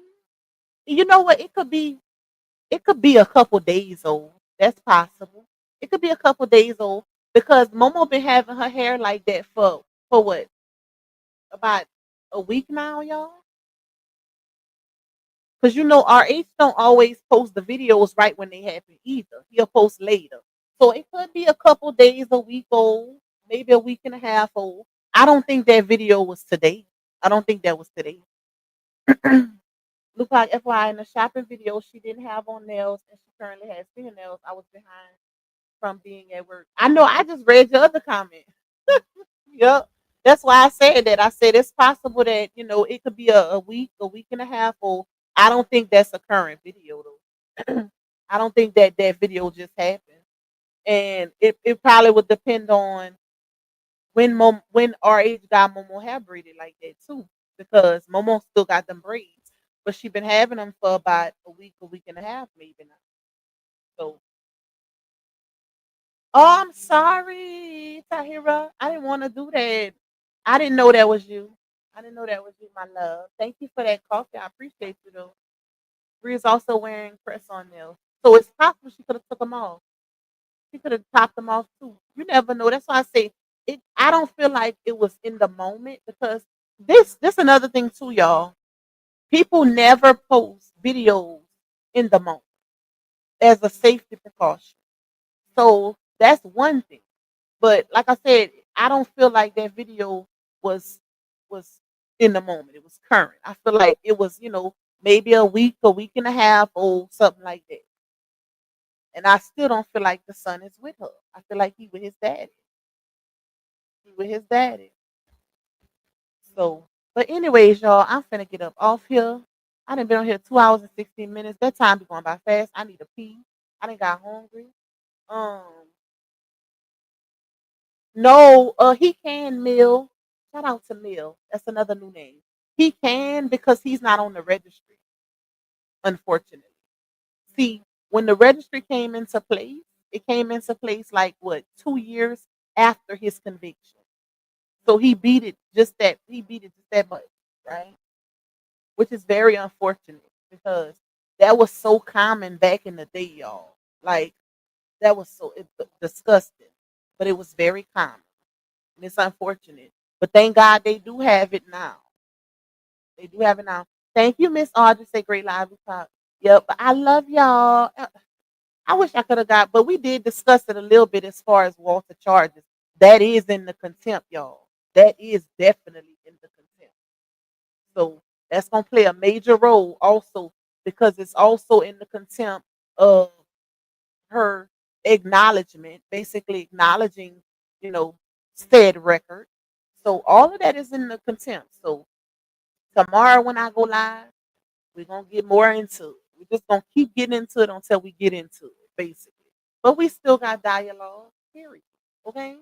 You know what? It could be a couple days old. That's possible. It could be a couple days old because Momo been having her hair like that for what, about a week now, y'all. Because RH don't always post the videos right when they happen either. He'll post later, so it could be a couple days, a week old, maybe a week and a half old. I don't think that video was today. I don't think that was today. Look like FYI in the shopping video, she didn't have on nails and she currently has fingernails. I was behind from being at work. I know I just read your other comment. Yep. That's why I said that. I said it's possible that, it could be a week and a half old. I don't think that's a current video though. I don't think that video just happened. And it probably would depend on when RH got Momo hair braided like that too. Because Momo still got them braids. But she been having them for about a week and a half maybe now. So oh, I'm sorry, Tahira. I didn't want to do that. I didn't know that was you. I didn't know that was you, my love. Thank you for that coffee. I appreciate you though. Bree's also wearing press-on nails. So it's possible she could have took them off. She could have topped them off too. You never know. That's why I say it. I don't feel like it was in the moment because this another thing too, y'all. People never post videos in the moment as a safety precaution. So that's one thing. But like I said, I don't feel like that video was in the moment. It was current. I feel like it was, maybe a week and a half old, something like that. And I still don't feel like the son is with her. I feel like he with his daddy. He with his daddy. So, but anyways, y'all, I'm finna get up off here. I done been on here 2 hours and 16 minutes. That time be going by fast. I need a pee. I done got hungry. No, he can Mill. Shout out to Mill. That's another new name. He can because he's not on the registry, unfortunately. See, when the registry came into place, it came into place like what 2 years after his conviction. So he beat it just that much, right? Which is very unfortunate because that was so common back in the day, y'all. Like that was so disgusting. But it was very common. And it's unfortunate. But thank God they do have it now. They do have it now. Thank you, Miss Audrey. Say great live talk. Yep, but I love y'all. I wish I could have but we did discuss it a little bit as far as Walter charges. That is in the contempt, y'all. That is definitely in the contempt. So that's gonna play a major role also because it's also in the contempt of her acknowledgement, basically acknowledging, said record. So all of that is in the contempt. So tomorrow when I go live, we're gonna get more into it. We're just gonna keep getting into it until we get into it, basically. But we still got dialogue, period. Okay?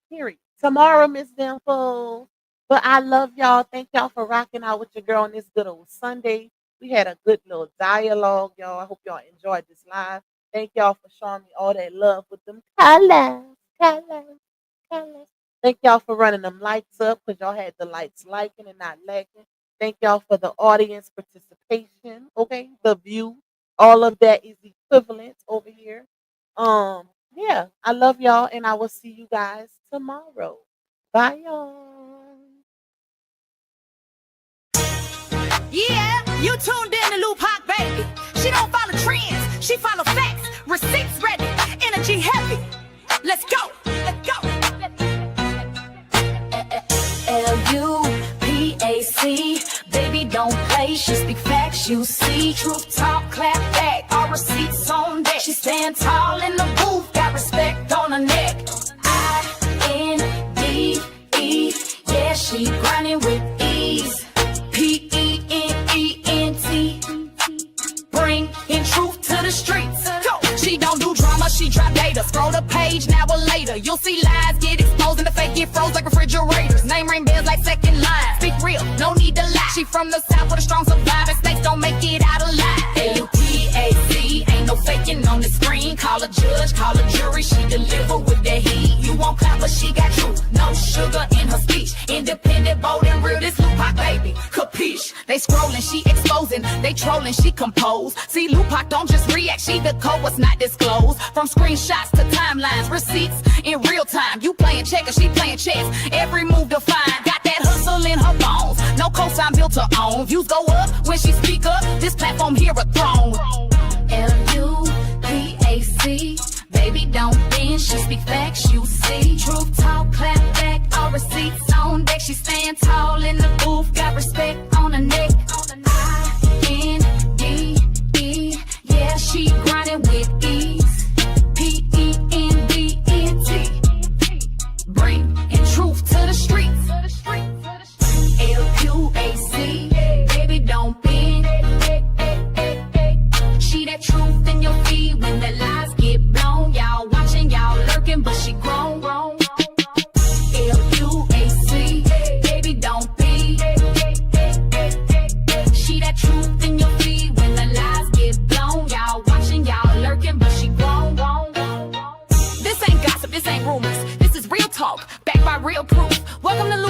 Period. Tomorrow, Miss Dimple. But I love y'all. Thank y'all for rocking out with your girl on this good old Sunday. We had a good little dialogue, y'all. I hope y'all enjoyed this live. Thank y'all for showing me all that love with them colors. Thank y'all for running them lights up because y'all had the lights liking and not lacking. Thank y'all for the audience participation. Okay, the view, all of that is equivalent over here. Yeah, I love y'all, and I will see you guys tomorrow. Bye, y'all. Yeah, you tuned in to Loop Hawk, baby. She don't follow trends, she follow facts. Receipts ready, energy heavy. Let's go, let's go. L-U-P-A-C, baby don't play. She speak facts, you see. Truth talk, clap back. All receipts on deck. She stand tall in the booth, got respect on her neck. I-N-D-E, yeah, she grinding with ease. P-E-N-E-N-T, bring in truth to the streets. Go. She don't do drama, she drop data. Scroll the page, now or later. You'll see lies get exposed and the fake get froze like refrigerators. Name ring bells like second line. Speak real, no need to lie. She from the south with a strong survivor. Snakes don't make it out alive. L-U-P-A-C, ain't no faking on the screen. Call a judge, call a jury. She deliver with that heat. You won't clap, but she got truth. No sugar in her speech. Independent, bold and real. This Lupac baby, capiche. They scrolling, she exposing. They trolling, she compose. See, Lupac don't just react. She the code was not disclosed. From screenshots to timelines, receipts in real time. You playing checkers, she playing chess. Every move defined. Got that hustle in her bones. No cosign built to own. Views go up when she speak up. This platform here a throne. L-U-P-A-C, baby don't bend. She speak facts, you see. Truth talk, clap back. All receipts on deck. She stand tall in the booth. Got respect on her neck. by real proof. Welcome to